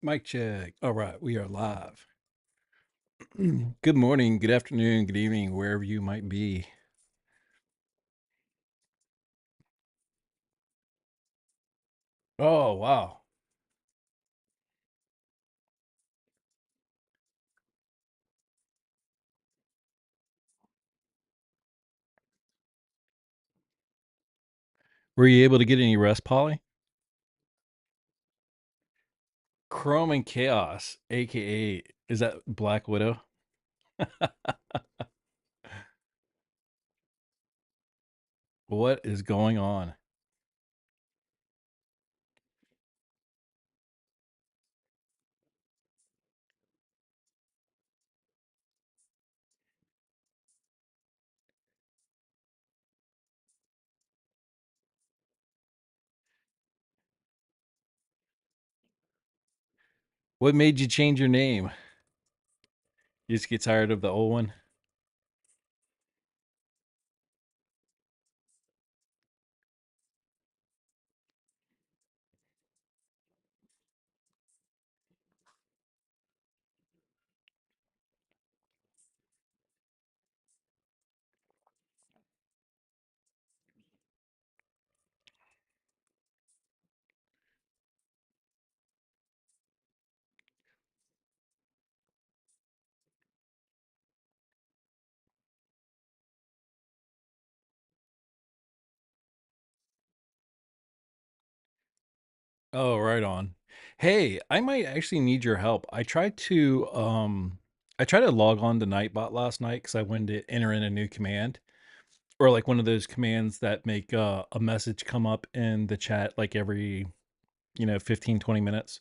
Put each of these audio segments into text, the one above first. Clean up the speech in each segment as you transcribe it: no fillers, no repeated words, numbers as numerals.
Mic check. All right, we are live. Good morning, good afternoon, good evening, wherever you might be. Oh, wow. Were you able to get any rest, Polly? Chrome and Chaos, aka, is that Black Widow? What is going on? What made you change your name? You just get tired of the old one? Oh, right on. Hey, I might actually need your help. I tried to log on to Nightbot last night because I wanted to enter in a new command. Or like one of those commands that make a message come up in the chat like every 15, 20 minutes.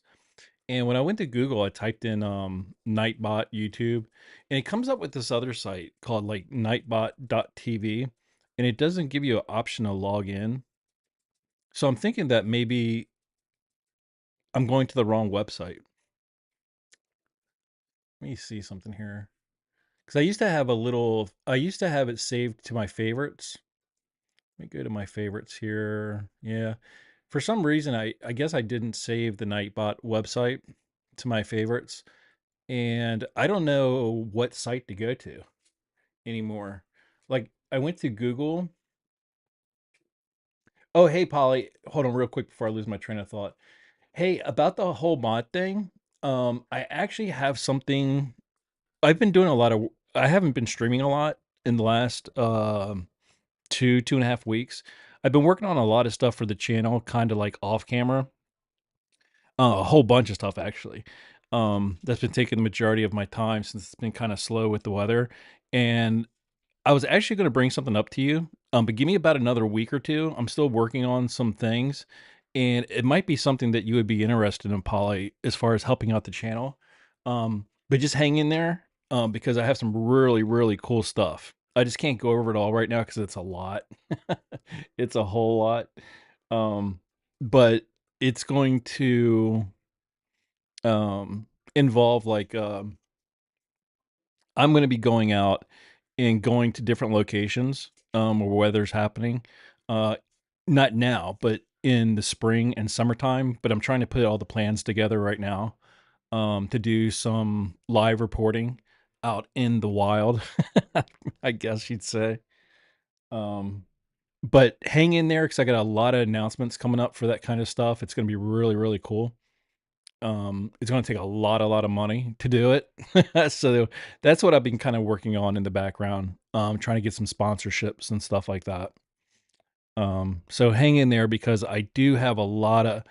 And when I went to Google, I typed in Nightbot YouTube, and it comes up with this other site called like nightbot.tv, and it doesn't give you an option to log in. So I'm thinking that maybe I'm going to the wrong website. Let me see something here. Because I used to have it saved to my favorites. Let me go to my favorites here. Yeah. For some reason, I guess I didn't save the Nightbot website to my favorites. And I don't know what site to go to anymore. Like, I went to Google. Oh, hey, Polly. Hold on real quick before I lose my train of thought. Hey, about the whole mod thing, I actually have something. I've been doing a lot of, I haven't been streaming a lot in the last 2.5 weeks. I've been working on a lot of stuff for the channel, kind of like off camera. A whole bunch of stuff actually. That's been taking the majority of my time since it's been kind of slow with the weather. And I was actually going to bring something up to you, but give me about another week or two. I'm still working on some things, and it might be something that you would be interested in, Polly, as far as helping out the channel. But just hang in there, because I have some really, really cool stuff. I just can't go over it all right now because it's a lot. It's a whole lot. Um, but it's going to involve like I'm going to be going out and going to different locations where weather's happening. Uh, not now, but in the spring and summertime. But I'm trying to put all the plans together right now to do some live reporting out in the wild, I guess you'd say. Um, but hang in there because I got a lot of announcements coming up for that kind of stuff. It's going to be really, really cool. It's going to take a lot of money to do it. So that's what I've been kind of working on in the background, trying to get some sponsorships and stuff like that. So hang in there because I do have a lot of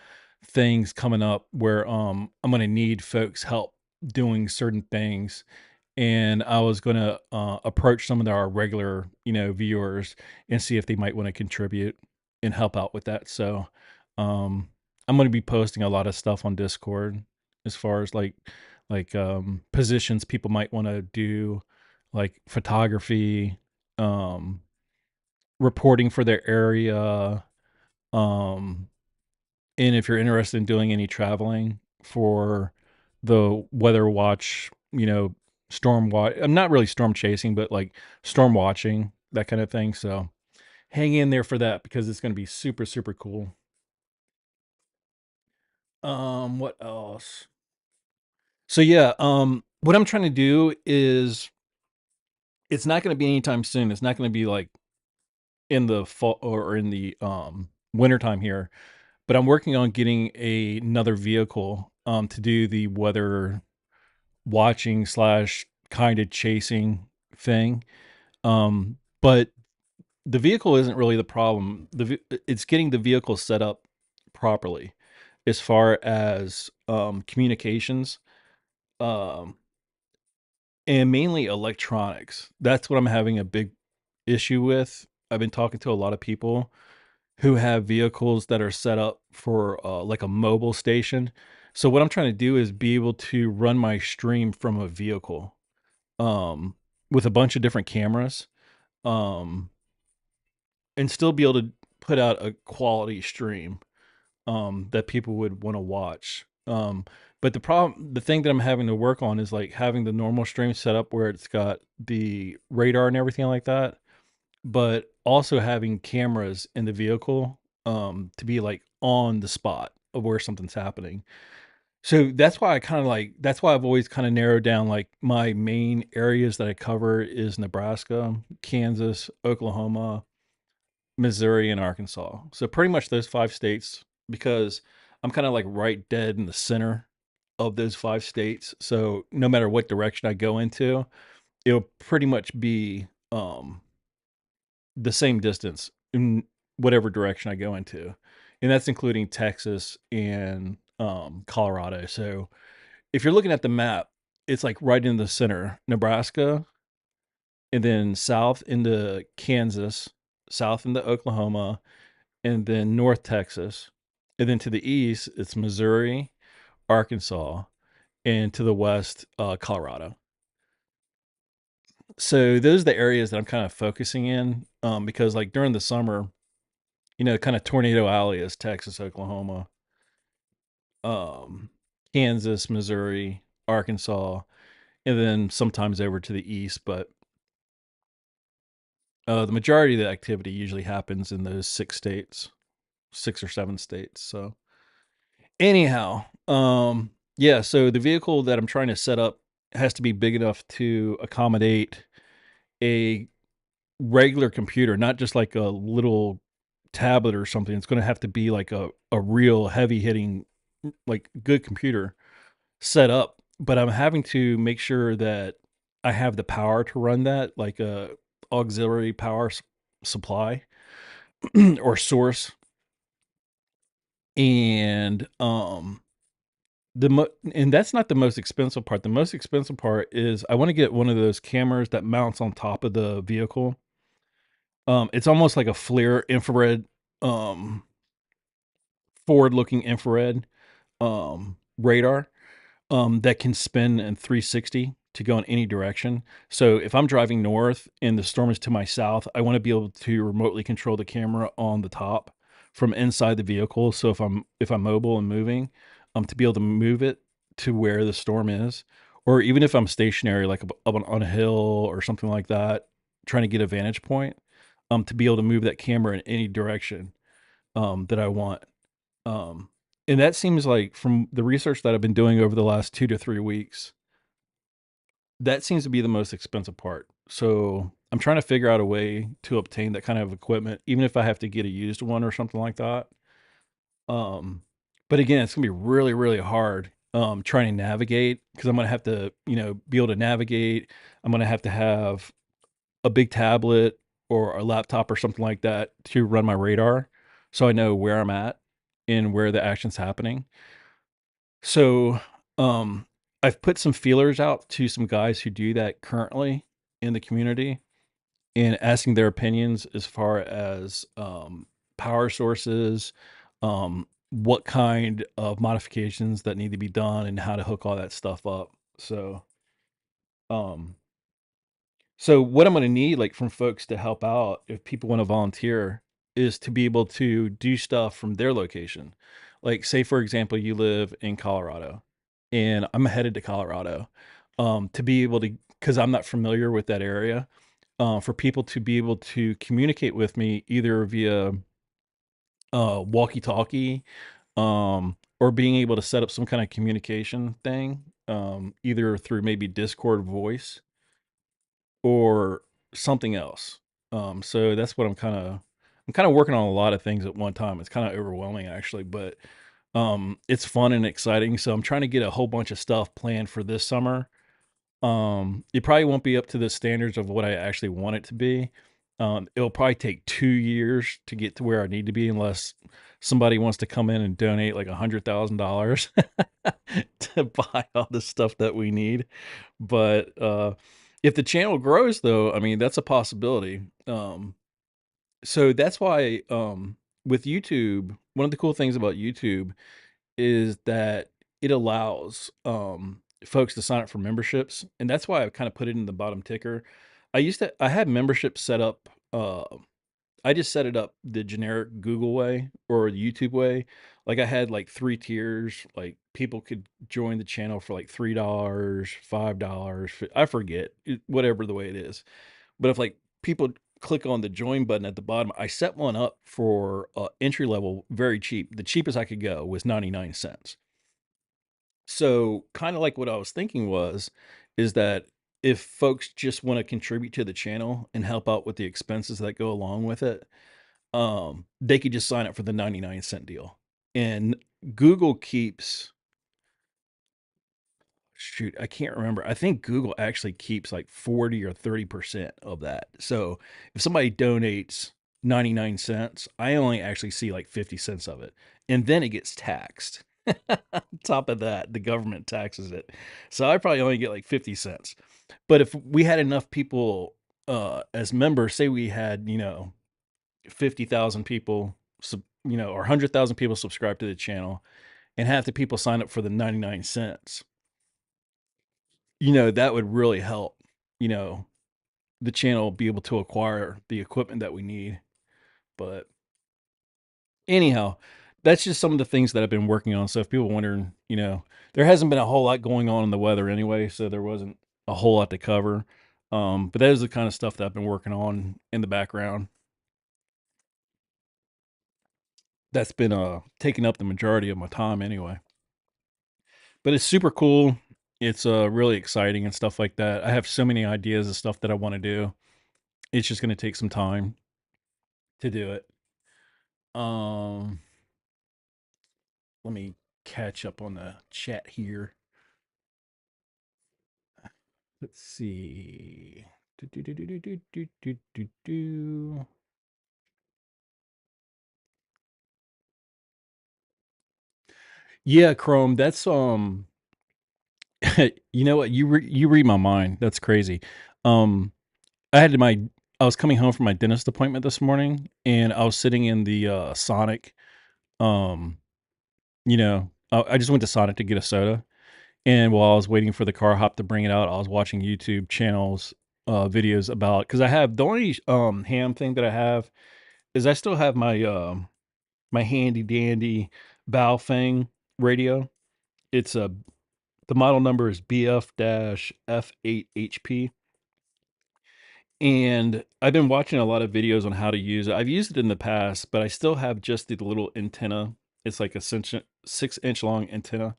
things coming up where I'm going to need folks' help doing certain things. And I was going to approach some of our regular, viewers and see if they might want to contribute and help out with that. So, um, I'm going to be posting a lot of stuff on Discord as far as like positions people might want to do, like photography, um, reporting for their area, um, and if you're interested in doing any traveling for the weather watch, storm watch. I'm not really storm chasing, but like storm watching, that kind of thing. So hang in there for that because it's going to be super, super cool. What else? So yeah, what I'm trying to do is it's not going to be anytime soon. It's not going to be like in the fall or in the wintertime here. But I'm working on getting another vehicle to do the weather watching slash kind of chasing thing. But the vehicle isn't really the problem. It's getting the vehicle set up properly as far as communications. Um, and mainly electronics. That's what I'm having a big issue with. I've been talking to a lot of people who have vehicles that are set up for like a mobile station. So what I'm trying to do is be able to run my stream from a vehicle um, with a bunch of different cameras um, and still be able to put out a quality stream that people would want to watch. But the thing that I'm having to work on is like having the normal stream set up where it's got the radar and everything like that, but also having cameras in the vehicle to be like on the spot of where something's happening. So that's why that's why I've always kind of narrowed down like my main areas that I cover is Nebraska, Kansas, Oklahoma, Missouri, and Arkansas. So pretty much those 5 states because I'm kinda, like, right dead in the center of those 5 states, so no matter what direction I go into, it'll pretty much be, the same distance in whatever direction I go into, and that's including Texas and, Colorado, so if you're looking at the map, it's, like, right in the center, Nebraska, and then south into Kansas, south into Oklahoma, and then North Texas. And then to the east, it's Missouri, Arkansas, and to the west, Colorado. So those are the areas that I'm kind of focusing in because, like, during the summer, kind of tornado alley is Texas, Oklahoma, um, Kansas, Missouri, Arkansas, and then sometimes over to the east. But the majority of the activity usually happens in those 6 states, 6 or 7 states. So anyhow, yeah, so the vehicle that I'm trying to set up has to be big enough to accommodate a regular computer, not just like a little tablet or something. It's going to have to be like a real heavy hitting, like good computer set up. But I'm having to make sure that I have the power to run that, like a auxiliary power supply or source. And and that's not the most expensive part. The most expensive part is I wanna get one of those cameras that mounts on top of the vehicle. It's almost like a FLIR infrared, um, forward-looking infrared, radar, that can spin in 360 to go in any direction. So if I'm driving north and the storm is to my south, I wanna be able to remotely control the camera on the top from inside the vehicle. So if I'm mobile and moving, to be able to move it to where the storm is, or even if I'm stationary, like up on a hill or something like that, trying to get a vantage point, to be able to move that camera in any direction, that I want. Um, and that seems like from the research that I've been doing over the last 2 to 3 weeks, that seems to be the most expensive part. So, I'm trying to figure out a way to obtain that kind of equipment, even if I have to get a used one or something like that. Um, but again, it's gonna be really, really hard, trying to navigate because I'm gonna have to, be able to navigate. I'm gonna have to have a big tablet or a laptop or something like that to run my radar so I know where I'm at and where the action's happening. So, um, I've put some feelers out to some guys who do that currently in the community and asking their opinions as far as power sources, what kind of modifications that need to be done, and how to hook all that stuff up. Um, so what I'm gonna need, like, from folks to help out, if people wanna volunteer, is to be able to do stuff from their location. Like, say, for example, you live in Colorado, and I'm headed to Colorado, to be able to, because 'cause I'm not familiar with that area, for people to be able to communicate with me either via, walkie-talkie, or being able to set up some kinda communication thing, either through maybe Discord voice or something else. So that's what I'm kind of working on a lot of things at one time. It's kind of overwhelming actually, but it's fun and exciting. So I'm trying to get a whole bunch of stuff planned for this summer. It probably won't be up to the standards of what I actually want it to be. It'll probably take 2 years to get to where I need to be unless somebody wants to come in and donate like $100,000 to buy all the stuff that we need. But if the channel grows though, I mean, that's a possibility. So that's why with YouTube, one of the cool things about YouTube is that it allows folks to sign up for memberships, and that's why I kind of put it in the bottom ticker. I had memberships set up. I just set it up the generic Google way or the YouTube way. Like I had like 3 tiers. Like people could join the channel for like $3, $5. I forget whatever the way it is. But if like people click on the join button at the bottom, I set one up for entry level, very cheap. The cheapest I could go was 99 cents. So kind of like what I was thinking is that if folks just want to contribute to the channel and help out with the expenses that go along with it, they could just sign up for the 99-cent deal. And Google keeps shoot, I can't remember. I think Google actually keeps like 40 or 30% of that. So if somebody donates 99 cents, I only actually see like 50 cents of it. And then it gets taxed. On top of that, the government taxes it. So I probably only get like 50 cents. But if we had enough people as members, say we had, 50,000 people, or 100,000 people subscribe to the channel, and half the people sign up for the 99 cents, that would really help, you know, the channel be able to acquire the equipment that we need. But anyhow, that's just some of the things that I've been working on. So if people are wondering, there hasn't been a whole lot going on in the weather anyway, so there wasn't a whole lot to cover. But that is the kind of stuff that I've been working on in the background. That's been taking up the majority of my time anyway. But it's super cool. It's really exciting and stuff like that. I have so many ideas of stuff that I want to do. It's just going to take some time to do it. Um, Let me catch up on the chat here. Let's see. Do, do, do, do, do, do, do, do, do, do. Yeah, Chrome. That's you know what? You read my mind. That's crazy. Um, I had my I was coming home from my dentist appointment this morning, and I was sitting in the Sonic. Um, I just went to Sonic to get a soda, and while I was waiting for the car hop to bring it out, I was watching YouTube channels, videos about because I have the only ham thing that I have is I still have my handy dandy Baofeng radio. It's a The model number is BF-F8HP, and I've been watching a lot of videos on how to use it. I've used it in the past, but I still have just the little antenna. It's like a 6-inch long antenna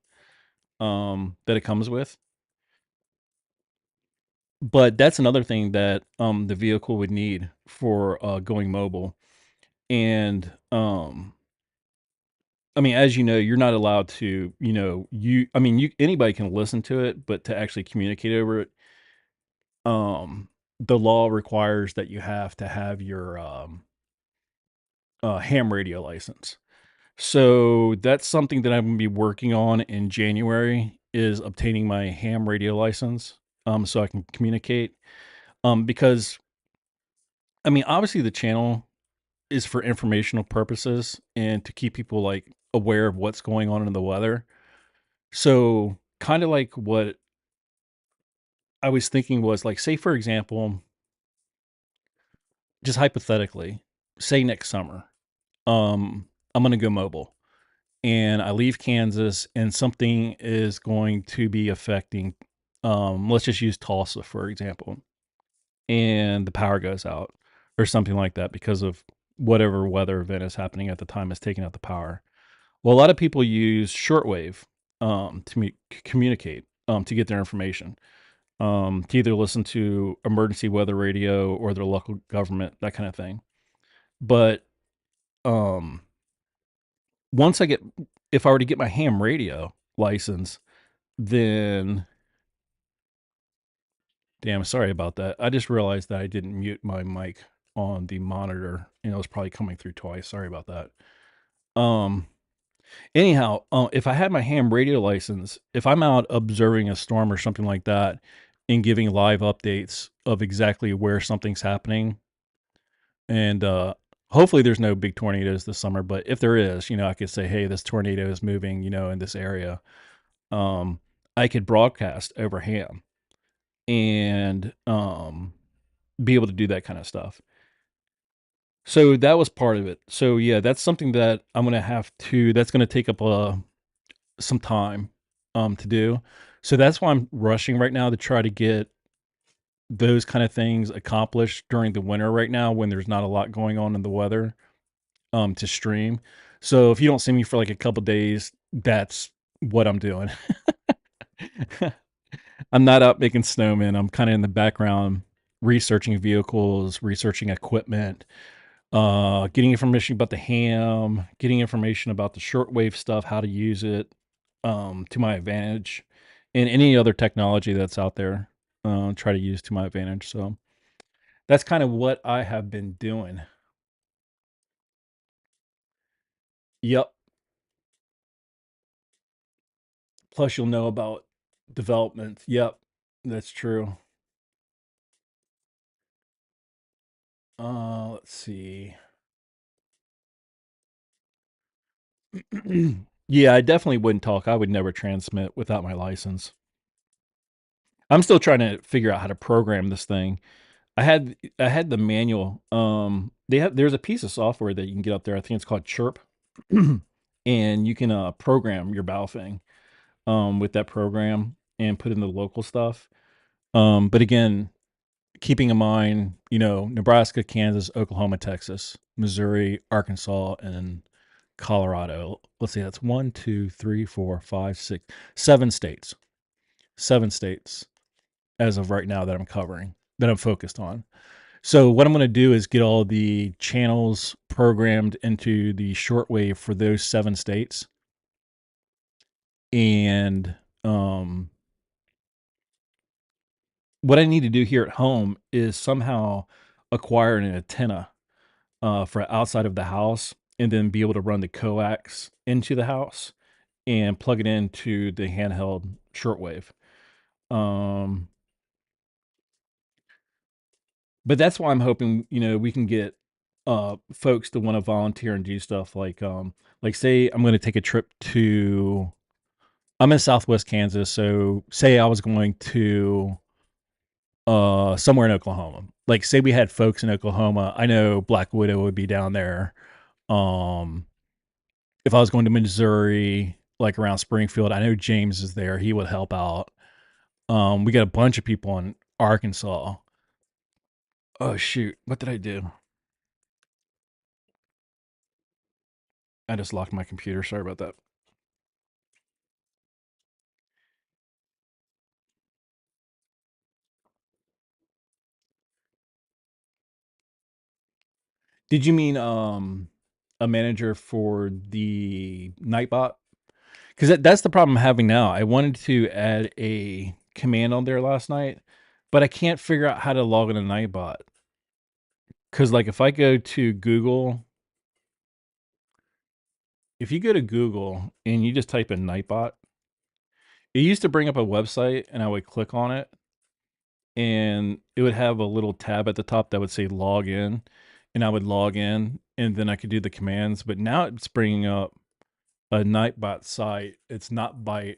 that it comes with. But that's another thing that the vehicle would need for going mobile. And I mean, as you know, you're not allowed to, anybody can listen to it, but to actually communicate over it, the law requires that you have to have your ham radio license. So that's something that I'm going to be working on in January is obtaining my ham radio license, so I can communicate. Because I mean, obviously the channel is for informational purposes and to keep people like aware of what's going on in the weather. So kind of like what I was thinking was like, say for example, just hypothetically, say next summer, I'm going to go mobile and I leave Kansas and something is going to be affecting, let's just use Tulsa, for example, and the power goes out or something like that because of whatever weather event is happening at the time is taking out the power. Well, a lot of people use shortwave to communicate. to get their information. To either listen to emergency weather radio or their local government, that kind of thing. But um, once I get, if I were to get my ham radio license, then damn, sorry about that. I just realized that I didn't mute my mic on the monitor, and it was probably coming through twice. Sorry about that. Um, Anyhow, if I had my ham radio license, if I'm out observing a storm or something like that and giving live updates of exactly where something's happening, and hopefully there's no big tornadoes this summer, but if there is, I could say, hey, this tornado is moving, in this area. Um, I could broadcast over ham and be able to do that kind of stuff. So that was part of it. So yeah, that's something that I'm gonna have to. That's gonna take up some time to do. So that's why I'm rushing right now to try to get those kind of things accomplished during the winter right now when there's not a lot going on in the weather to stream. So if you don't see me for like a couple days, that's what I'm doing. I'm not out making snowmen. I'm kind of in the background researching vehicles, researching equipment, getting information about the ham, getting information about the shortwave stuff, how to use it to my advantage, and any other technology that's out there, try to use to my advantage. So that's kind of what I have been doing. Yep. Plus, you'll know about development. Yep, that's true. Let's see. Yeah, I definitely wouldn't talk. I would never transmit without my license. I'm still trying to figure out how to program this thing. I had the manual. There's a piece of software that you can get up there. I think it's called Chirp, and you can program your Baofeng with that program and put in the local stuff. But again, keeping in mind, Nebraska, Kansas, Oklahoma, Texas, Missouri, Arkansas, and Colorado. Let's see, that's 1, 2, 3, 4, 5, 6, 7 states. 7 states as of right now that I'm covering, that I'm focused on. So what I'm going to do is get all the channels programmed into the shortwave for those 7 states, and what I need to do here at home is somehow acquire an antenna for outside of the house, and then be able to run the coax into the house and plug it into the handheld shortwave. Um, but that's why I'm hoping, we can get folks to want to volunteer and do stuff like say I'm going to take a trip to I'm in Southwest Kansas, so say I was going to somewhere in Oklahoma. Like say we had folks in Oklahoma. I know Black Widow would be down there. Um if I was going to Missouri, like around Springfield, I know James is there. He would help out. We got a bunch of people in Arkansas. Oh shoot, what did I do? I just locked my computer. Sorry about that. Did you mean a manager for the Nightbot? Because that's the problem I'm having now. I wanted to add a command on there last night, but I can't figure out how to log in a Nightbot. Because like if I go to Google, if you go to Google and you just type in Nightbot, it used to bring up a website, and I would click on it, and it would have a little tab at the top that would say log in, and I would log in, and then I could do the commands. But now it's bringing up a Nightbot site. It's not byte,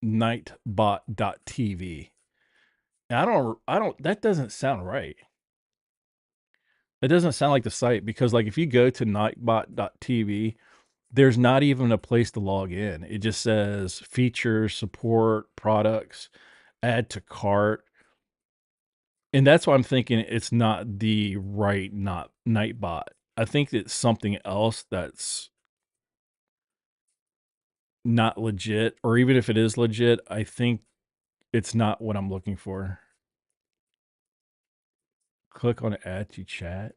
nightbot.tv. And I don't, that doesn't sound right. It doesn't sound like the site, because like if you go to nightbot.tv, there's not even a place to log in. It just says features, support, products, add to cart. And that's why I'm thinking it's not the right not Nightbot. I think it's something else that's not legit, or even if it is legit, I think It's not what I'm looking for. Click on add to chat.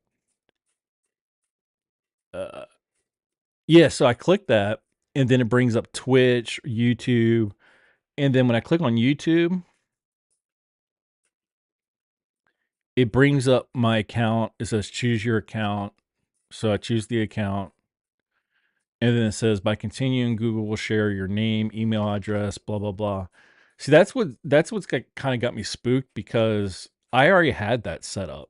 Uh, yeah, so I click that, and then it brings up Twitch, YouTube, and then when I click on YouTube, it brings up my account. It says choose your account. So I choose the account, and then it says by continuing, Google will share your name, email address, blah blah blah. See, that's what's kind of got me spooked because I already had that set up.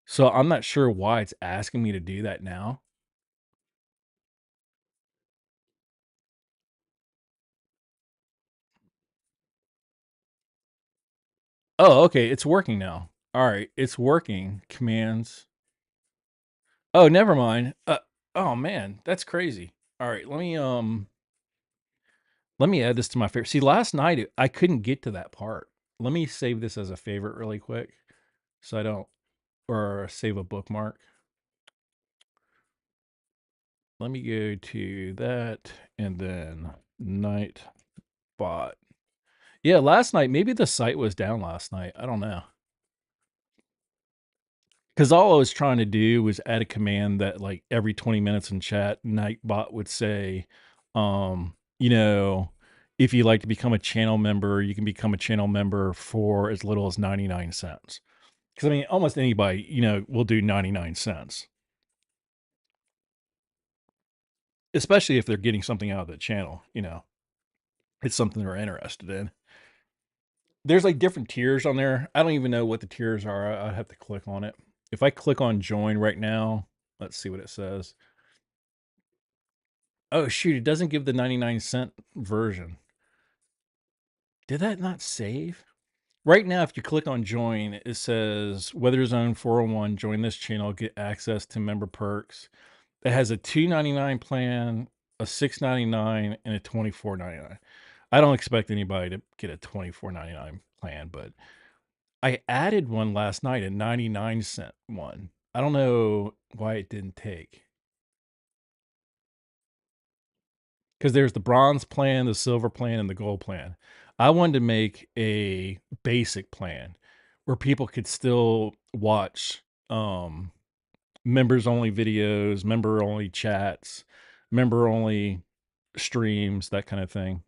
So I'm not sure why it's asking me to do that now. Oh, okay, it's working now. All right, it's working. Commands. Oh, never mind. Oh man, that's crazy. All right, let me add this to my favorite. See, last night I couldn't get to that part. Let me save this as a favorite really quick, so I don't, or save a bookmark. Let me go to that and then night bot. Yeah, last night maybe the site was down last night. I don't know. Because all I was trying to do was add a command that like every 20 minutes in chat, Nightbot would say, you know, if you like to become a channel member, you can become a channel member for as little as 99 cents. Because I mean, almost anybody, will do 99 cents, especially if they're getting something out of the channel. It's something they're interested in. There's like different tiers on there. I don't even know what the tiers are. I'd have to click on it. If I click on join right now, let's see what it says. Oh shoot, it doesn't give the 99 cent version. Did that not save? Right now, if you click on join, it says WeatherZone 401, join this channel, get access to member perks. It has a $2.99 plan, a $6.99, and a $24.99. I don't expect anybody to get a $24.99 plan, but I added one last night, a 99 cent one. I don't know why it didn't take. Because there's the bronze plan, the silver plan, and the gold plan. I wanted to make a basic plan where people could still watch members only videos, member only chats, member only streams, that kind of thing.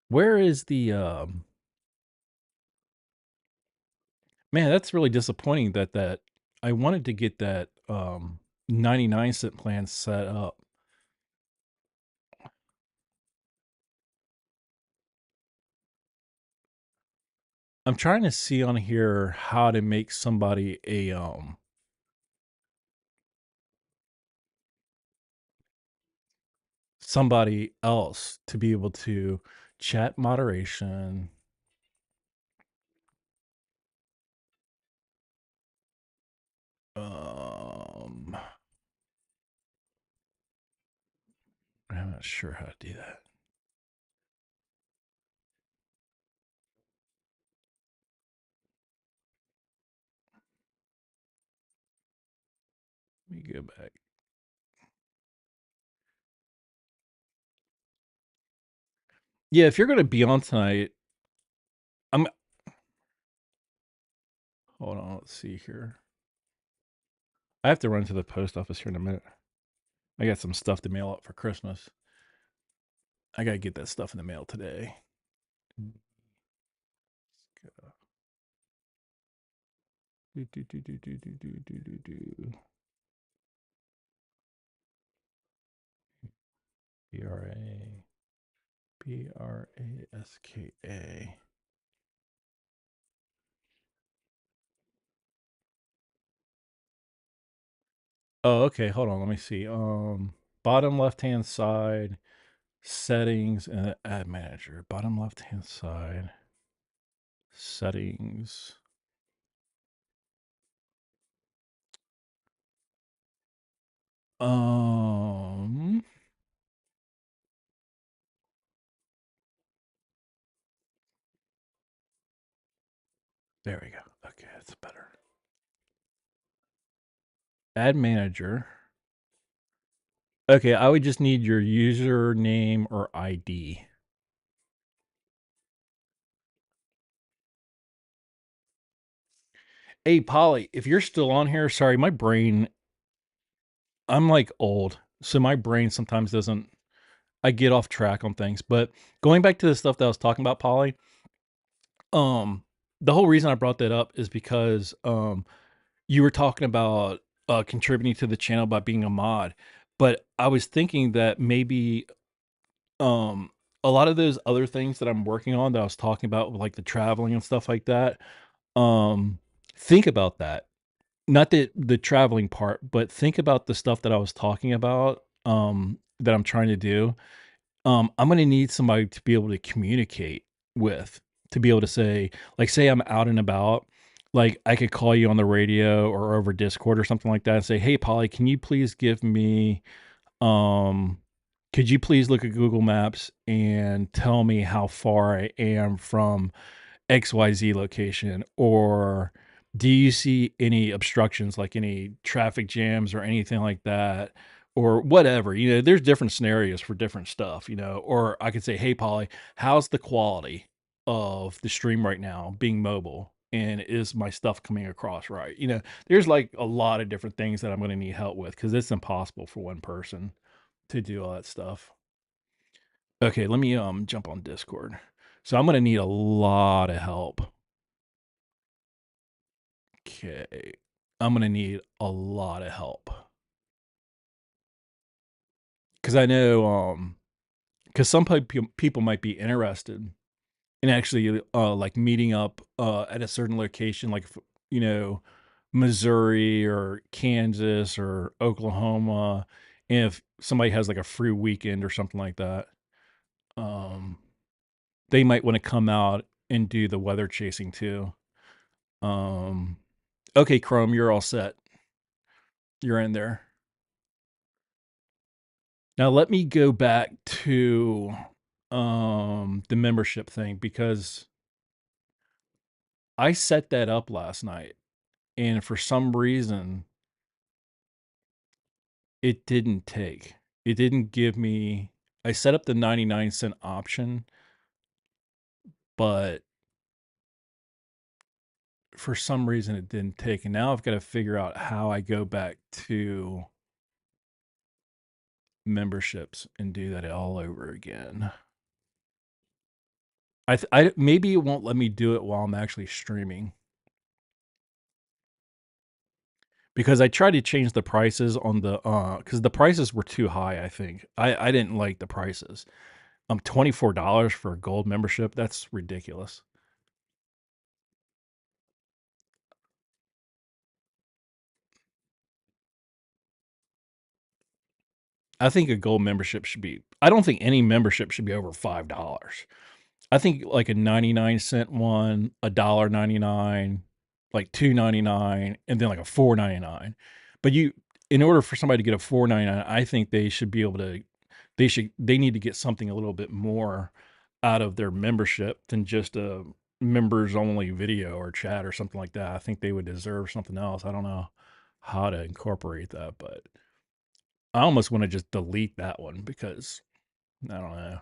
Where is the man, that's really disappointing that I wanted to get that 99 cent plan set up. I'm trying to see on here how to make somebody a somebody else to be able to chat moderation. Um I'm not sure how to do that. Let me go back. Yeah, if you're gonna be on tonight, I'm hold on, let's see here. I have to run to the post office here in a minute. I got some stuff to mail out for Christmas. I gotta get that stuff in the mail today. Do, do, do, do, do, do, do, do, do, do. Braska. Oh, okay. Hold on. Let me see. Bottom left hand side, settings, and ad manager. Bottom left hand side, settings. Um, there we go. Okay, that's better. Add manager. Okay, I would just need your username or ID. Hey, Polly, if you're still on here, sorry, my brain, I'm like old. So my brain sometimes doesn't, I get off track on things. But going back to the stuff that I was talking about, Polly, um, the whole reason I brought that up is because you were talking about contributing to the channel by being a mod. But I was thinking that maybe um a lot of those other things that I'm working on that I was talking about, like the traveling and stuff like that, um, think about that. Not the traveling part, but think about the stuff that I was talking about, that I'm trying to do. I'm gonna need somebody to be able to communicate with, to be able to say, like, say I'm out and about, like I could call you on the radio or over Discord or something like that and say, "Hey, Polly, can you please give me, um, could you please look at Google Maps and tell me how far I am from XYZ location, or do you see any obstructions, like any traffic jams or anything like that, or whatever?" There's different scenarios for different stuff, or I could say, "Hey, Polly, how's the quality of the stream right now being mobile? And is my stuff coming across right?" There's like a lot of different things that I'm going to need help with because it's impossible for one person to do all that stuff. Okay, let me jump on Discord. So I'm going to need a lot of help. Okay. I'm gonna need a lot of help because I know, because some people might be interested in actually like meeting up at a certain location, like you know Missouri or Kansas or Oklahoma. And if somebody has like a free weekend or something like that, um, they might want to come out and do the weather chasing too. Um, okay, Chrome, you're all set. You're in there. Now let me go back to the membership thing because I set that up last night and for some reason it didn't take. It didn't give me, I set up the 99-cent option, but for some reason it didn't take. And now I've got to figure out how I go back to memberships and do that all over again. I maybe it won't let me do it while I'm actually streaming. Because I tried to change the prices on the because the prices were too high, I think. I didn't like the prices. $24 for a gold membership, that's ridiculous. I think a gold membership should be, I don't think any membership should be over $5. I think like a 99-cent one, $1.99, like $2.99, and then like a $4.99. But in order for somebody to get a $4.99, I think they should be able to, they need to get something a little bit more out of their membership than just a members only video or chat or something like that. I think they would deserve something else. I don't know how to incorporate that, but I almost want to just delete that one because I don't know.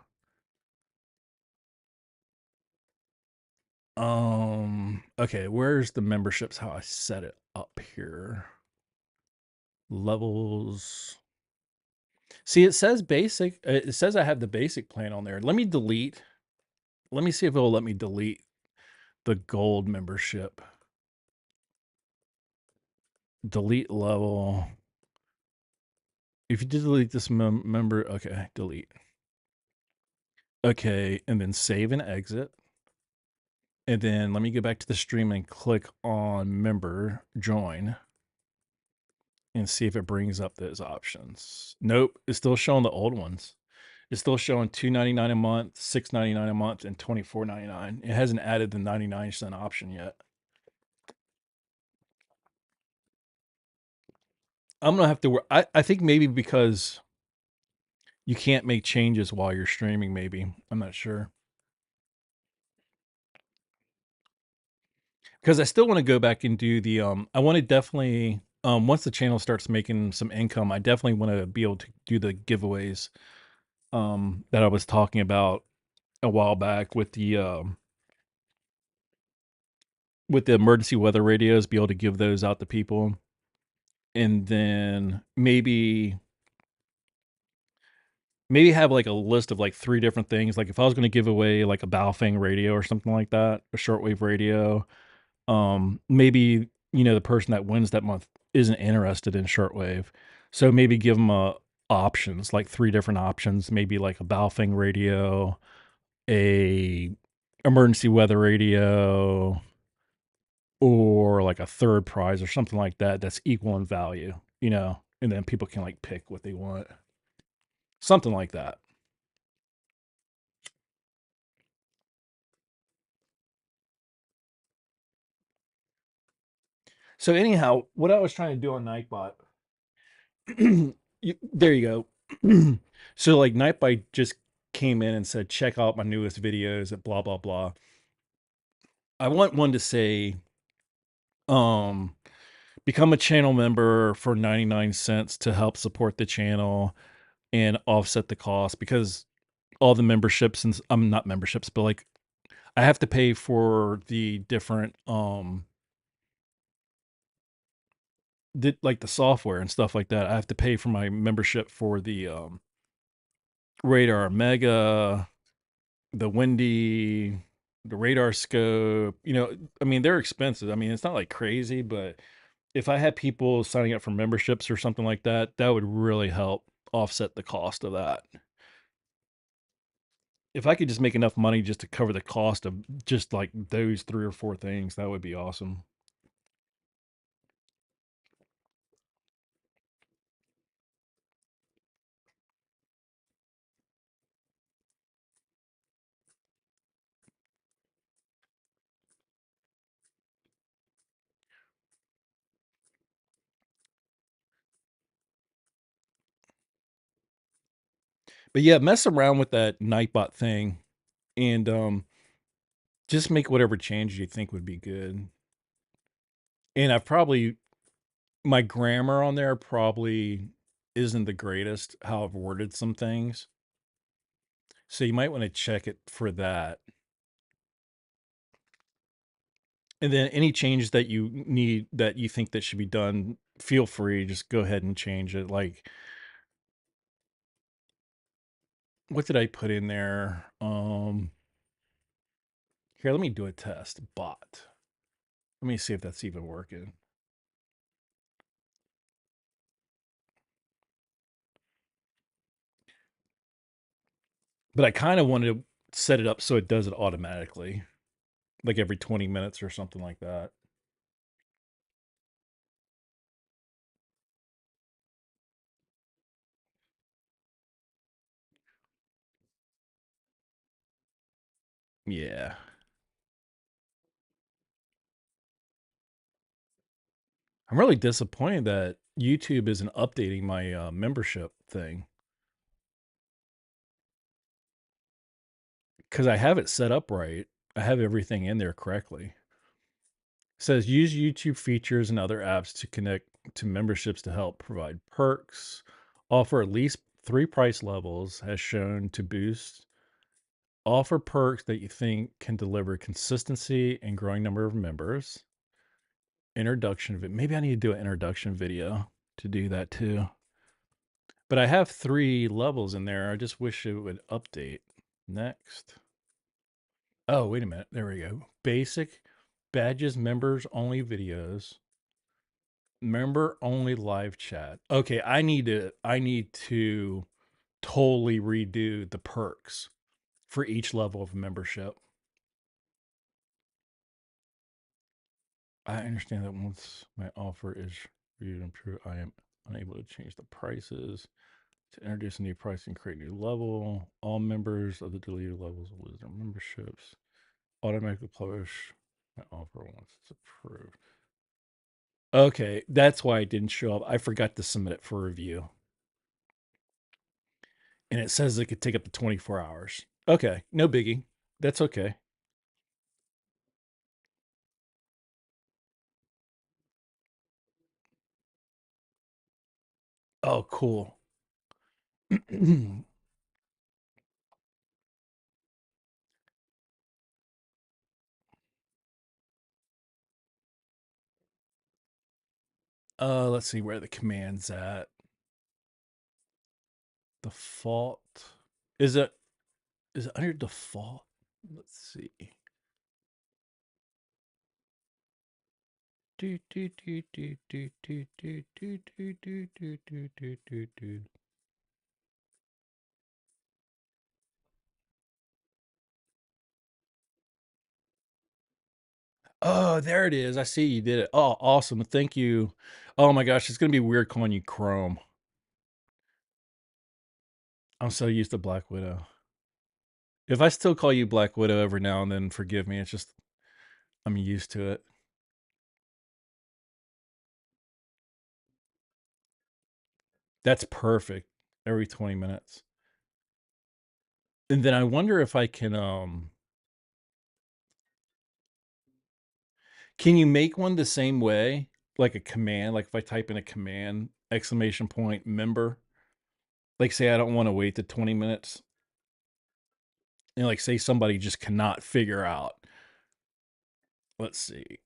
Okay, where's the memberships? How I set it up here. Levels. See, it says basic. It says I have the basic plan on there. Let me delete. Let me see if it will let me delete the gold membership. Delete level. If you did delete this member, okay, delete. Okay, and then save and exit. And then let me go back to the stream and click on member join and see if it brings up those options. Nope, it's still showing the old ones. It's still showing $2.99 a month, $6.99 a month, and $24.99. It hasn't added the 99-cent option yet. I'm gonna have to work. I think maybe because you can't make changes while you're streaming. Maybe I'm not sure. because I still want to go back and do the I want to definitely once the channel starts making some income, I definitely want to be able to do the giveaways that I was talking about a while back with the emergency weather radios, be able to give those out to people, and then maybe have like a list of like three different things. Like if I was going to give away like a Baofeng radio or something like that, a shortwave radio, maybe the person that wins that month isn't interested in shortwave, so maybe give them options, like three different options, maybe like a Baofeng radio, a emergency weather radio, or like a third prize or something like that that's equal in value, and then people can like pick what they want, something like that. So anyhow, what I was trying to do on Nightbot, there you go. So like Nightbot just came in and said, check out my newest videos at blah blah blah. I want one to say, um, become a channel member for 99 cents to help support the channel and offset the cost, because all the memberships, and I'm not memberships, but like I have to pay for the different like the software and stuff like that. I have to pay for my membership for the Radar Mega, the Windy, the Radar Scope. I mean, they're expensive. I mean, it's not like crazy, but if I had people signing up for memberships or something like that, that would really help offset the cost of that. If I could just make enough money just to cover the cost of just like those three or four things, that would be awesome. But yeah, mess around with that Nightbot thing, and just make whatever changes you think would be good. And I've probably my grammar on there probably isn't the greatest, how I've worded some things. So you might want to check it for that. And then any changes that you need that you think that should be done, feel free, just go ahead and change it. Like what did I put in there? Here, let me do a test. Bot. Let me see if that's even working. But I kind of wanted to set it up so it does it automatically, like every 20 minutes or something like that. Yeah. I'm really disappointed that YouTube isn't updating my membership thing, because I have it set up right. I have everything in there correctly. It says use YouTube features and other apps to connect to memberships to help provide perks. Offer at least three price levels has shown to boost. Offer perks that you think can deliver consistency and growing number of members. Introduction of it. Maybe I need to do an introduction video to do that too. But I have three levels in there. I just wish it would update. Next. Oh, wait a minute. There we go. Basic badges, members only videos, member only live chat. Okay, I need to totally redo the perks for each level of membership. I understand that once my offer is reviewed and approved, I am unable to change the prices. To introduce a new price and create a new level, all members of the deleted levels will lose their memberships. Automatically publish my offer once it's approved. Okay, that's why it didn't show up. I forgot to submit it for review. And it says it could take up to 24 hours. Okay, no biggie. That's okay. Oh, cool. Let's see where the command's at. Default. Is it is it under default? Let's see. Do, do, do, do, do, do, do, do, do, do, do, do, do, do, do. Oh, there it is. I see you did it. Oh, awesome. Thank you. Oh my gosh, it's gonna be weird calling you Chrome. I'm so used to Black Widow. If I still call you Black Widow every now and then, forgive me. It's just I'm used to it. That's perfect. Every 20 minutes. And then I wonder if I can you make one the same way? Like a command, like if I type in a command, exclamation point member, like say I don't want to wait the 20 minutes. And like say somebody just cannot figure out. Let's see.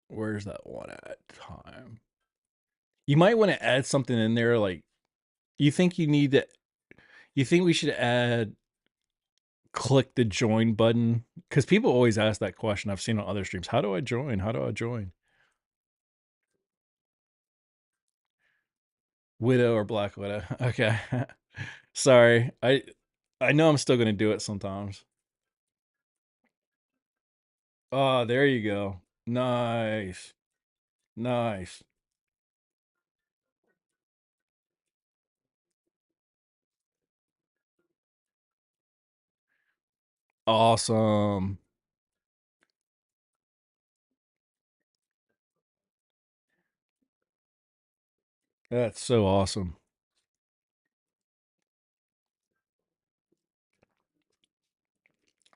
Where's that one at time? You might want to add something in there like you think you need to you think we should add click the join button? Because people always ask that question. I've seen on other streams. How do I join? How do I join? Widow or Black Widow? Okay. Sorry. I know I'm still gonna do it sometimes. Oh, there you go. Nice. Nice. Awesome. That's so awesome.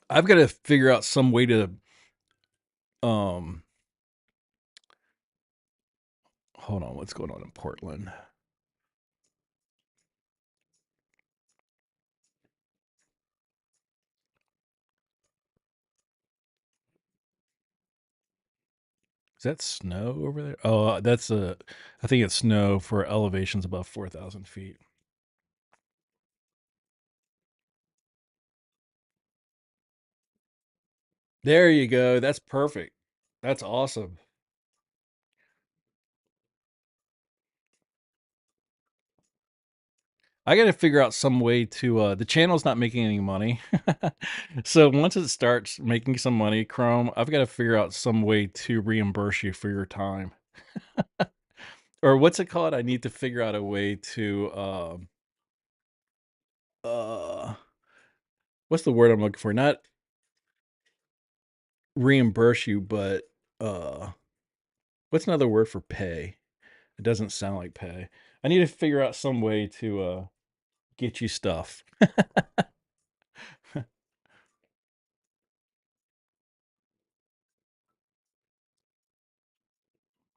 I've got to figure out some way to um hold on, what's going on in Portland? Is that snow over there? Oh, that's a I think it's snow for elevations above 4,000 feet. There you go. That's perfect. That's awesome. I got to figure out some way to the channel's not making any money. So once it starts making some money, Chrome, I've got to figure out some way to reimburse you for your time. Or what's it called? I need to figure out a way to uh what's the word I'm looking for? Not reimburse you, but what's another word for pay? It doesn't sound like pay. I need to figure out some way to get you stuff.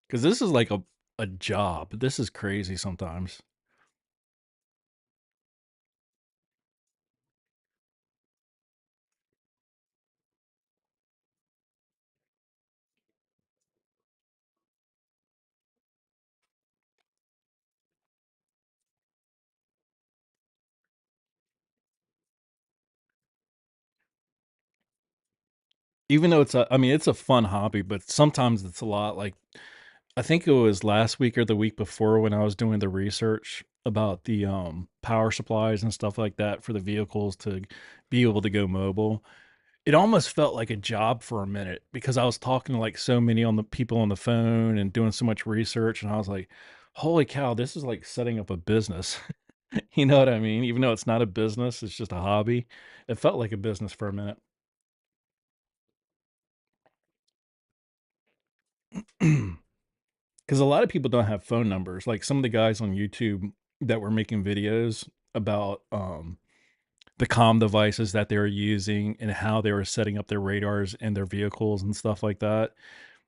Cuz this is like a job. This is crazy sometimes. Even though I mean, it's a fun hobby, but sometimes it's a lot. Like, I think it was last week or the week before when I was doing the research about the power supplies and stuff like that for the vehicles to be able to go mobile. It almost felt like a job for a minute because I was talking to like so many on the people on the phone and doing so much research, and I was like, "Holy cow, this is like setting up a business." You know what I mean? Even though it's not a business, it's just a hobby. It felt like a business for a minute. Because a lot of people don't have phone numbers. Like some of the guys on YouTube that were making videos about the comm devices that they were using and how they were setting up their radars in their vehicles and stuff like that.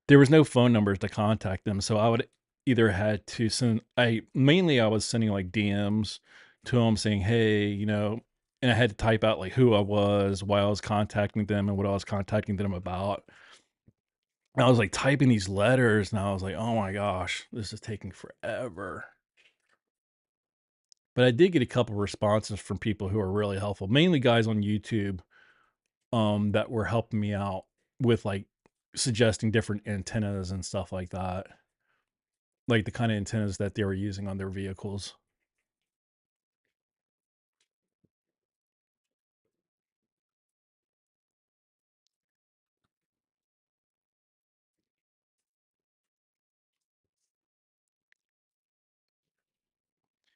There was no phone numbers to contact them, so I would either had to send I was sending, like, DMs to them saying, "Hey," and I had to type out, like, who I was, why I was contacting them, and what I was contacting them about. And I was, like, typing these letters, and I was like, "Oh my gosh, this is taking forever." But I did get a couple responses from people who are really helpful, mainly guys on YouTube, that were helping me out with, like, suggesting different antennas and stuff like that. Like, the kinda antennas that they were using on their vehicles.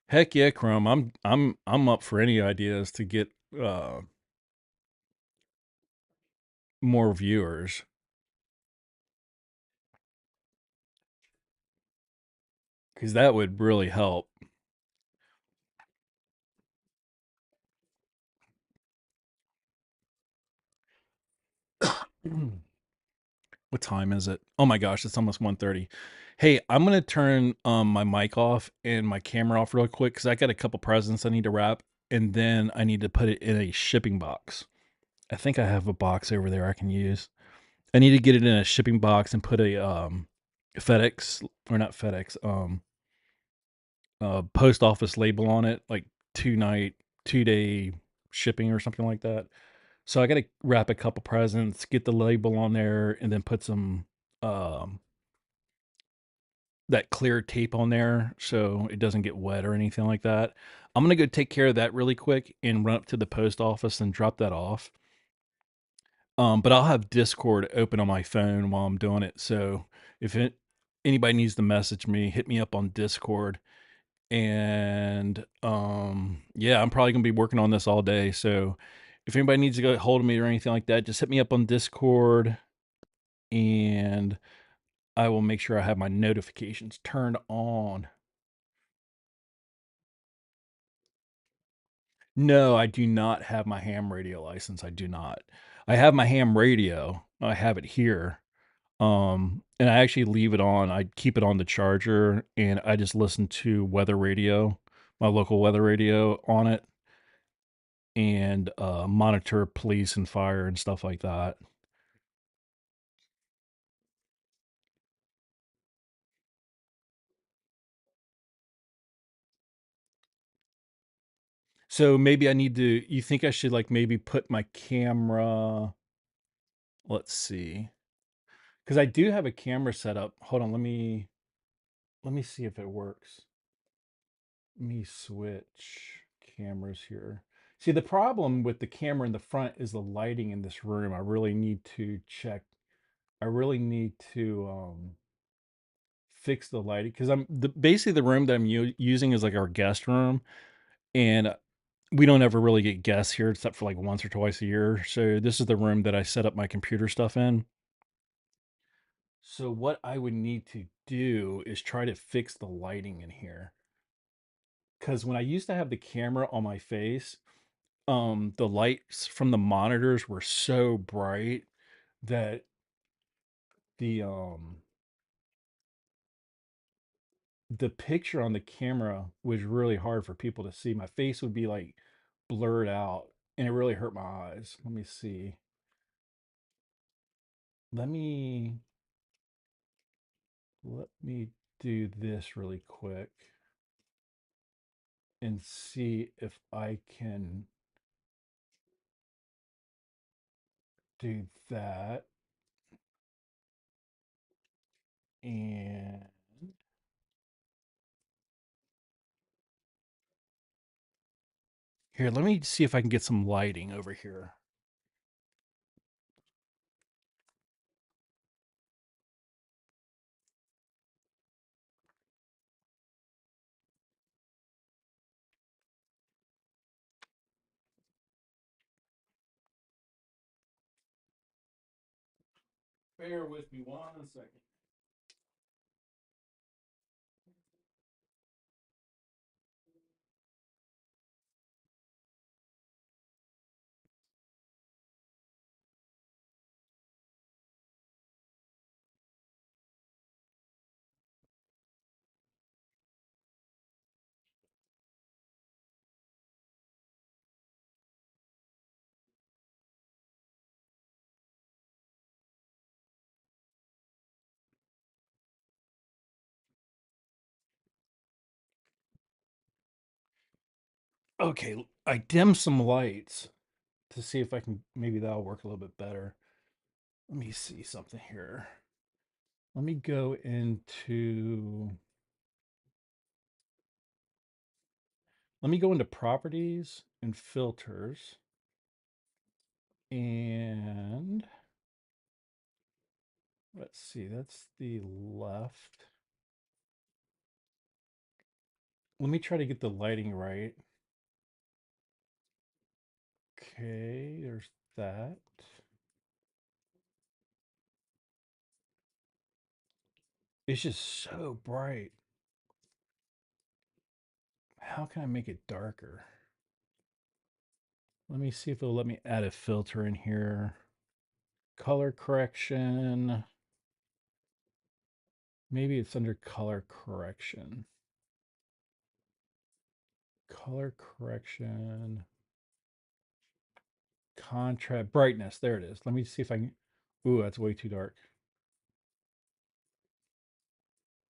Heck yeah, Chrome. I'm up for any ideas to get, more viewers, because that would really help. What time is it? Oh my gosh, it's almost 1:30. Hey, I'm gonna turn, my mic off and my camera off real quick because I got a couple presents I need to wrap, and then I need to put it in a shipping box. I think I have a box over there I can use. I need to get it in a shipping box and put a, FedEx or not FedEx, post office label on it, like 2-day shipping or something like that. So I gotta wrap a couple presents, get the label on there, and then put some, um, that clear tape on there so it doesn't get wet or anything like that. I'm gonna go take care of that really quick and run up to the post office and drop that off. But I'll have Discord open on my phone while I'm doing it. So if anybody needs to message me, hit me up on Discord. And yeah, I'm probably gonna be working on this all day. So if anybody needs to get hold of me or anything like that, just hit me up on Discord and I will make sure I have my notifications turned on. No, I do not have my ham radio license. I do not. I have my ham radio. I have it here. And I actually leave it on. I keep it on the charger and I just listen to weather radio, my local weather radio on it and monitor police and fire and stuff like that. So maybe I need to you think I should like maybe put my camera, let's see. Cuz I do have a camera set up. Hold on, let me see if it works. Let me switch cameras here. See, the problem with the camera in the front is the lighting in this room. I really need to check. I really need to fix the lighting because basically the room that I'm using is like our guest room, and we don't ever really get guests here except for like once or twice a year. So this is the room that I set up my computer stuff in. So what I would need to do is try to fix the lighting in here. Because when I used to have the camera on my face, the lights from the monitors were so bright that the the picture on the camera was really hard for people to see. My face would be like blurred out and it really hurt my eyes. Let me see. Let me let me do this really quick and see if I can do that. And here, let me see if I can get some lighting over here. Bear with me 1 second. Okay, I dim some lights to see if I can, maybe that'll work a little bit better. Let me see something here. Let me go into properties and filters, and let's see, that's the left. Let me try to get the lighting right. Okay, there's that. It's just so bright. How can I make it darker? Let me see if it'll let me add a filter in here. Color correction. Maybe it's under color correction. Color correction. Contrast. Brightness. There it is. Let me see if I can. Ooh, that's way too dark.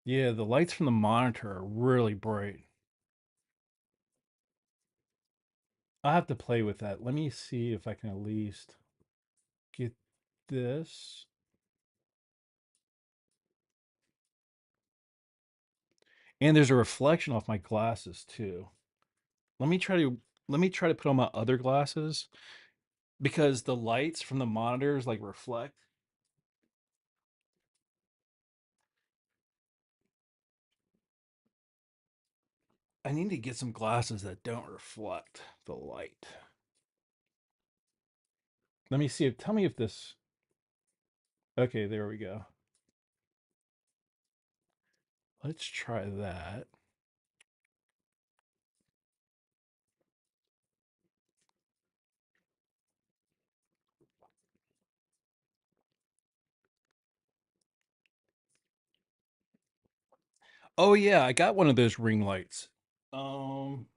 Yeah, the lights from the monitor are really bright. I'll have to play with that. Let me see if I can at least get this. And there's a reflection off my glasses too. Let me try to put on my other glasses because the lights from the monitors like reflect. I need to get some glasses that don't reflect the light. Let me see if tell me if this. Okay, there we go. Let's try that. Oh yeah, I got one of those ring lights. Um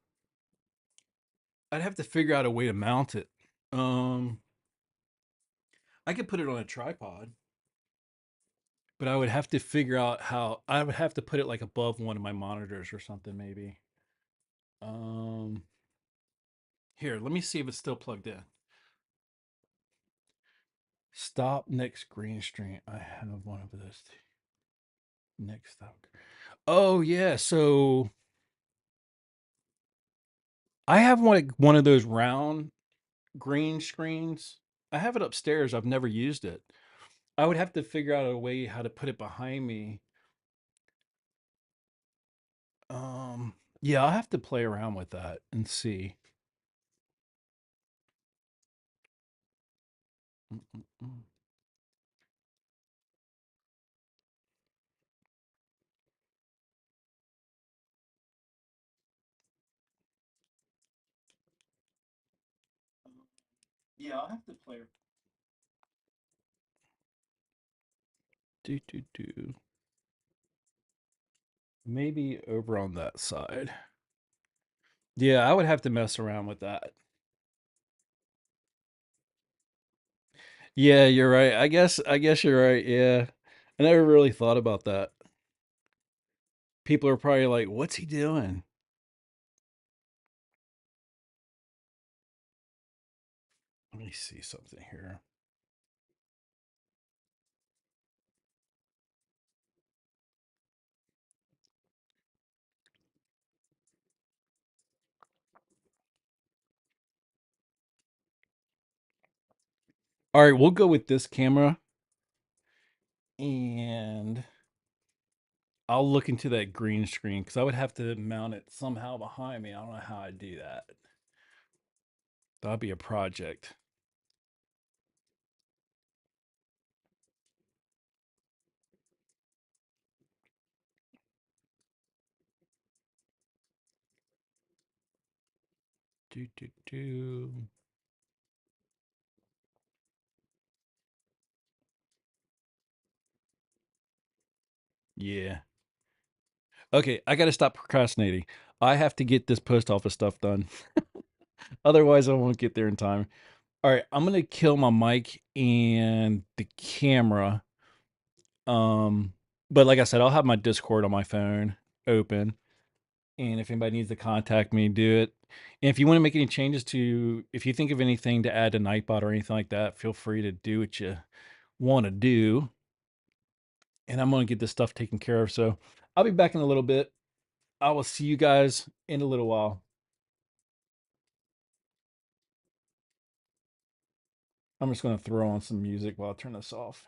I'd have to figure out a way to mount it. Um I could put it on a tripod, but I would have to figure out how. I would have to put it like above one of my monitors or something maybe. Um Here, let me see if it's still plugged in. Stop next green screen. I have one of those. Next stop. Oh yeah, so I have one of those round green screens. I have it upstairs. I've never used it. I would have to figure out a way how to put it behind me. Um, yeah, I'll have to play around with that and see. Mm, mm, mm. Yeah, I'll have to play. Do do do. Maybe over on that side. Yeah, I would have to mess around with that. Yeah, you're right. I guess you're right. Yeah. I never really thought about that. People are probably like, "What's he doing?" Let me see something here. All right, we'll go with this camera and I'll look into that green screen because I would have to mount it somehow behind me. I don't know how I'd do that. That'd be a project. Do do do. Yeah. Okay, I got to stop procrastinating. I have to get this post office stuff done. Otherwise, I won't get there in time. All right, I'm gonna kill my mic and the camera. Um, but like I said, I'll have my Discord on my phone open, and if anybody needs to contact me, do it. And if you want to make any changes to, if you think of anything to add to Nightbot or anything like that, feel free to do what you want to do. And I'm going to get this stuff taken care of. So I'll be back in a little bit. I will see you guys in a little while. I'm just going to throw on some music while I turn this off.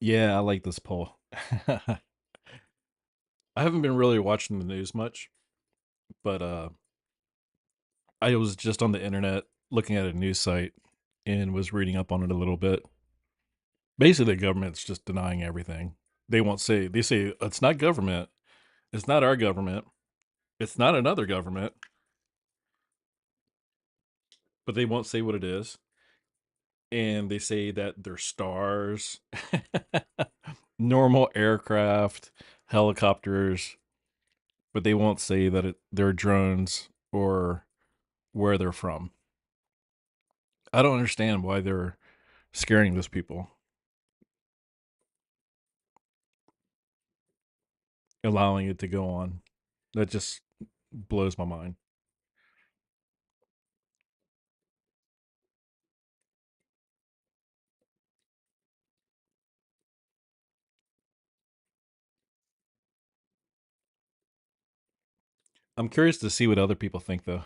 Yeah, I like this poll. I haven't been really watching the news much, but I was just on the internet looking at a news site and was reading up on it a little bit. Basically, the government's just denying everything. They say it's not government, it's not our government, it's not another government, but they won't say what it is. And they say that they're stars, normal aircraft, helicopters, but they won't say that they're drones or where they're from. I don't understand why they're scaring those people, allowing it to go on. That just blows my mind. I'm curious to see what other people think, though.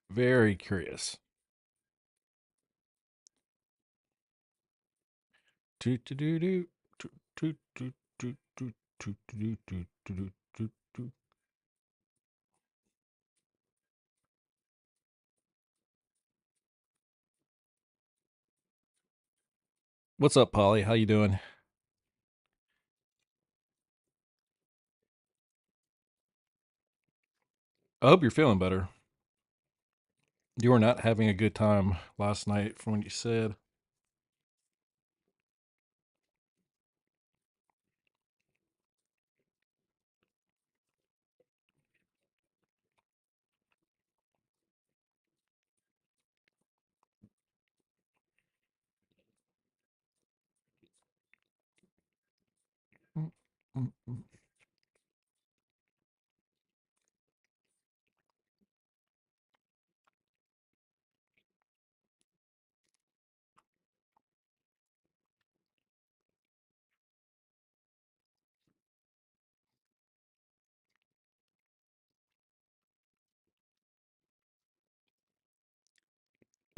Very curious. Toot toot toot toot toot toot toot toot toot toot toot toot toot toot. What's up, Polly? How you doing? I hope you're feeling better. You were not having a good time last night, from what you said. Mm, mm, mm.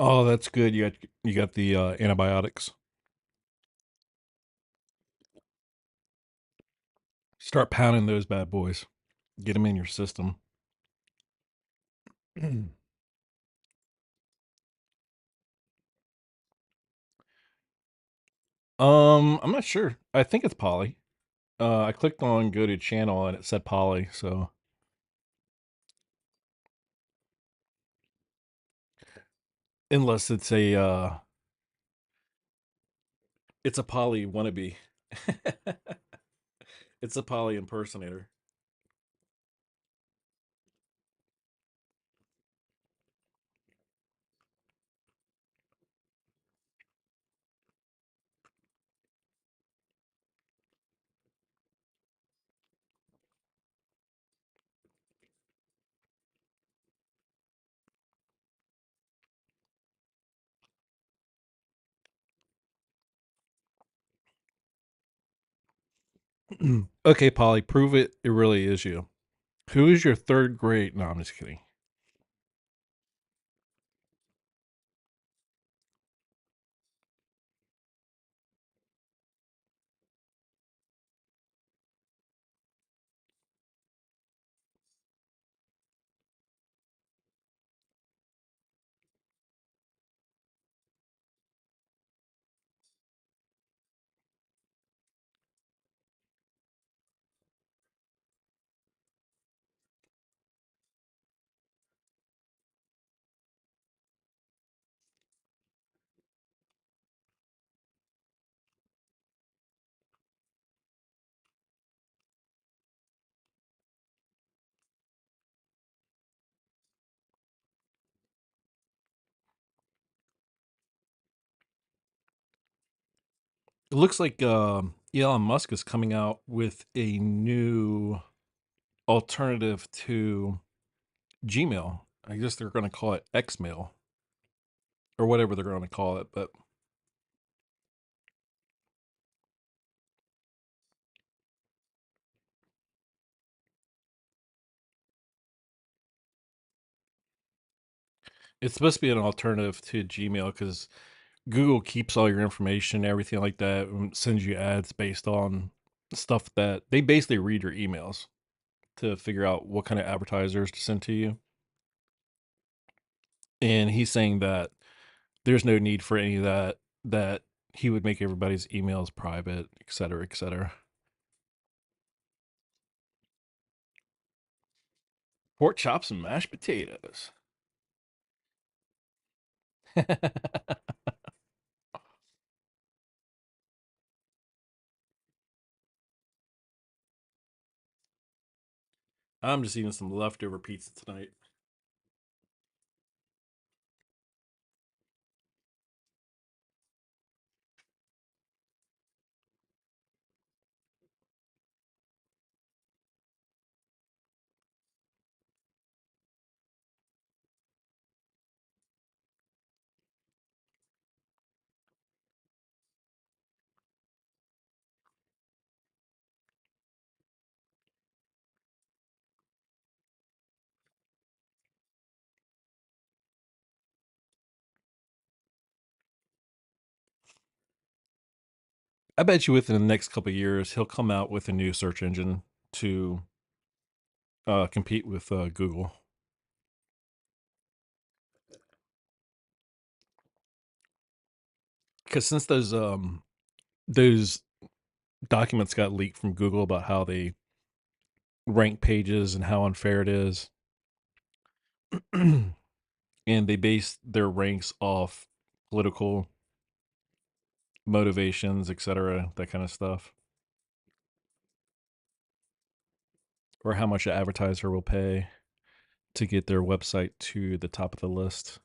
Oh, that's good. You got the antibiotics. Start pounding those bad boys. Get them in your system. I'm not sure. I think it's Polly. I clicked on go to channel and it said Polly, so unless it's a Polly wannabe. It's a Polly impersonator. Okay, Polly, prove it. It really is you. Who is your third grade? No, I'm just kidding. It looks like Elon Musk is coming out with a new alternative to Gmail. I guess they're going to call it Xmail or whatever they're going to call it. But It's supposed to be an alternative to Gmail because Google keeps all your information, everything like that, and sends you ads based on stuff that they basically read your emails to figure out what kind of advertisers to send to you. And he's saying that there's no need for any of that, that he would make everybody's emails private, et cetera, et cetera. Pork chops and mashed potatoes. I'm just eating some leftover pizza tonight. I bet you within the next couple of years, he'll come out with a new search engine to compete with Google. Because since those documents got leaked from Google about how they rank pages and how unfair it is, and they base their ranks off political motivations, etc., that kind of stuff, or how much an advertiser will pay to get their website to the top of the list.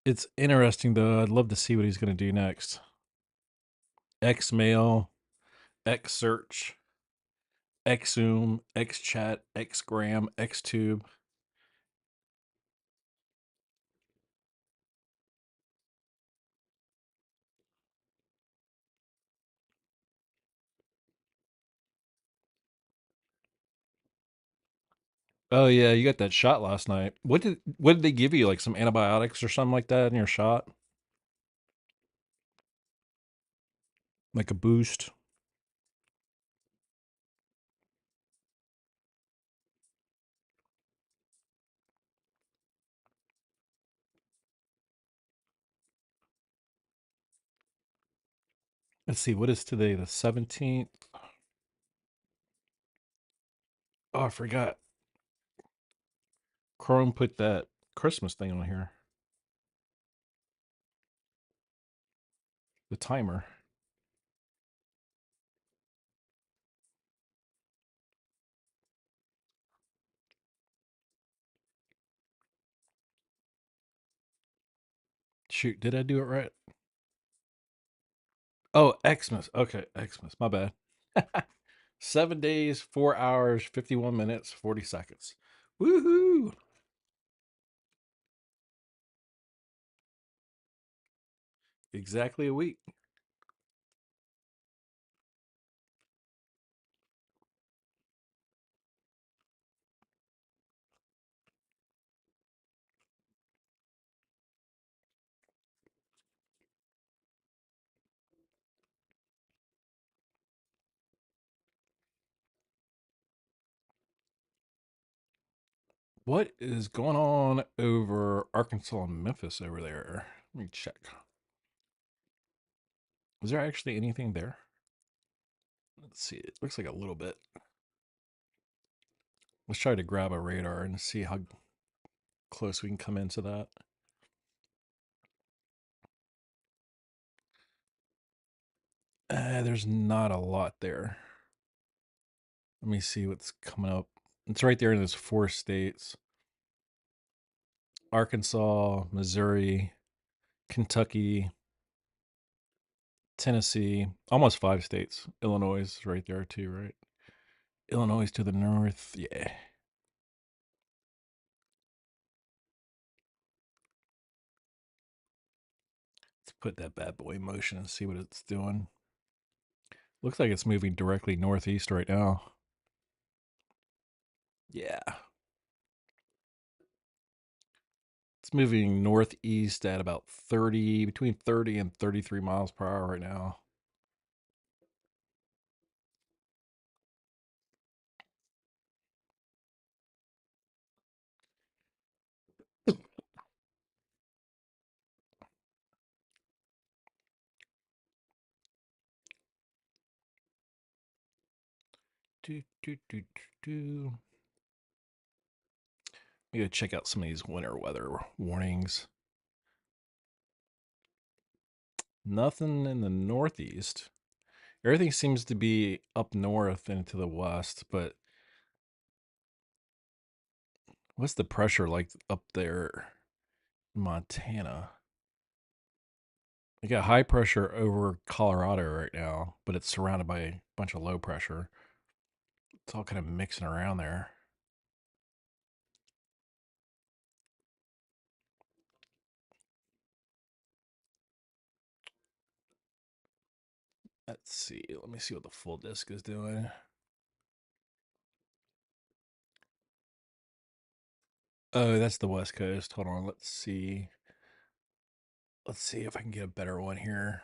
It's interesting though. I'd love to see what he's going to do next. X Mail, X Search, X Zoom, X Chat, X Gram, X Tube. Oh yeah, you got that shot last night. What did they give you? Like some antibiotics or something like that in your shot? Like a boost? Let's see, what is today? The 17th? Oh, I forgot. Chrome put that Christmas thing on here. The timer. Shoot, did I do it right? Oh, Xmas. Okay, Xmas. My bad. 7 days, 4 hours, 51 minutes, 40 seconds. Woohoo! Exactly a week. What is going on over Arkansas and Memphis over there? Let me check. Is there actually anything there? Let's see. It looks like a little bit. Let's try to grab a radar and see how close we can come into that. There's not a lot there. Let me see what's coming up. It's right there in those four states: Arkansas, Missouri, Kentucky, Tennessee, almost 5 states. Illinois is right there too, right? Illinois to the north. Yeah. Let's put that bad boy in motion and see what it's doing. Looks like it's moving directly northeast right now. Yeah. It's moving northeast at about 30, between 30 and 33 miles per hour right now. Do, do, do, do, do. We gotta check out some of these winter weather warnings. Nothing in the northeast. Everything seems to be up north and to the west, but what's the pressure like up there in Montana? We got high pressure over Colorado right now, but it's surrounded by a bunch of low pressure. It's all kind of mixing around there. Let's see. Let me see what the full disk is doing. Oh, that's the West Coast. Hold on. Let's see. Let's see if I can get a better one here.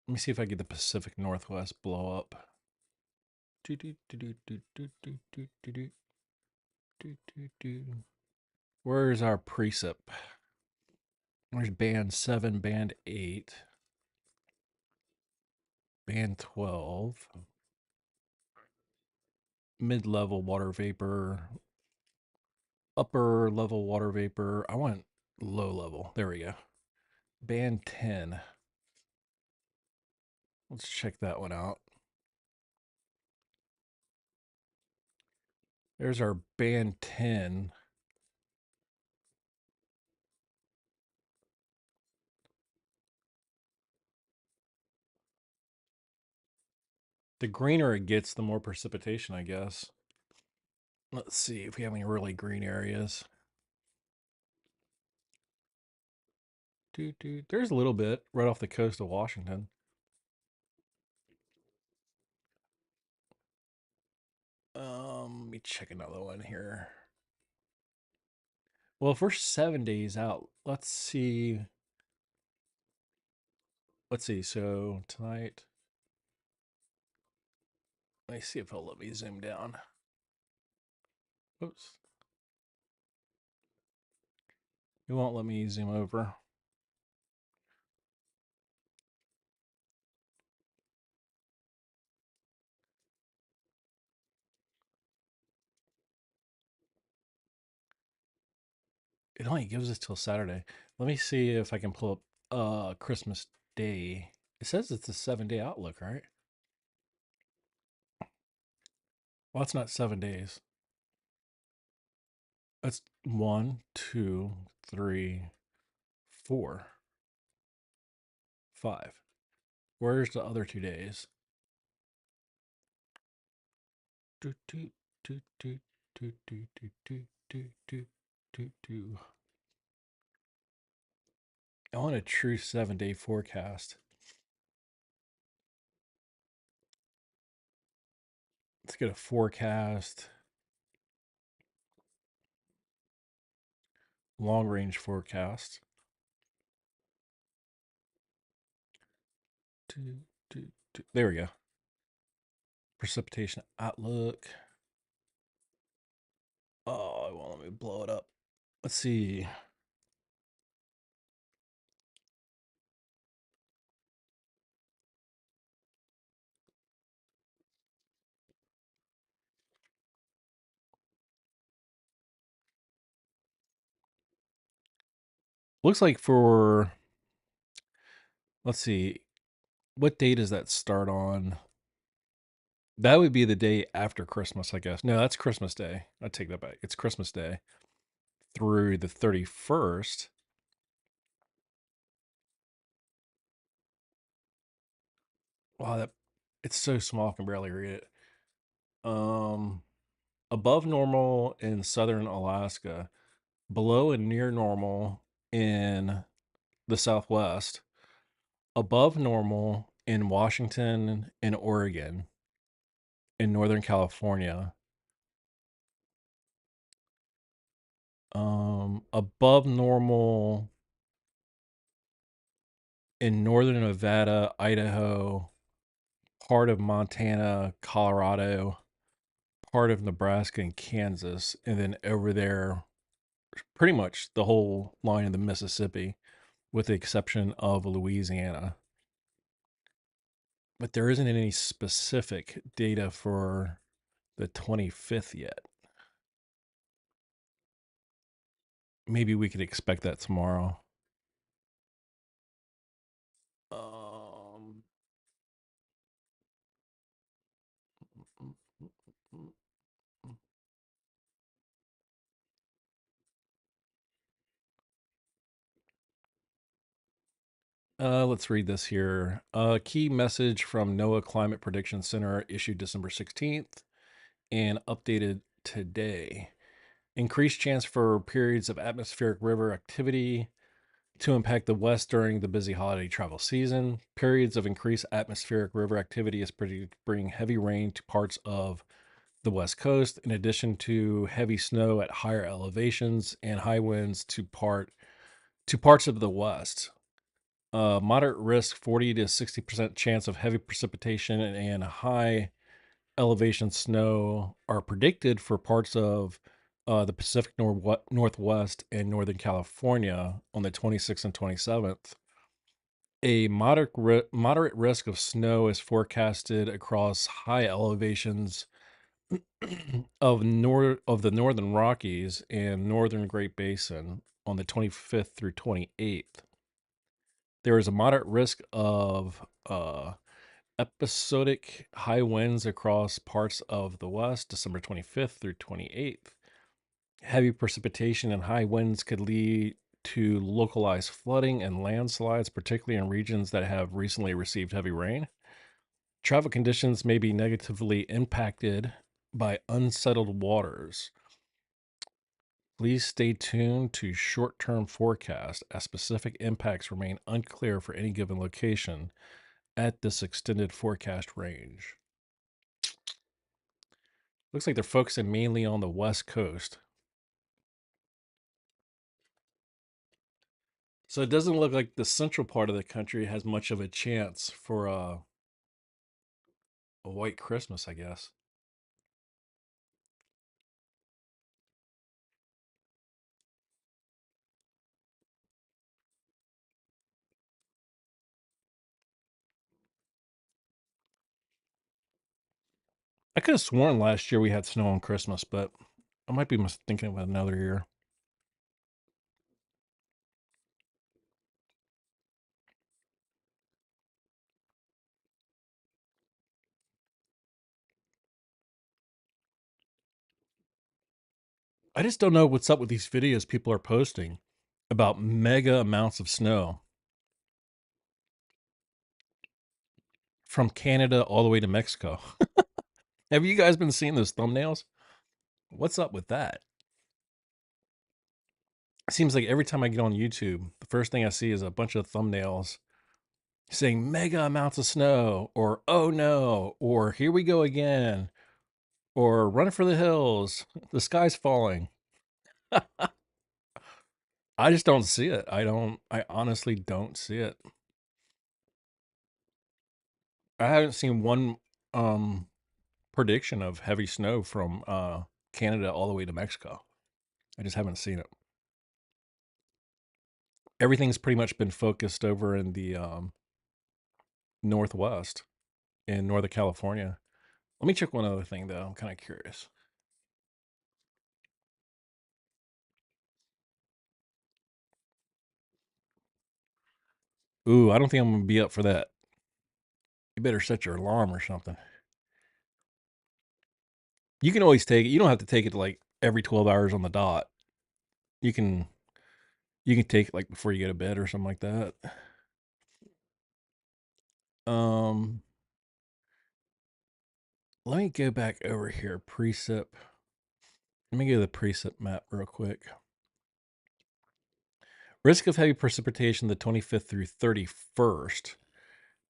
Let me see if I get the Pacific Northwest blow up. Do, do, do, do, do, do, do, do, do, do, do, do. Where's our precip? There's band 7, band 8, band 12, mid level water vapor, upper level water vapor. I want low level. There we go. Band 10. Let's check that one out. There's our band 10. The greener it gets, the more precipitation, I guess. Let's see if we have any really green areas. There's a little bit right off the coast of Washington. Let me check another one here. Well, if we're 7 days out, let's see. Let's see. So tonight, let me see if he'll let me zoom down. Oops. It won't let me zoom over. It only gives us till Saturday. Let me see if I can pull up Christmas Day. It says it's a 7 day outlook, right? Well, it's not 7 days. That's 1, 2, 3, 4, 5. Where's the other 2 days? Do, do, do, do, do, do, do, do, do, do, do, do. I want a true 7 day forecast. Let's get a forecast. Long range forecast. There we go. Precipitation outlook. Oh, it won't let me blow it up. Let's see. Looks like for, let's see, what day does that start on? That would be the day after Christmas, I guess. No, that's Christmas Day. I take that back. It's Christmas Day through the 31st. Wow, that it's so small I can barely read it. Um, Above normal in southern Alaska, below and near normal in the Southwest, above normal in Washington and Oregon, in Northern California, above normal in northern Nevada, Idaho, part of Montana, Colorado, part of Nebraska and Kansas, and then over there, pretty much the whole line of the Mississippi, with the exception of Louisiana. But there isn't any specific data for the 25th yet. Maybe we could expect that tomorrow. Um, let's read this here. Key message from NOAA Climate Prediction Center issued December 16th and updated today. Increased chance for periods of atmospheric river activity to impact the West during the busy holiday travel season. Periods of increased atmospheric river activity is predicted to bring heavy rain to parts of the West Coast, in addition to heavy snow at higher elevations and high winds to parts of the West. Moderate risk, 40 to 60% chance of heavy precipitation and high elevation snow are predicted for parts of the Pacific Northwest and Northern California on the 26th and 27th. A moderate risk of snow is forecasted across high elevations of the Northern Rockies and Northern Great Basin on the 25th through 28th. There is a moderate risk of episodic high winds across parts of the West, December 25th through 28th. Heavy precipitation and high winds could lead to localized flooding and landslides, particularly in regions that have recently received heavy rain. Travel conditions may be negatively impacted by unsettled waters. Please stay tuned to short term forecast as specific impacts remain unclear for any given location at this extended forecast range. Looks like they're focusing mainly on the West Coast. So it doesn't look like the central part of the country has much of a chance for a white Christmas, I guess. I could have sworn last year we had snow on Christmas, but I might be thinking of another year. I just don't know what's up with these videos people are posting about mega amounts of snow from Canada all the way to Mexico. Have you guys been seeing those thumbnails? What's up with that? It seems like every time I get on YouTube, the first thing I see is a bunch of thumbnails saying mega amounts of snow, or oh no, or here we go again, or run for the hills, the sky's falling. I just don't see it. I honestly don't see it. I haven't seen one um prediction of heavy snow from Canada all the way to Mexico. I just haven't seen it. Everything's pretty much been focused over in the Northwest in Northern California. Let me check one other thing though. I'm kind of curious. Ooh, I don't think I'm gonna be up for that. You better set your alarm or something. You can always take it. You don't have to take it like every 12 hours on the dot. You can you can take it like before you go to bed or something like that. Um Let me go back over here. Precip. Let me go to the precip map real quick. Risk of heavy precipitation the 25th through 31st.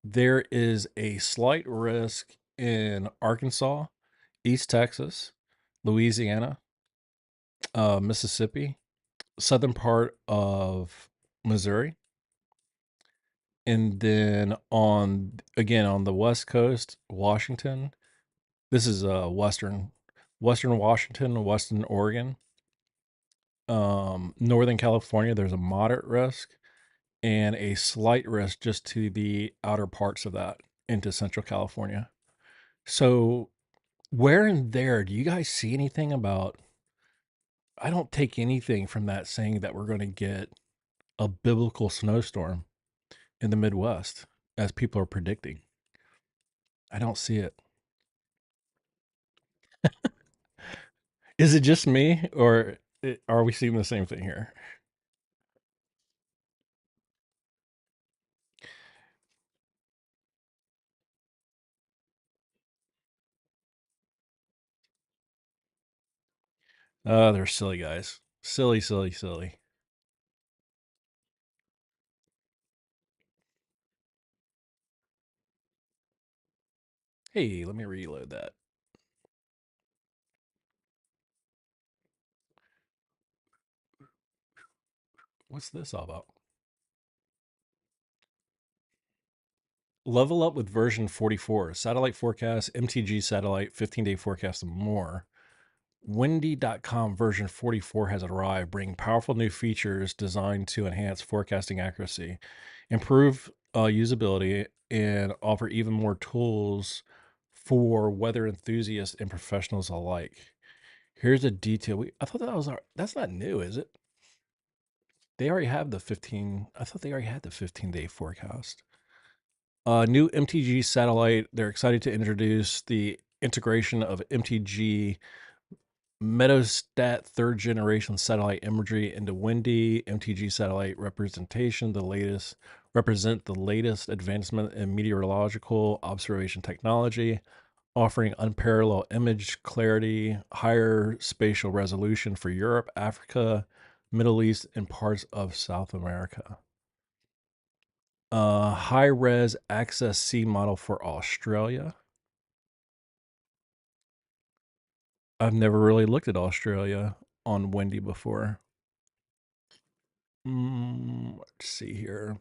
There is a slight risk in Arkansas, East Texas, Louisiana, Mississippi, southern part of Missouri, and then on the west coast, Washington. This is western Washington, western Oregon, northern California. There's a moderate risk and a slight risk just to the outer parts of that into Central California. So where in there do you guys see anything about? I don't take anything from that saying that we're going to get a biblical snowstorm in the Midwest as people are predicting. I don't see it. Is it just me, or are we seeing the same thing here? They're silly guys. Silly, silly, silly. Hey, let me reload that. What's this all about? Level up with version 44. Satellite forecast, MTG satellite, 15-day forecast, and more. Windy.com version 44 has arrived, bringing powerful new features designed to enhance forecasting accuracy, improve usability, and offer even more tools for weather enthusiasts and professionals alike. Here's a detail. I thought that's not new, is it? They already have the 15. I thought they already had the 15-day forecast. New MTG satellite. They're excited to introduce the integration of MTG Metostat third generation satellite imagery into Windy. MTG satellite represent the latest advancement in meteorological observation technology, offering unparalleled image clarity, higher spatial resolution for Europe, Africa, Middle East, and parts of South America. High res Access C model for Australia. I've never really looked at Australia on Windy before. Let's see here.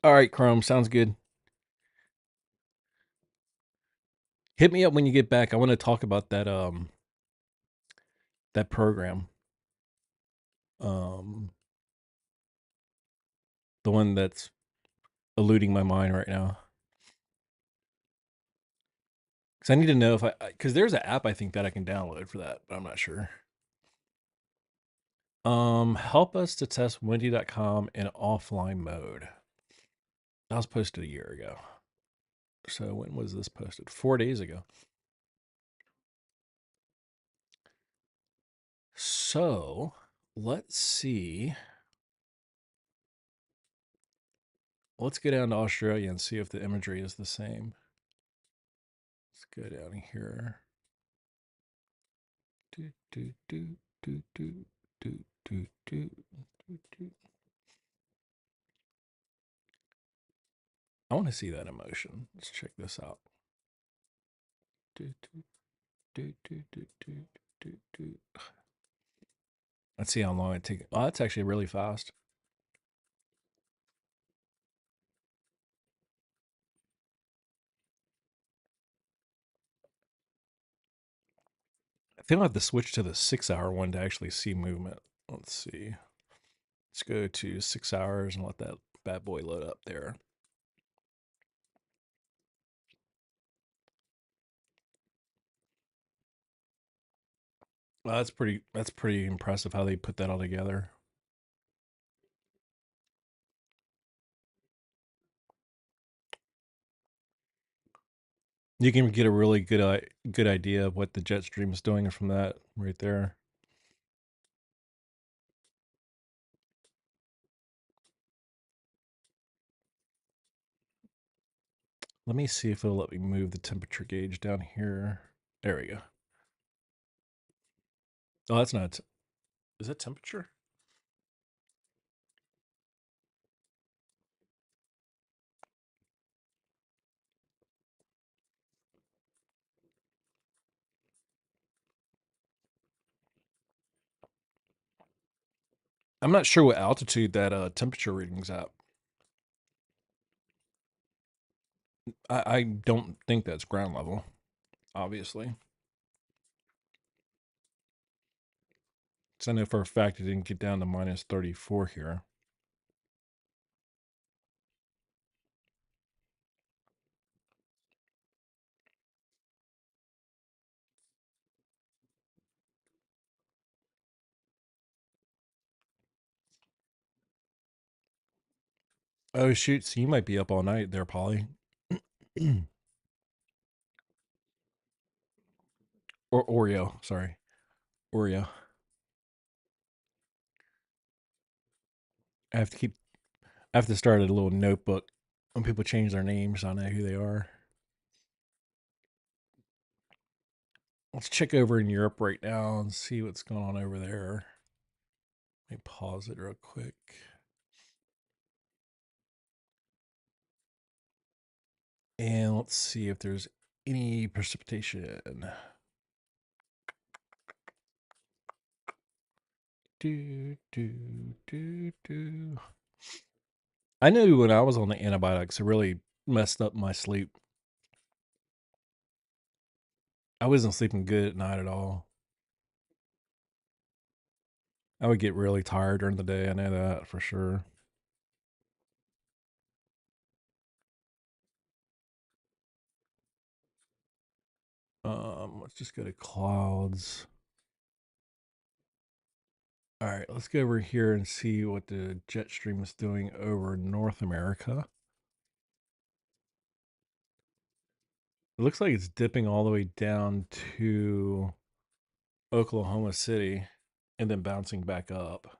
All right, Chrome, sounds good. Hit me up when you get back. I want to talk about that program. Um the one that's eluding my mind right now. Cuz I need to know if cuz there's an app I think that I can download for that, but I'm not sure. Help us to test windy.com in offline mode. That was posted a year ago. So when was this posted? 4 days ago. So, let's see. Let's go down to Australia and see if the imagery is the same. Let's go down here. Do, do, do, do, do, do, do, do, do. I want to see that emotion. Let's check this out. Do, do, do, do, do, do, do, do. Let's see how long it takes. Oh, that's actually really fast. I think I'll have to switch to the 6 hour one to actually see movement. Let's see. Let's go to 6 hours and let that bad boy load up there. Well, that's pretty impressive how they put that all together. You can get a really good idea of what the jet stream is doing from that right there. Let me see if it'll let me move the temperature gauge down here. There we go. Oh, that's not. Is that temperature? I'm not sure what altitude that temperature reading's at. I don't think that's ground level, obviously. So I know for a fact it didn't get down to minus 34 here. Oh shoot, so you might be up all night there, Polly. Or Oreo, sorry. Oreo. I have to keep I have to start a little notebook when people change their names, I know who they are. Let's check over in Europe right now and see what's going on over there. Let me pause it real quick. And let's see if there's any precipitation. Do, do, do, do. I knew when I was on the antibiotics, it really messed up my sleep. I wasn't sleeping good at night at all. I would get really tired during the day. I know that for sure. Let's just go to clouds. All right, let's go over here and see what the jet stream is doing over North America. It looks like it's dipping all the way down to Oklahoma City and then bouncing back up.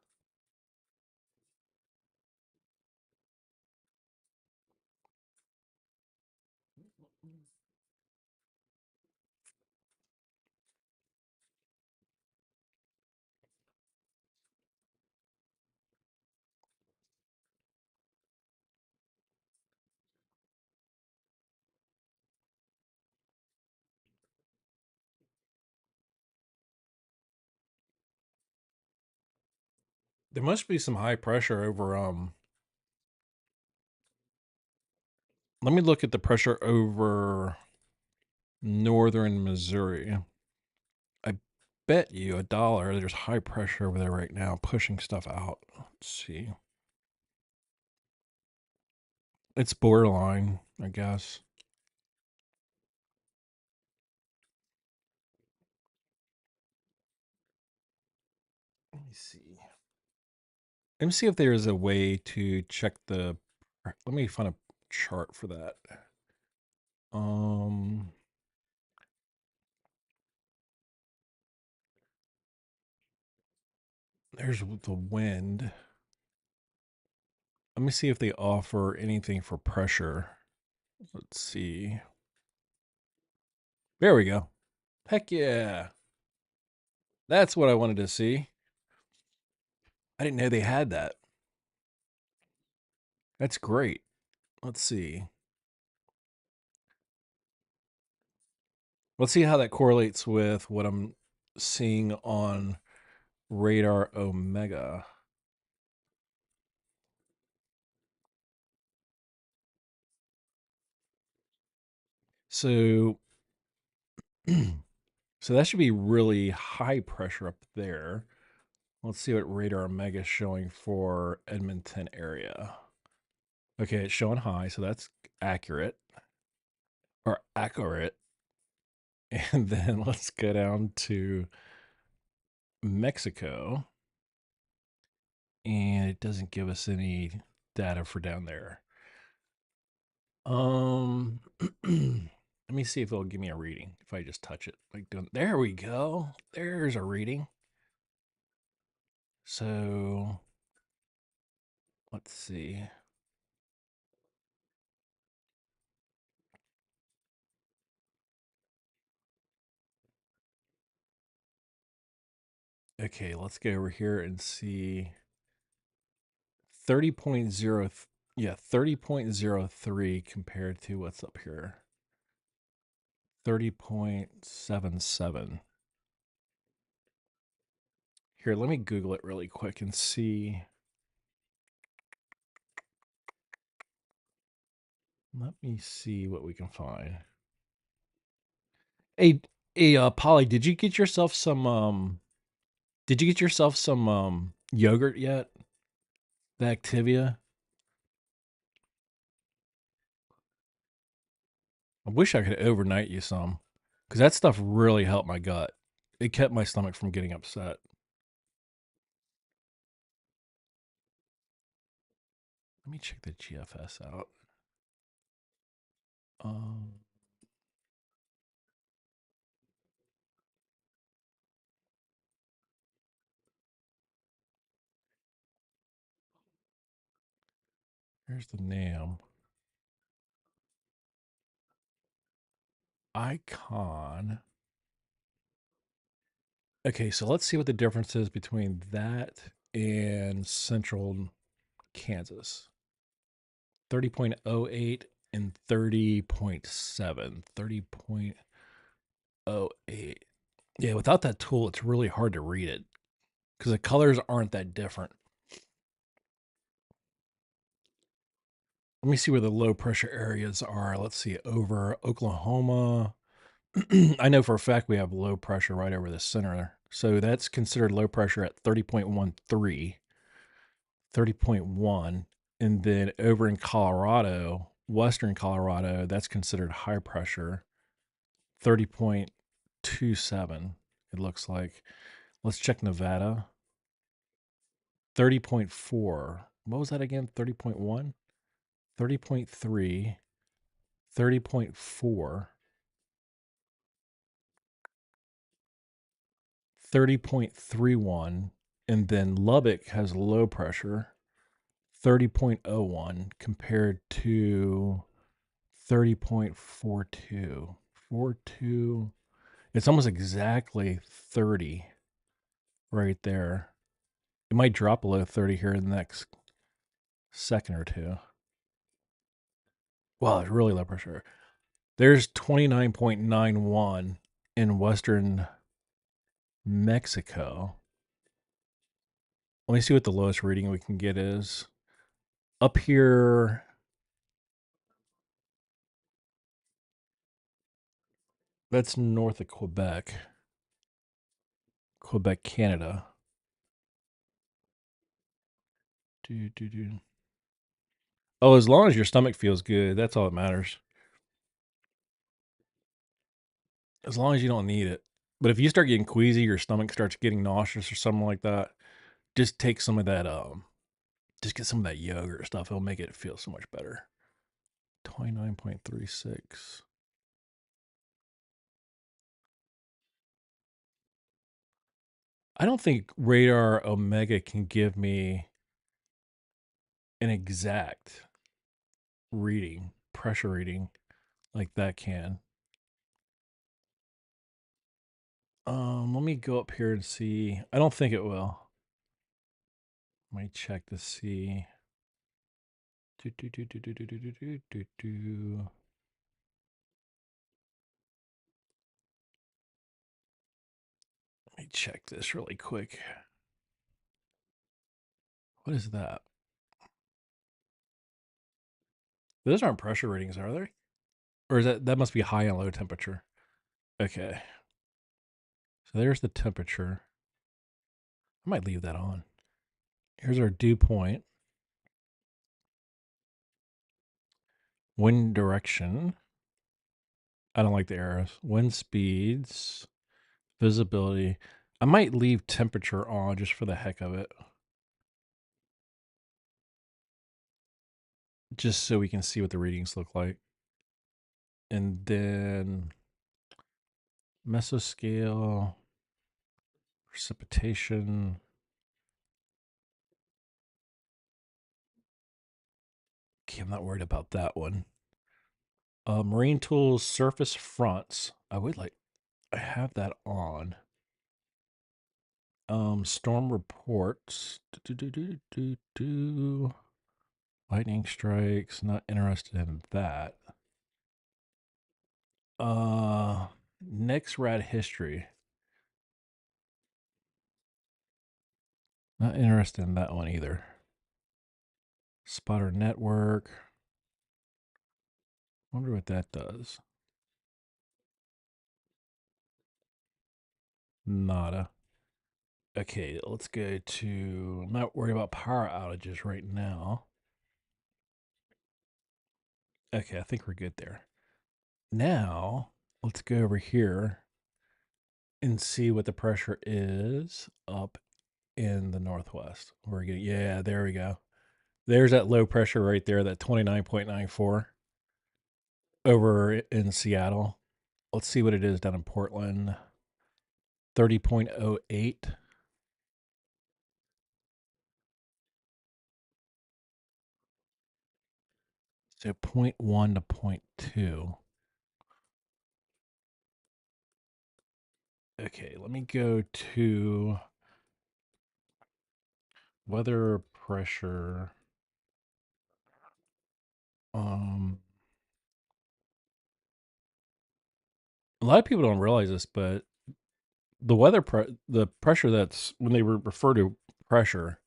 There must be some high pressure over let me look at the pressure over northern Missouri. I bet you $1 there's high pressure over there right now pushing stuff out. Let's see. It's borderline, I guess. Let me see. Let me see if there is a way to check the. Let me find a chart for that. Um, there's the wind. Let me see if they offer anything for pressure. Let's see. There we go. Heck yeah. That's what I wanted to see. I didn't know they had that. That's great. Let's see. Let's see how that correlates with what I'm seeing on Radar Omega. So, so that should be really high pressure up there. Let's see what Radar Omega is showing for Edmonton area. Okay, it's showing high, so that's accurate or accurate. And then let's go down to Mexico. And it doesn't give us any data for down there. Let me see if it'll give me a reading if I just touch it. Like doing, there we go. There's a reading. So let's see. Okay, let's go over here and see 30.0. Yeah, 30.03 compared to what's up here. 30.77. Here, let me Google it really quick and see. Let me see what we can find. Hey, Polly, did you get yourself some yogurt yet? The Activia? I wish I could overnight you some, because that stuff really helped my gut. It kept my stomach from getting upset. Let me check the GFS out. Um, Here's the name. Icon. Okay, so let's see what the difference is between that and Central Kansas. 30.08 and 30.7. 30.08. Yeah, without that tool, it's really hard to read it because the colors aren't that different. Let me see where the low pressure areas are. Let's see, over Oklahoma. I know for a fact we have low pressure right over the center. So that's considered low pressure at 30.13, 30.1. And then over in Colorado, Western Colorado, that's considered high pressure, 30.27, it looks like. Let's check Nevada. 30.4. What was that again? 30.1, 30.3, 30.4, 30.31. And then Lubbock has low pressure, 30.01 compared to 30.42. 42. It's almost exactly 30 right there. It might drop below 30 here in the next second or two. Wow, it's really low pressure. There's 29.91 in western Mexico. Let me see what the lowest reading we can get is. Up here, that's north of Quebec. Quebec, Canada. Do, do, do. Oh, as long as your stomach feels good, that's all that matters. As long as you don't need it. But if you start getting queasy, your stomach starts getting nauseous or something like that, just take some of that just get some of that yogurt stuff. It'll make it feel so much better. 29.36. I don't think Radar Omega can give me an exact reading, pressure reading like that can. Let me go up here and see. I don't think it will. Let me check to see. Do, do, do, do, do, do, do, do, do, do. Let me check this really quick. What is that? Those aren't pressure readings, are they? Or is that must be high and low temperature? Okay. So there's the temperature. I might leave that on. Here's our dew point. Wind direction. I don't like the arrows. Wind speeds. Visibility. I might leave temperature on just for the heck of it. Just so we can see what the readings look like. And then mesoscale. Precipitation. Okay, I'm not worried about that one. Marine tools, surface fronts. I have that on. Storm reports. Lightning strikes. Not interested in that. Next rad history. Not interested in that one either. Spotter network. Wonder what that does. Nada. Okay, let's go to. I'm not worried about power outages right now. Okay, I think we're good there. Now, let's go over here and see what the pressure is up in the northwest. We're getting, yeah, there we go. There's that low pressure right there, that 29.94 over in Seattle. Let's see what it is down in Portland. 30.08. So zero point 0.1 to 0.2. Okay, let me go to weather pressure. Um, a lot of people don't realize this, but the pressure that's when they refer to pressure,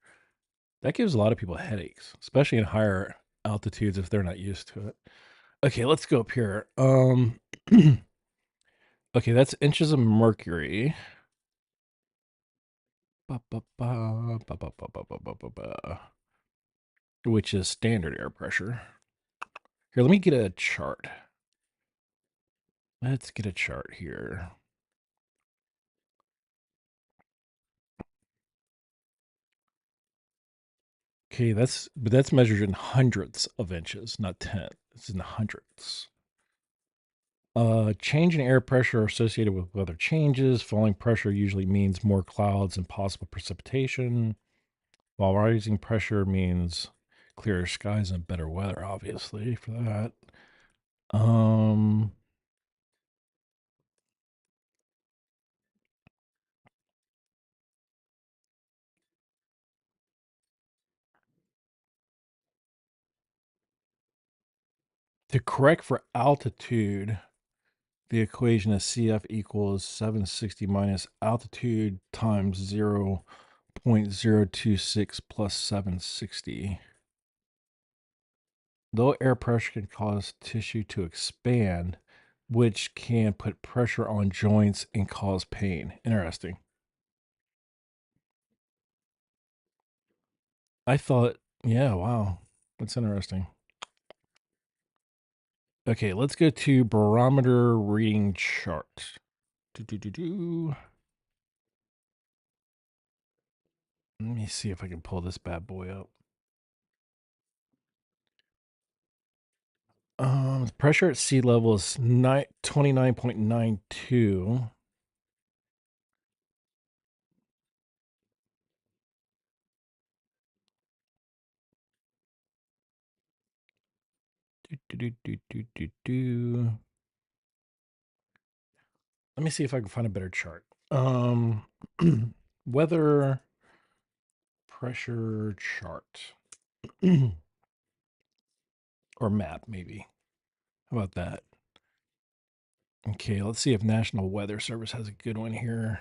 that gives a lot of people headaches, especially in higher altitudes if they're not used to it. Okay, let's go up here. Okay, that's inches of mercury. Ba, ba, ba, ba, ba, ba, ba, ba, ba, ba, ba, which is standard air pressure. Here, let me get a chart. Let's get a chart here. Okay, that's measured in hundredths of inches, not 10. It's in the hundredths. Change in air pressure associated with weather changes. Falling pressure usually means more clouds and possible precipitation, while rising pressure means clearer skies and better weather, obviously, for that. Um, to correct for altitude, the equation is CF equals 760 minus altitude times 0.026 plus 760. Low air pressure can cause tissue to expand, which can put pressure on joints and cause pain. Interesting. I thought, yeah, wow. That's interesting. Okay, let's go to barometer reading chart. Do. Let me see if I can pull this bad boy up. Pressure at sea level is 29.92. Do. Let me see if I can find a better chart. Weather pressure chart or map, maybe. How about that? Okay, let's see if National Weather Service has a good one here.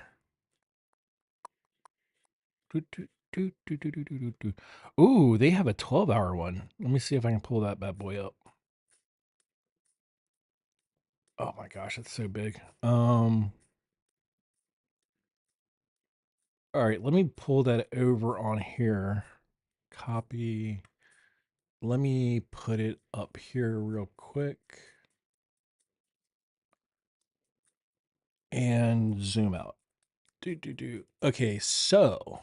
Ooh, they have a 12-hour one. Let me see if I can pull that bad boy up. Oh my gosh, that's so big. All right, let me pull that over on here. Copy. Let me put it up here real quick. And zoom out. Okay, so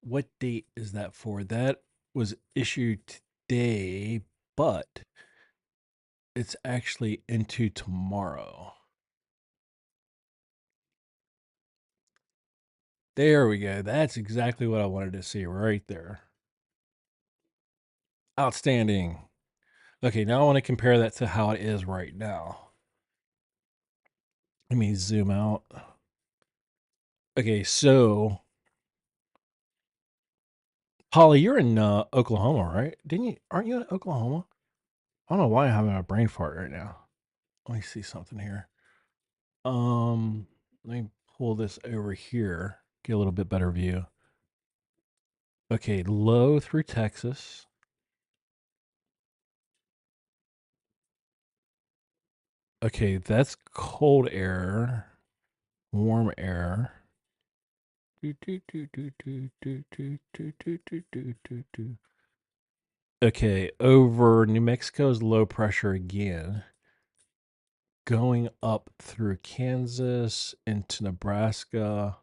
what date is that for? That was issued today, but it's actually into tomorrow. There we go. That's exactly what I wanted to see right there. Outstanding. Okay, now I want to compare that to how it is right now. Let me zoom out. Okay, so Holly, you're in Oklahoma, right? Didn't you? Aren't you in Oklahoma? I don't know why I'm having a brain fart right now. Let me see something here. Let me pull this over here, get a little bit better view. Okay, low through Texas. Okay, that's cold air, warm air. Okay, over New Mexico's low pressure again, going up through Kansas into Nebraska,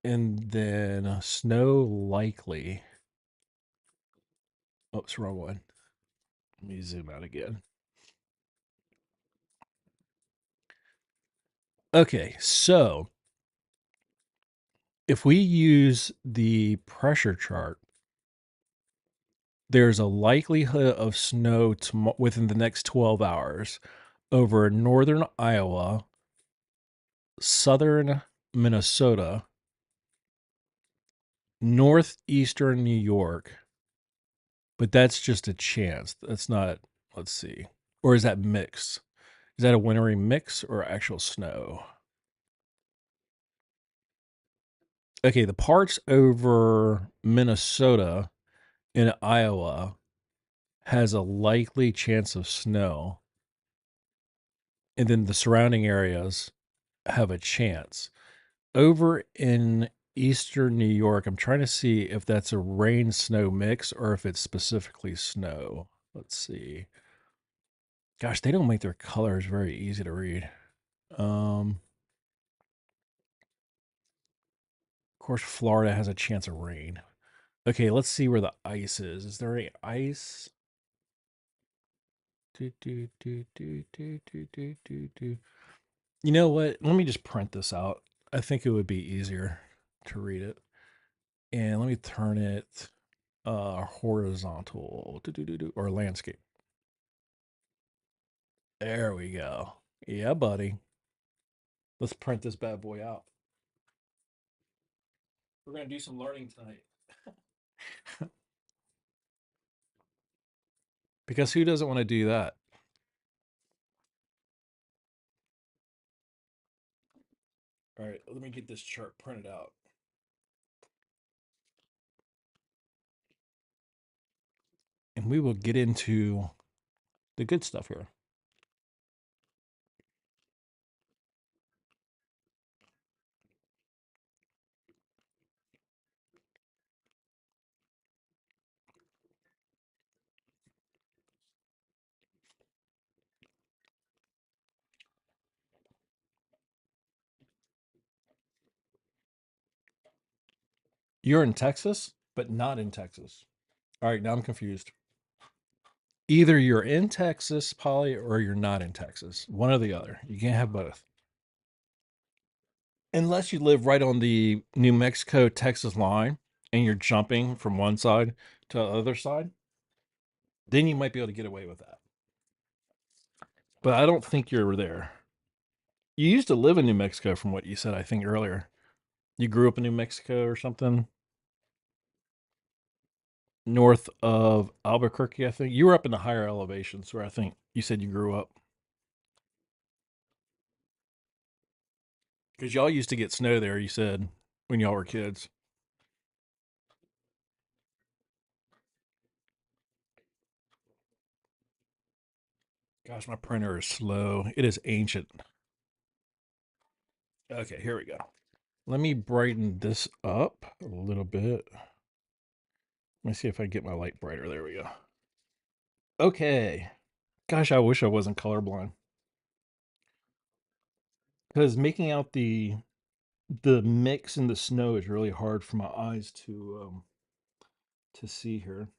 and then snow likely. Oops, wrong one. Let me zoom out again. Okay, so if we use the pressure chart, there's a likelihood of snow within the next 12 hours over northern Iowa, southern Minnesota, northeastern New York, but that's just a chance. That's not, let's see. Or is that mixed? Is that a wintry mix or actual snow? Okay, the parts over Minnesota and Iowa has a likely chance of snow, and then the surrounding areas have a chance. Over in eastern New York, I'm trying to see if that's a rain snow mix or if it's specifically snow. Let's see. Gosh, they don't make their colors very easy to read. Of course, Florida has a chance of rain. Okay, let's see where the ice is. Is there any ice? Do, do, do, do, do, do, do, do, do. You know what? Let me just print this out. I think it would be easier to read it. And let me turn it horizontal or landscape. There we go. Yeah, buddy. Let's print this bad boy out. We're going to do some learning tonight. Because who doesn't want to do that? All right, let me get this chart printed out. And we will get into the good stuff here. You're in Texas, but not in Texas. All right, now I'm confused. Either you're in Texas, Polly, or you're not in Texas. One or the other. You can't have both. Unless you live right on the New Mexico Texas line and you're jumping from one side to the other side, then you might be able to get away with that. But I don't think you're there. You used to live in New Mexico from what you said, I think earlier. You grew up in New Mexico or something north of Albuquerque, I think. You were up in the higher elevations where I think you said you grew up. Because y'all used to get snow there, you said, when y'all were kids. Gosh, my printer is slow. It is ancient. Okay, here we go. Let me brighten this up a little bit. Let me see if I get my light brighter. There we go. Okay. Gosh, I wish I wasn't colorblind. Because making out the mix in the snow is really hard for my eyes to see here.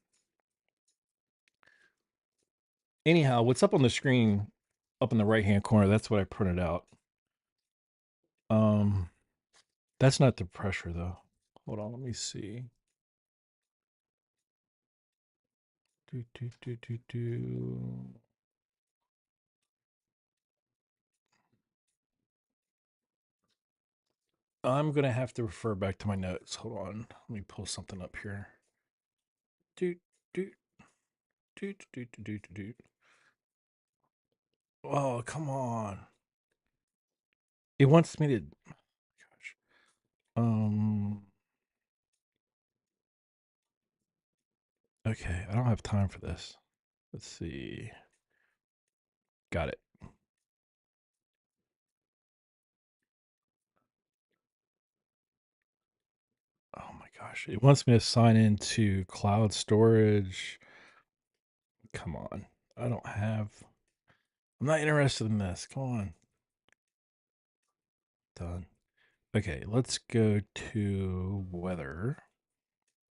Anyhow, what's up on the screen up in the right hand corner, that's what I printed out. Um that's not the pressure though. Hold on, let me see. Do, do, do, do, do. I'm gonna have to refer back to my notes. Hold on. Let me pull something up here. Doot, doot, doot, doot, doot, doot, doot. Oh, come on. It wants me to. Gosh. Um. Okay, I don't have time for this. Let's see. Got it. Oh my gosh. It wants me to sign into cloud storage. Come on. I don't have. I'm not interested in this. Come on. Done. Okay, let's go to weather.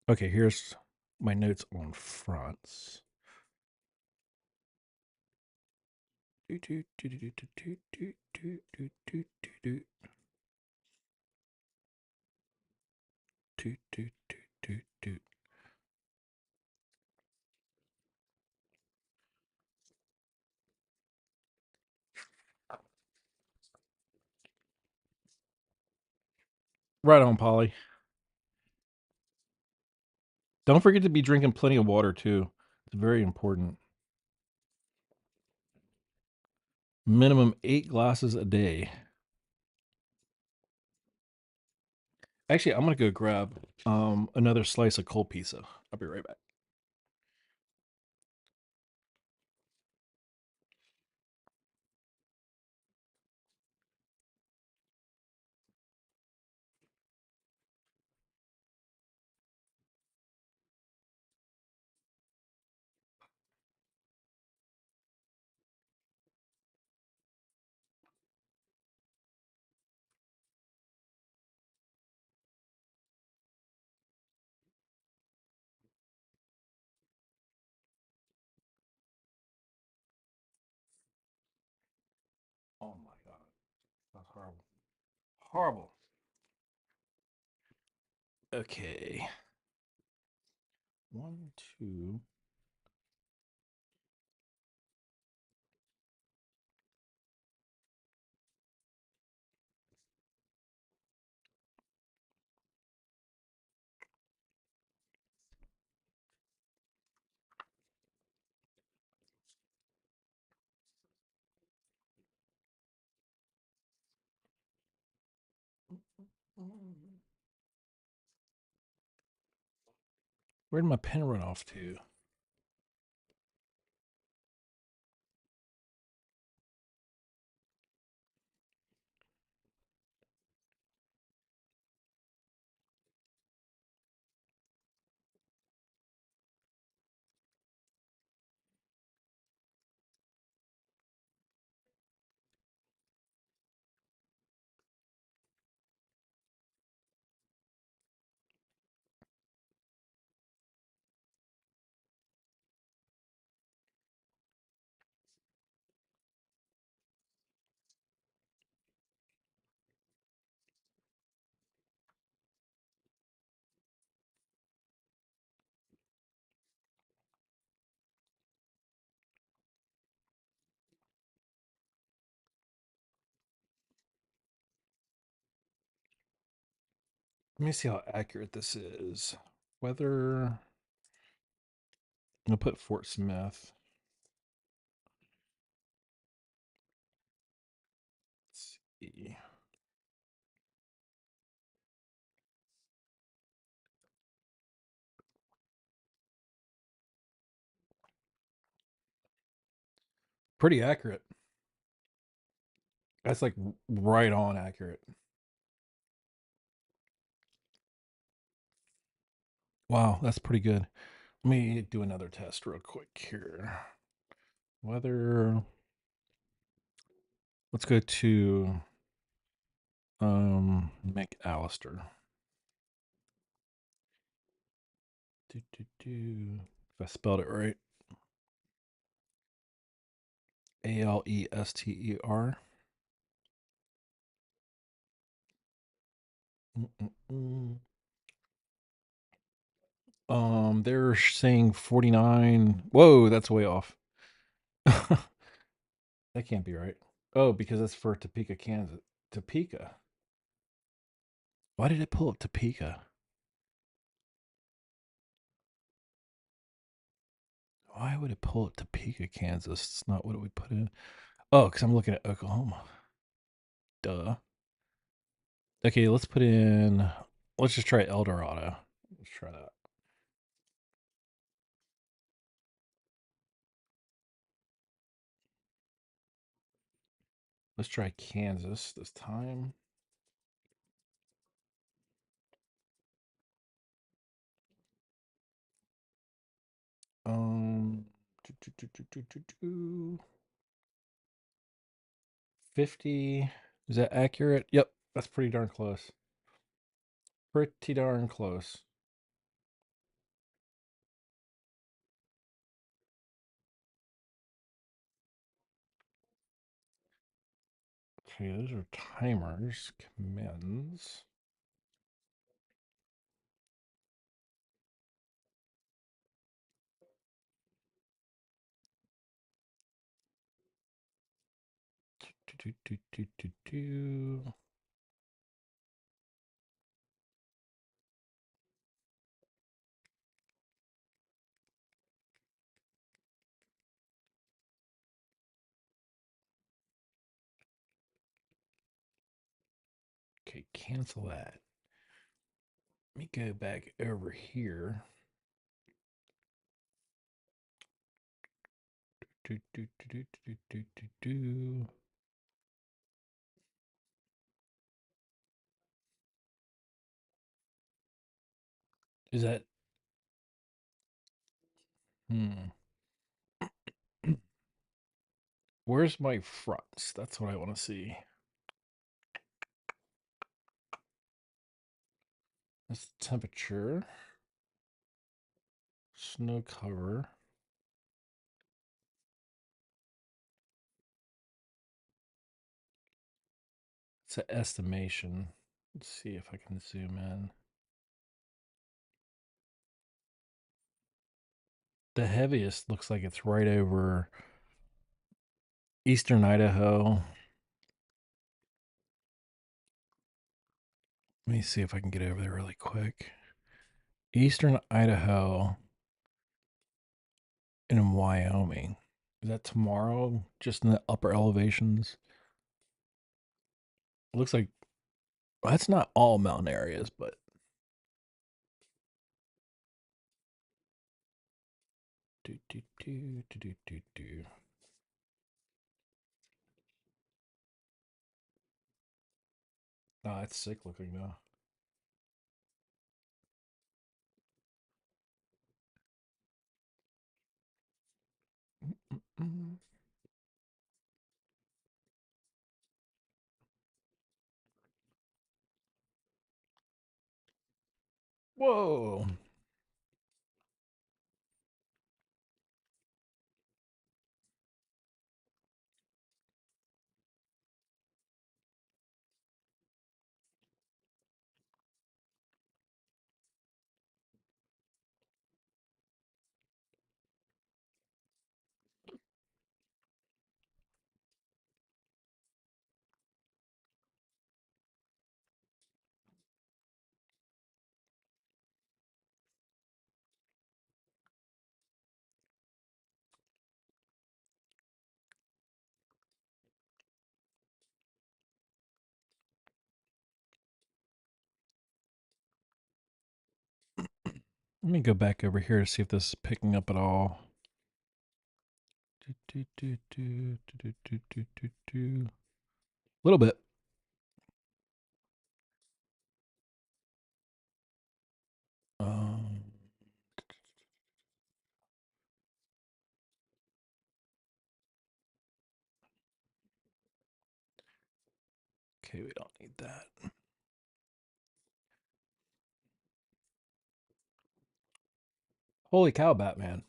Okay, here's my notes on fronts. Doot, doot, doot, doot, doot, doot, doot, doot, doot, doot, doot. Doot, doot, doot, doot, doot. Right on, Polly. Don't forget to be drinking plenty of water too. It's very important. Minimum 8 glasses a day. Actually, I'm gonna go grab another slice of cold pizza. I'll be right back. Oh my god, that's horrible. Horrible. Okay. One, two. Where did my pen run off to? Let me see how accurate this is. Weather. I'm gonna put Fort Smith. Let's see. Pretty accurate. That's like right on accurate. Wow, that's pretty good. Let me do another test real quick here. Weather. Let's go to McAllister. If I spelled it right. Alester. Mm-mm-mm. They're saying 49. Whoa, that's way off. That can't be right. Oh, because that's for Topeka, Kansas. Topeka. Why did it pull up Topeka? Why would it pull up Topeka, Kansas? It's not what we put in. Oh, because I'm looking at Oklahoma. Duh. Okay, let's put in. Let's just try El Dorado. Let's try that. Let's try Kansas this time. Um, 50. Is that accurate? Yep, that's pretty darn close. Pretty darn close. Okay, those are timers. Commands. Do, do, do, do, do. Okay, cancel that. Let me go back over here. Do, do, do, do, do, do, do. Is that? Hmm. Where's my fronts? That's what I want to see. That's the temperature. Snow cover. It's an estimation. Let's see if I can zoom in. The heaviest looks like it's right over eastern Idaho. Let me see if I can get over there really quick. Eastern Idaho and in Wyoming. Is that tomorrow? Just in the upper elevations? It looks like well, that's not all mountain areas, but do do do do do do do. Oh, it's sick looking though. Mm-mm. Whoa. Let me go back over here to see if this is picking up at all. Do, do, do, do, do, do, do, do, do. A little bit. Um, okay, we don't need that. Holy cow, Batman.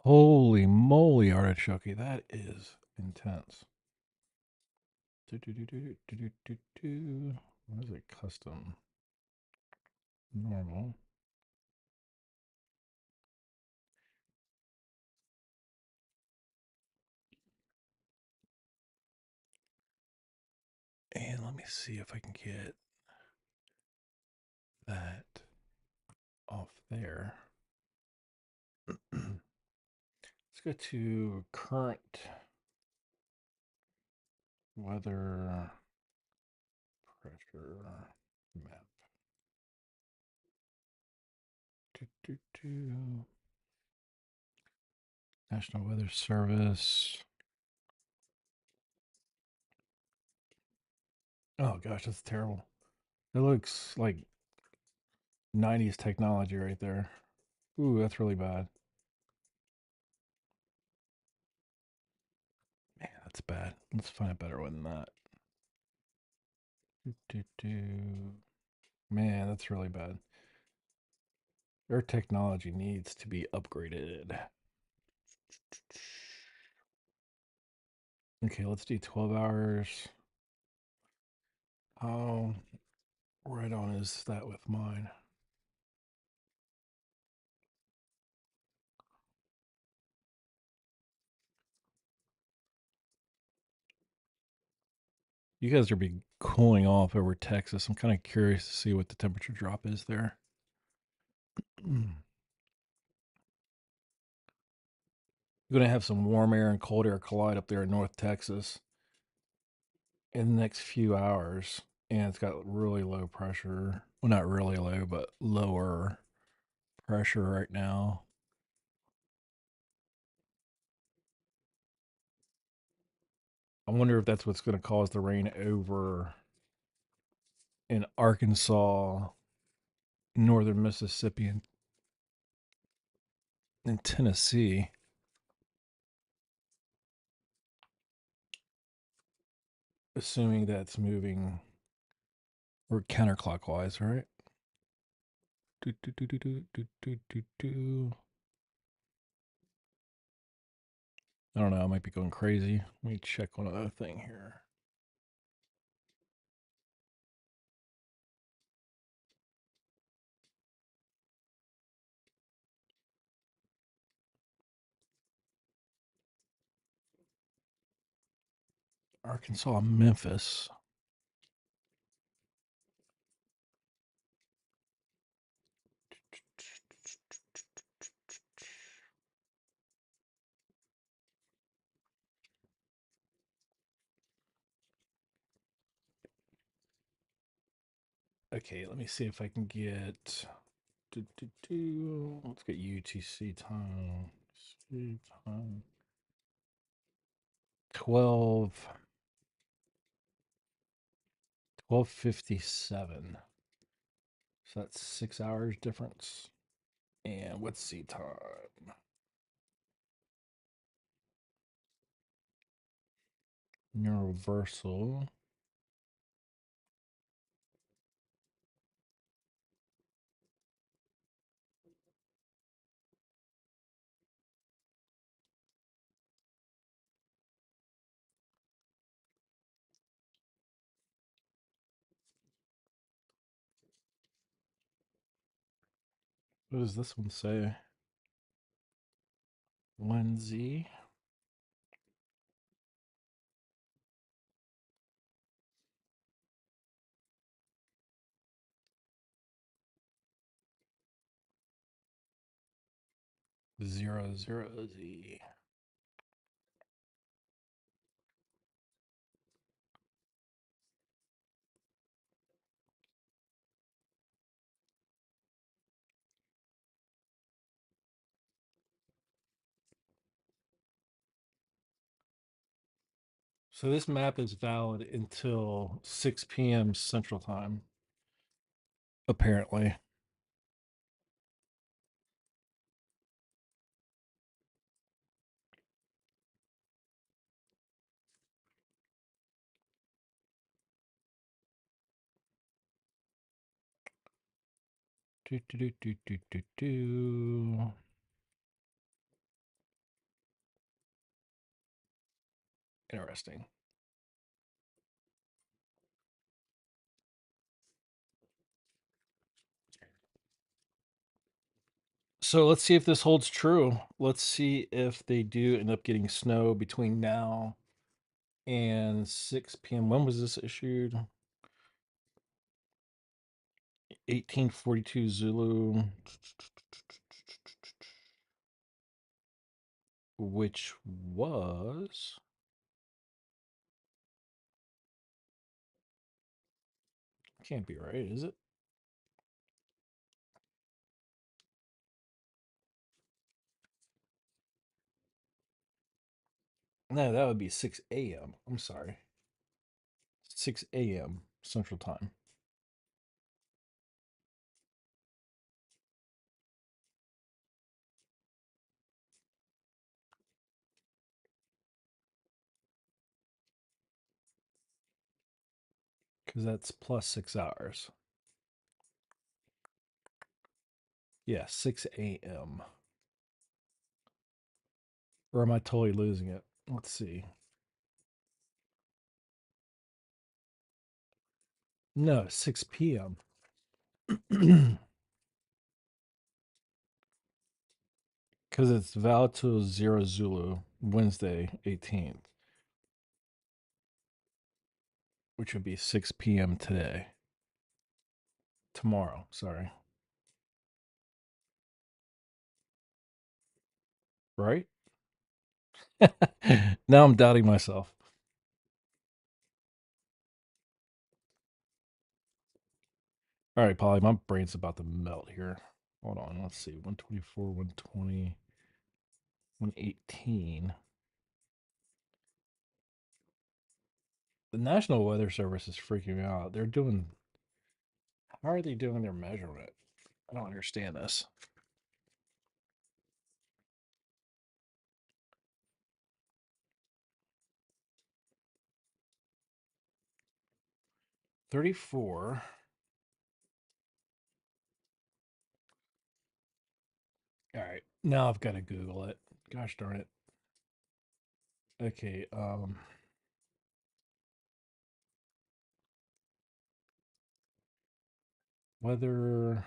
Holy moly, artichoke. That is intense. Do, do, do, do, do, do, do, do. What is it? Custom. Normal. me see if I can get that off there. Let's go to current weather pressure map. National Weather Service. Oh gosh, that's terrible. It looks like 90s technology right there. Ooh, that's really bad. Man, that's bad. Let's find a better one than that. Man, that's really bad. Their technology needs to be upgraded. Okay, let's do 12 hours. How right on is that with mine? You guys are be cooling off over Texas. I'm kind of curious to see what the temperature drop is there. You're going to have some warm air and cold air collide up there in North Texas in the next few hours. And it's got really low pressure. Well, not really low, but lower pressure right now. I wonder if that's what's going to cause the rain over in Arkansas, northern Mississippi, and Tennessee. Assuming that's moving or counterclockwise, right? Do, do, do, do, do, do, do, do, do. I don't know. I might be going crazy. Let me check one other thing here. Arkansas, Memphis. Okay, let me see if I can get. Let's get UTC time. UTC time. 12:57. So that's 6 hours difference. And what's C time? Universal. What does this one say? Lindsay. Zero zero Z. So this map is valid until 6 p.m. Central Time, apparently. Do, do, do, do, do, do, do. Interesting. So let's see if this holds true. Let's see if they do end up getting snow between now and 6 p.m. When was this issued? 1842 Zulu, which was can't be right, is it? No, that would be 6 a.m. I'm sorry. 6 a.m. Central Time. Because that's plus 6 hours. Yeah, 6 a.m. Or am I totally losing it? Let's see. No, 6 p.m. Because it's Valto Zero Zulu, Wednesday, 18th, which would be 6 p.m. today. Tomorrow, sorry. Right? Now I'm doubting myself. All right, Polly, my brain's about to melt here. Hold on, let's see. 124, 120, 118. The National Weather Service is freaking me out. They're doing, how are they doing their measurement? I don't understand this. 34. All right, now I've got to Google it. Gosh darn it. Okay, weather.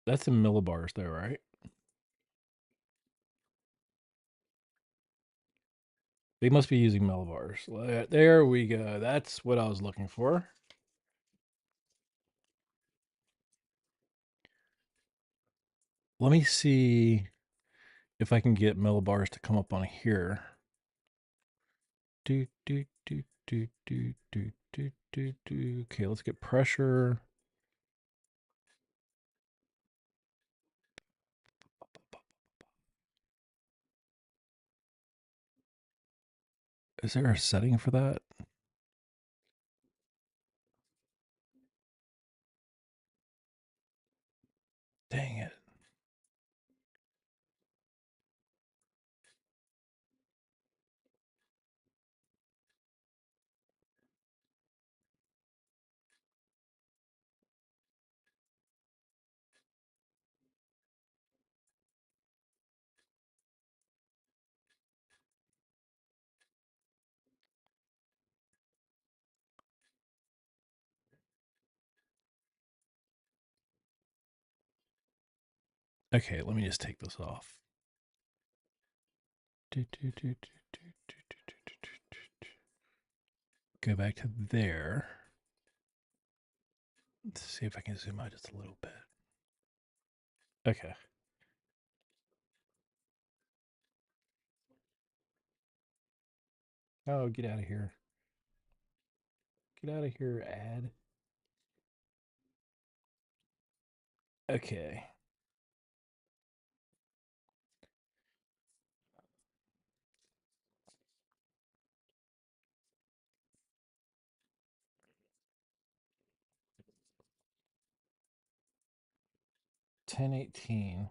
That's in millibars, though, right? They must be using millibars. There we go. That's what I was looking for. Let me see if I can get millibars to come up on here. Do do do do do do do do do. Okay, let's get pressure. Is there a setting for that? Dang it. Okay, let me just take this off. Go back to there. Let's see if I can zoom out just a little bit. Okay. Oh, get out of here. Get out of here, ad. Okay. Ten 18.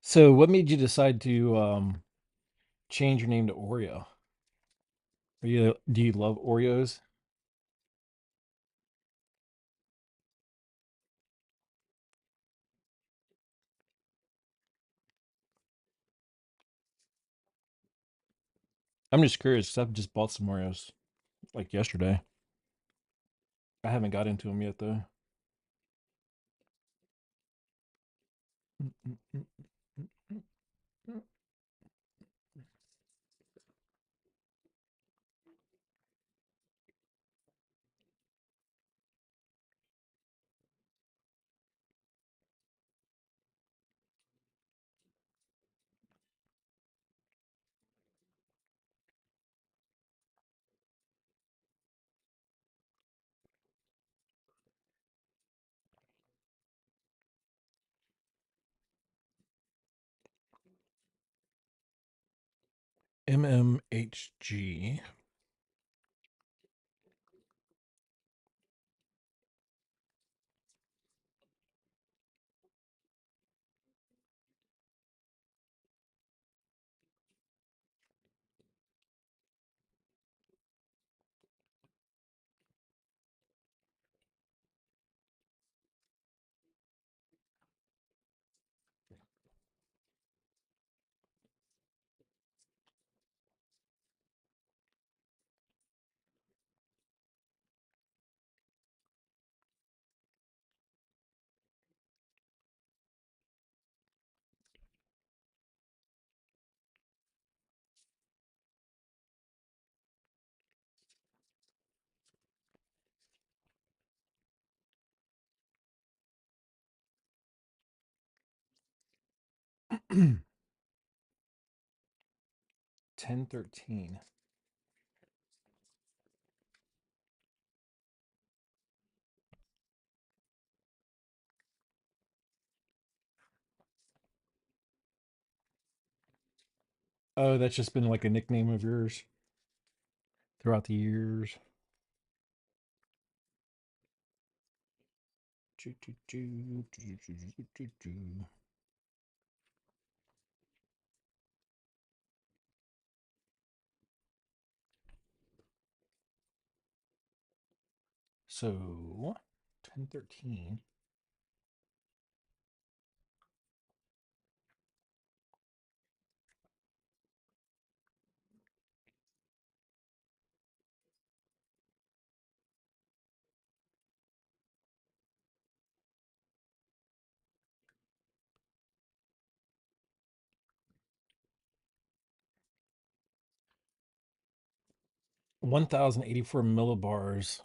So, what made you decide to change your name to Oreo? Do you love Oreos? I'm just curious 'cause I've just bought some Oreos like yesterday. I haven't got into them yet though. MMHG. 1013. Oh, that's just been like a nickname of yours throughout the years. Choo, choo, choo, choo, choo, choo, choo, choo. So, 1013. 1084 millibars.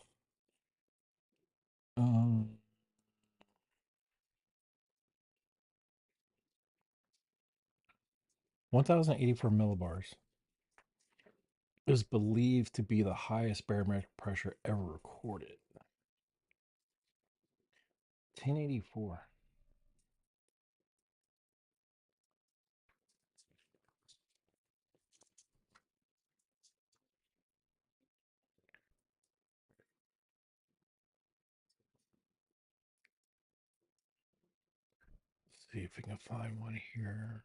Um, 1084 millibars is believed to be the highest barometric pressure ever recorded. 1084. Let's see if we can find one here.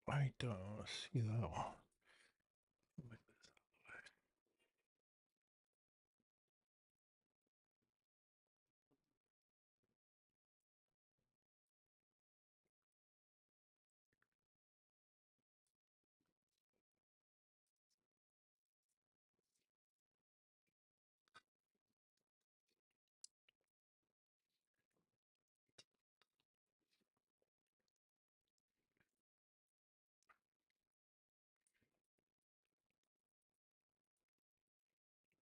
I don't see that one.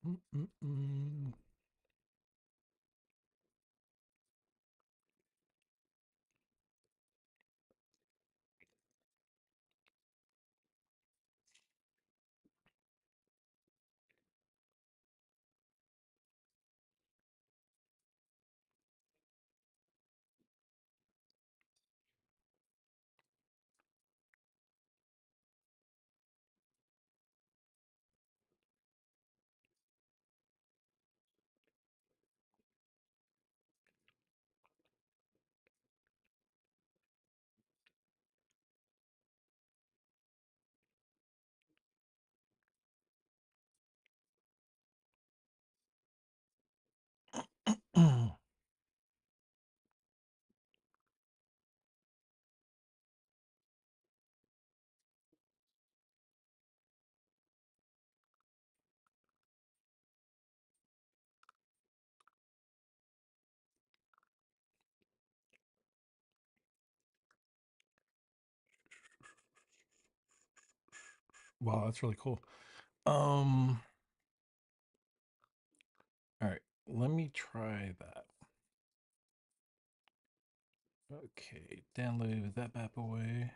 Mm-mm-mm. Wow, that's really cool. Um, all right, let me try that. Okay, download that map away.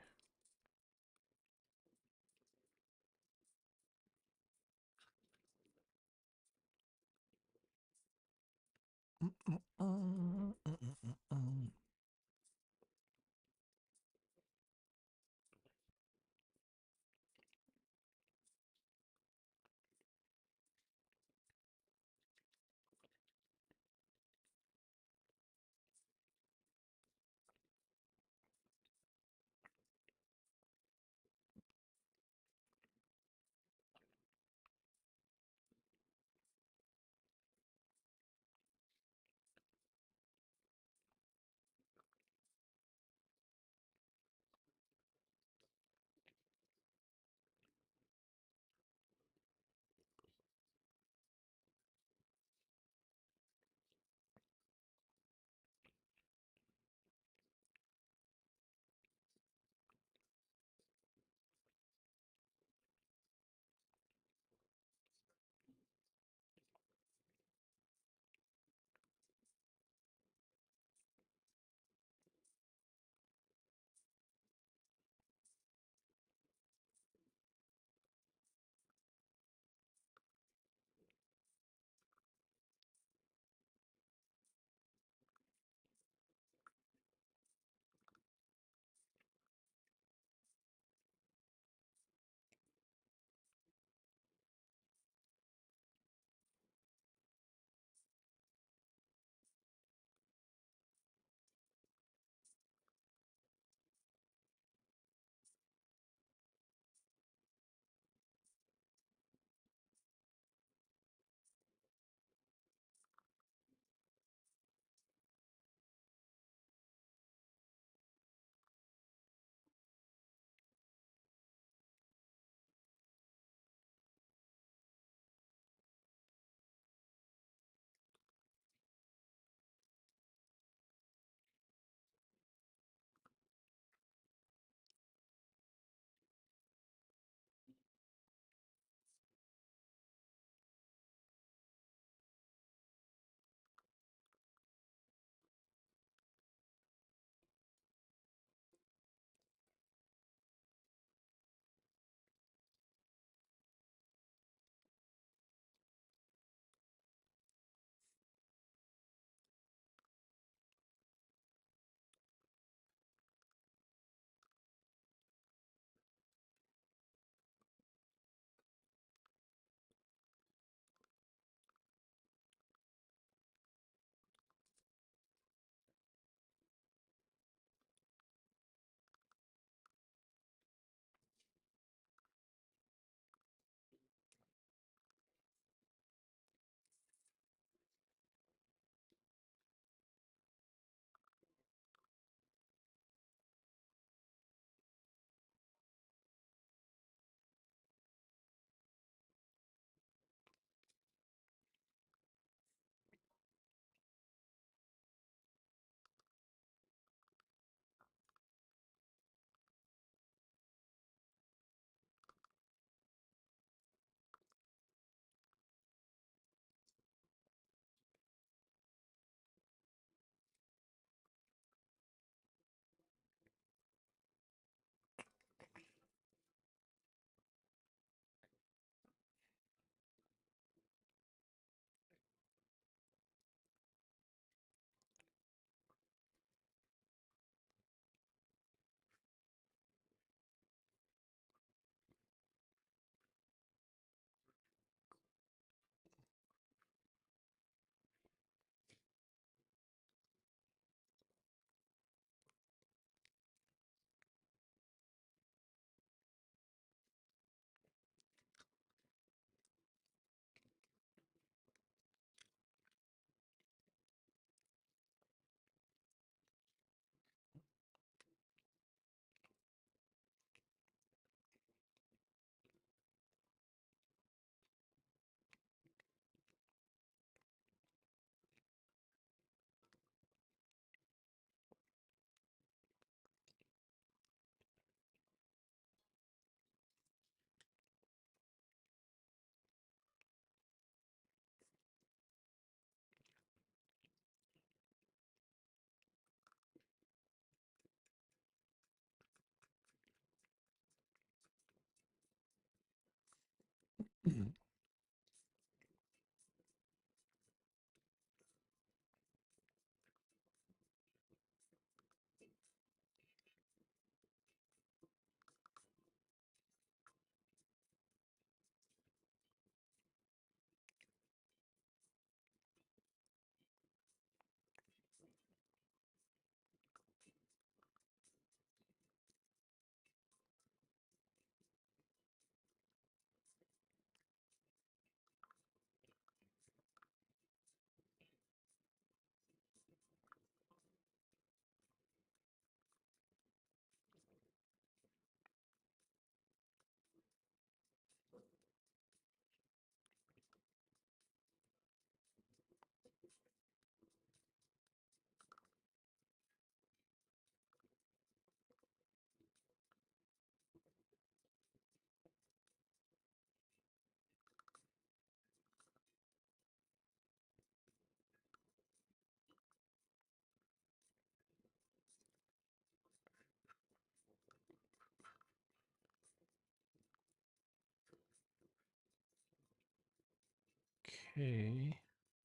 Okay,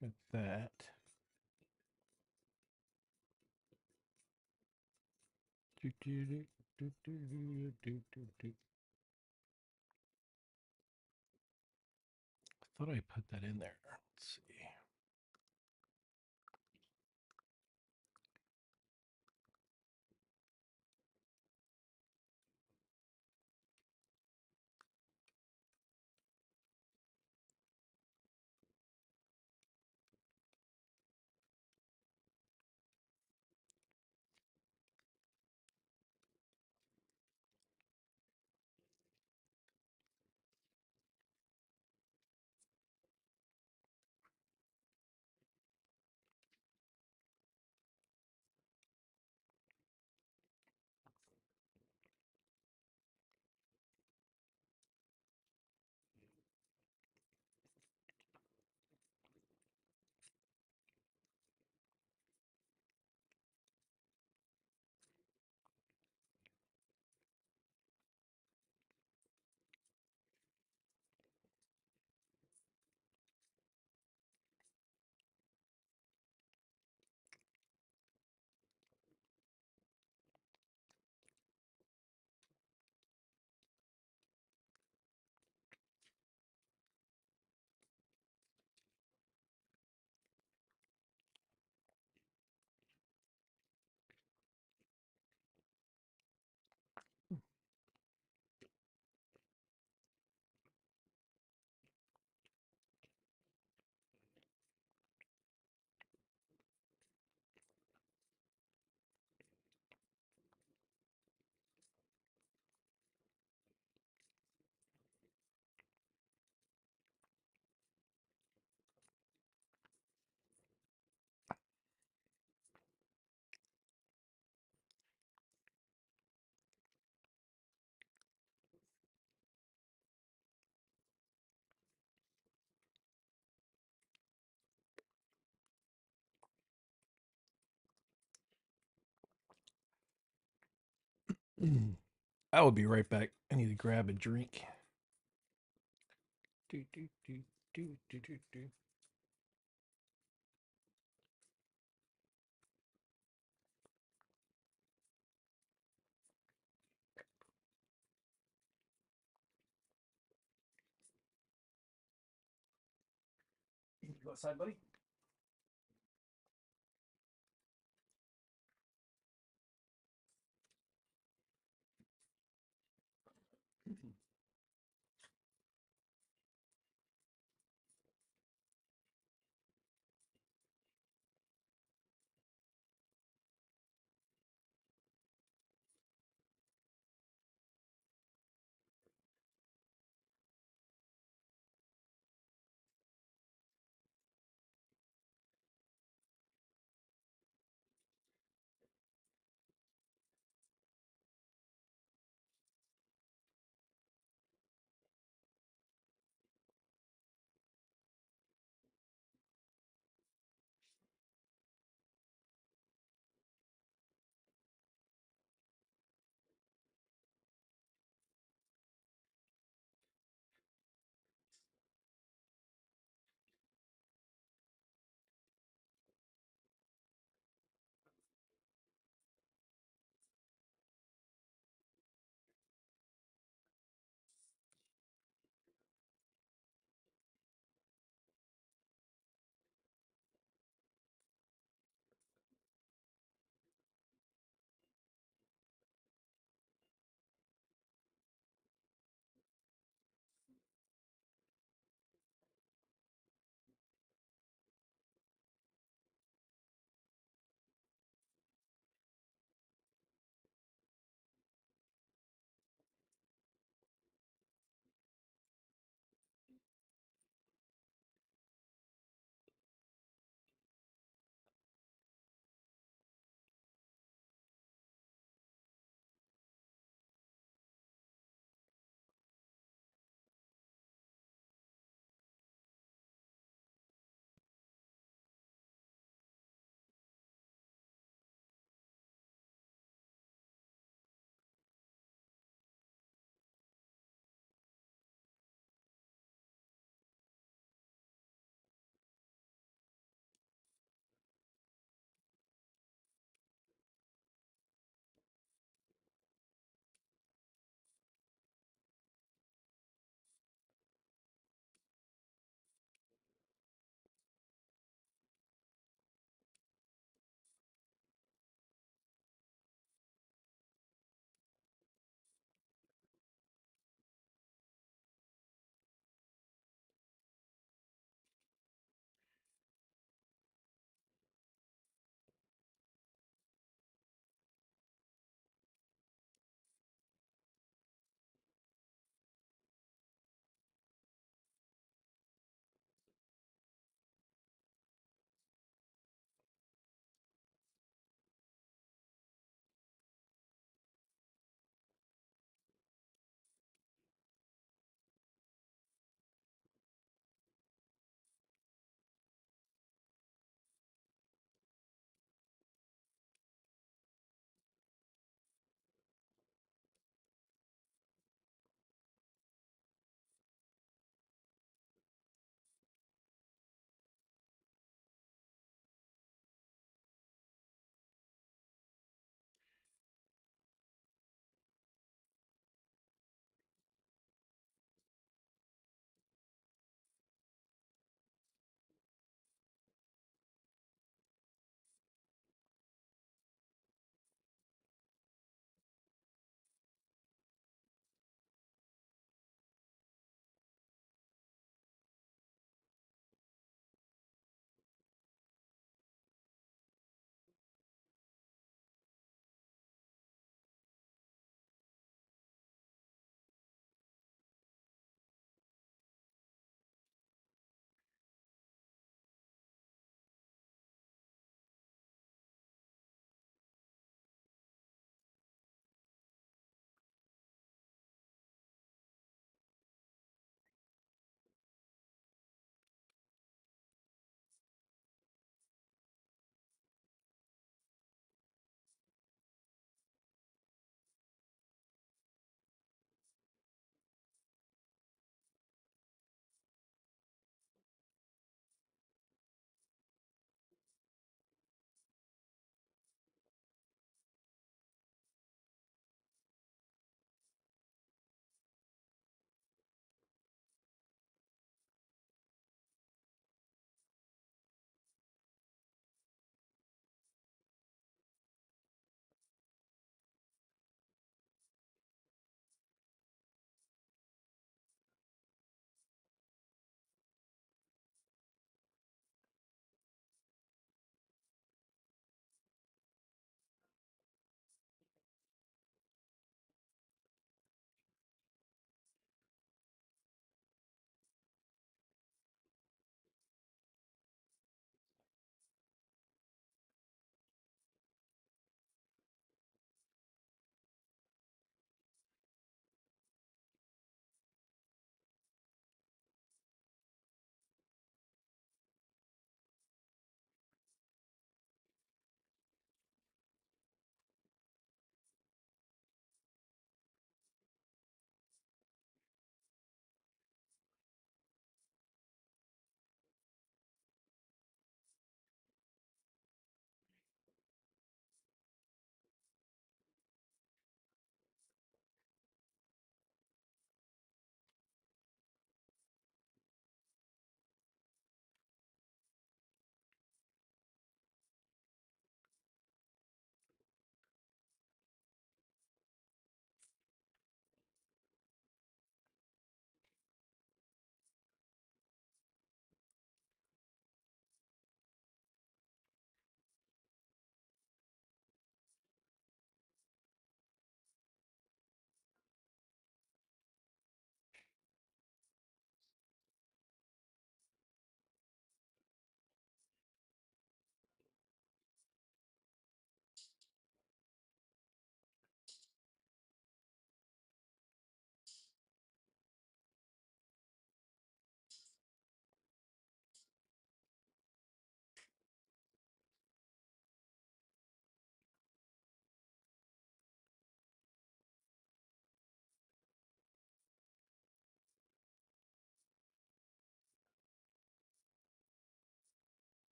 got that. I thought I put that in there. Let's see. I will be right back. I need to grab a drink. Do, do, do, do, do, do, do. You go outside, buddy.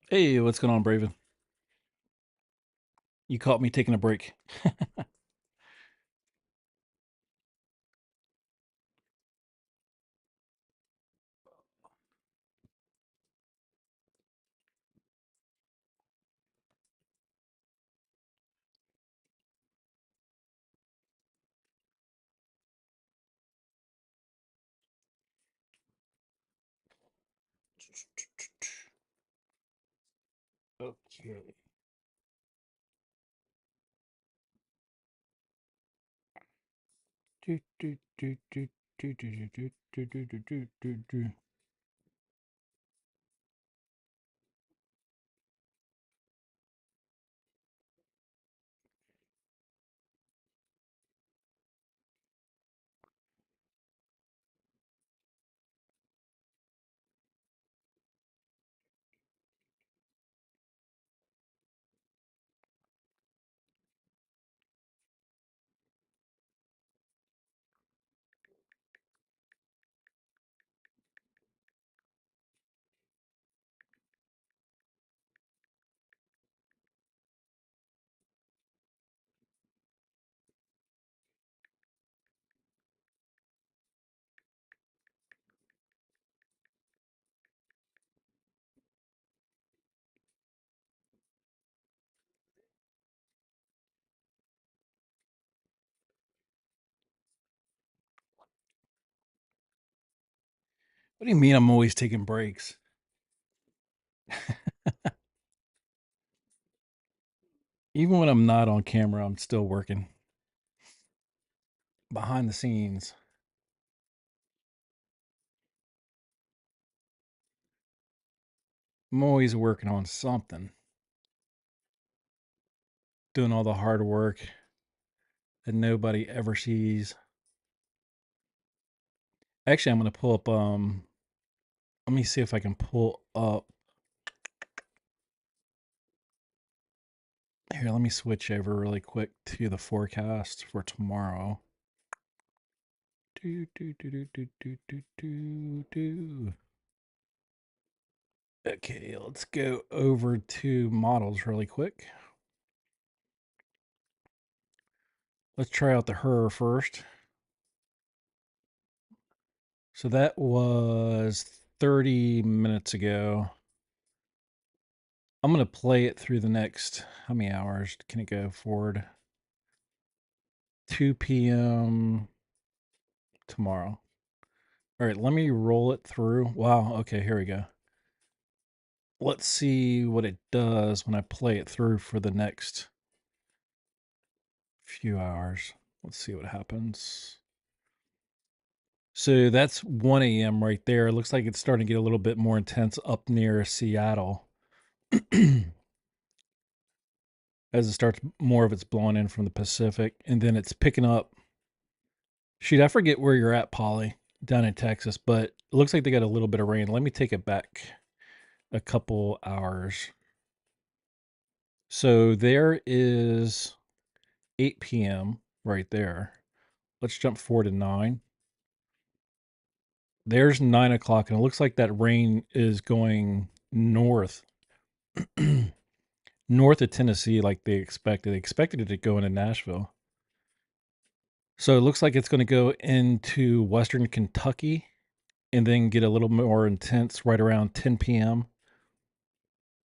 Hey, what's going on, Braven? You caught me taking a break. Okay. Do, do, do, do, do, do, do, do, do, do, do, do, do. What do you mean I'm always taking breaks? Even when I'm not on camera, I'm still working behind the scenes. I'm always working on something, doing all the hard work that nobody ever sees. Actually, I'm gonna pull up. Let me see if I can pull up. Here, let me switch over really quick to the forecast for tomorrow. Do, do, do, do, do, do, do, do, do. Okay, let's go over to models really quick. Let's try out the her first. So that was 30 minutes ago. I'm going to play it through the next, how many hours can it go forward? 2 p.m. tomorrow. All right, let me roll it through. Wow, okay, here we go. Let's see what it does when I play it through for the next few hours. Let's see what happens. So that's 1 a.m. right there. It looks like it's starting to get a little bit more intense up near Seattle as it starts more of it's blowing in from the Pacific, and then it's picking up. Shoot, I forget where you're at, Polly, down in Texas, but it looks like they got a little bit of rain. Let me take it back a couple hours. So there is 8 p.m. right there. Let's jump forward to 9. There's 9 o'clock, and it looks like that rain is going north. North of Tennessee, like they expected. They expected it to go into Nashville. So it looks like it's going to go into western Kentucky and then get a little more intense right around 10 p.m.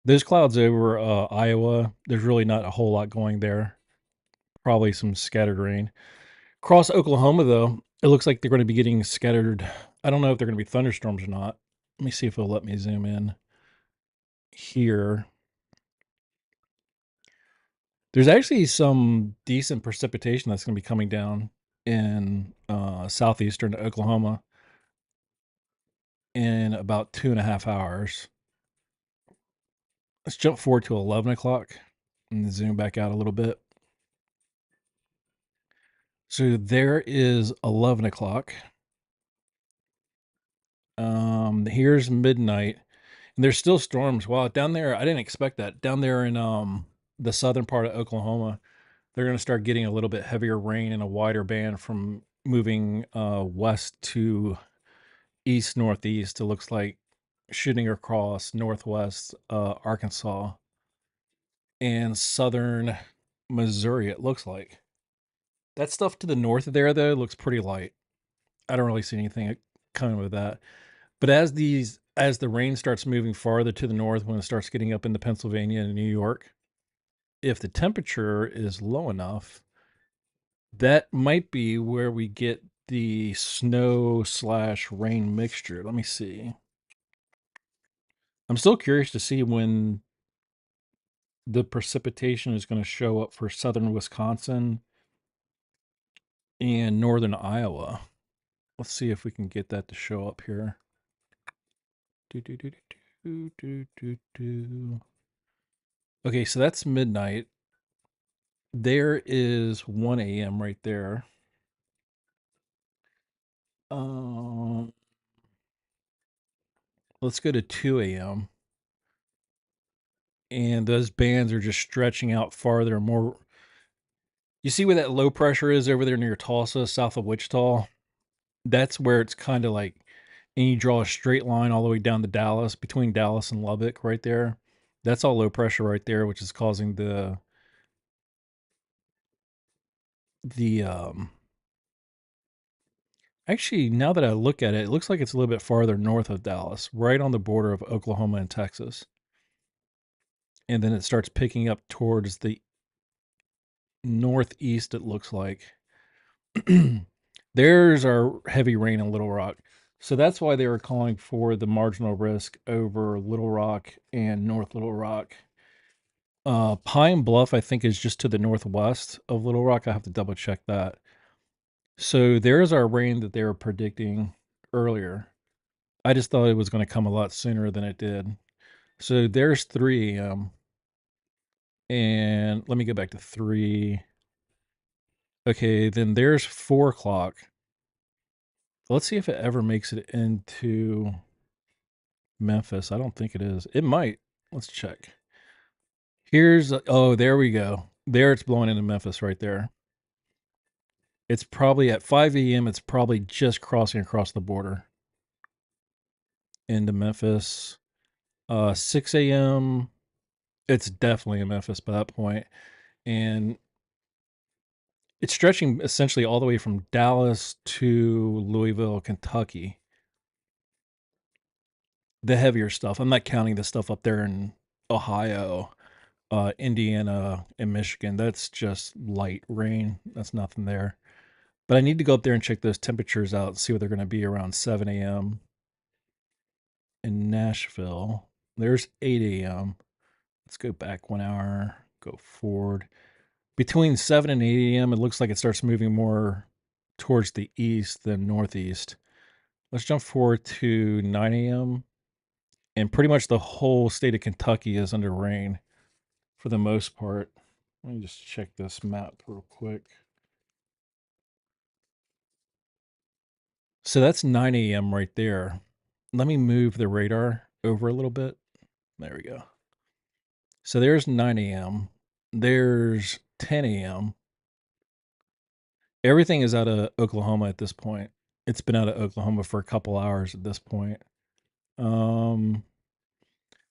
Those clouds over Iowa, there's really not a whole lot going there. Probably some scattered rain. Across Oklahoma, though, it looks like they're going to be getting scattered. I don't know if they're going to be thunderstorms or not. Let me see if it'll let me zoom in here. There's actually some decent precipitation that's going to be coming down in southeastern Oklahoma in about 2.5 hours. Let's jump forward to 11 o'clock and zoom back out a little bit. So there is 11 o'clock. Here's midnight. And there's still storms. Wow, down there, I didn't expect that. Down there in the southern part of Oklahoma, they're going to start getting a little bit heavier rain and a wider band from moving west to east northeast. It looks like shooting across northwest Arkansas and southern Missouri, it looks like. That stuff to the north of there, though, looks pretty light. I don't really see anything coming with that. But as the rain starts moving farther to the north, when it starts getting up into Pennsylvania and New York, if the temperature is low enough, that might be where we get the snow slash rain mixture. Let me see. I'm still curious to see when the precipitation is going to show up for southern Wisconsin and northern Iowa. Let's see if we can get that to show up here. Do, do, do, do, do, do, do. Okay, so that's midnight. There is 1 a.m. right there. Um, let's go to 2 a.m. And those bands are just stretching out farther and more. You see where that low pressure is over there near Tulsa, south of Wichita? That's where it's kind of like, and you draw a straight line all the way down to Dallas, between Dallas and Lubbock, right there. That's all low pressure right there, which is causing the. Actually, now that I look at it, it looks like it's a little bit farther north of Dallas, right on the border of Oklahoma and Texas. And then it starts picking up towards the northeast, it looks like. There's our heavy rain in Little Rock. So that's why they were calling for the marginal risk over Little Rock and North Little Rock. Pine Bluff, I think, is just to the northwest of Little Rock. I have to double check that. So there's our rain that they were predicting earlier. I just thought it was going to come a lot sooner than it did. So there's 3 a.m. And let me go back to 3. Okay, then there's 4 o'clock. Let's see if it ever makes it into Memphis. I don't think it is. It might. Let's check. Oh, there we go. There it's blowing into Memphis right there. It's probably at 5 a.m. It's probably just crossing across the border into Memphis. 6 a.m. It's definitely in Memphis by that point. And it's stretching essentially all the way from Dallas to Louisville, Kentucky. The heavier stuff. I'm not counting the stuff up there in Ohio, Indiana, and Michigan. That's just light rain. That's nothing there. But I need to go up there and check those temperatures out and see what they're going to be around 7 a.m. in Nashville. There's 8 a.m. Let's go back 1 hour, go forward. Between 7 and 8 a.m., it looks like it starts moving more towards the east than northeast. Let's jump forward to 9 a.m. And pretty much the whole state of Kentucky is under rain for the most part. Let me just check this map real quick. So that's 9 a.m. right there. Let me move the radar over a little bit. There we go. So there's 9 a.m. There's 10 a.m. Everything is out of Oklahoma at this point. It's been out of Oklahoma for a couple hours at this point. Um,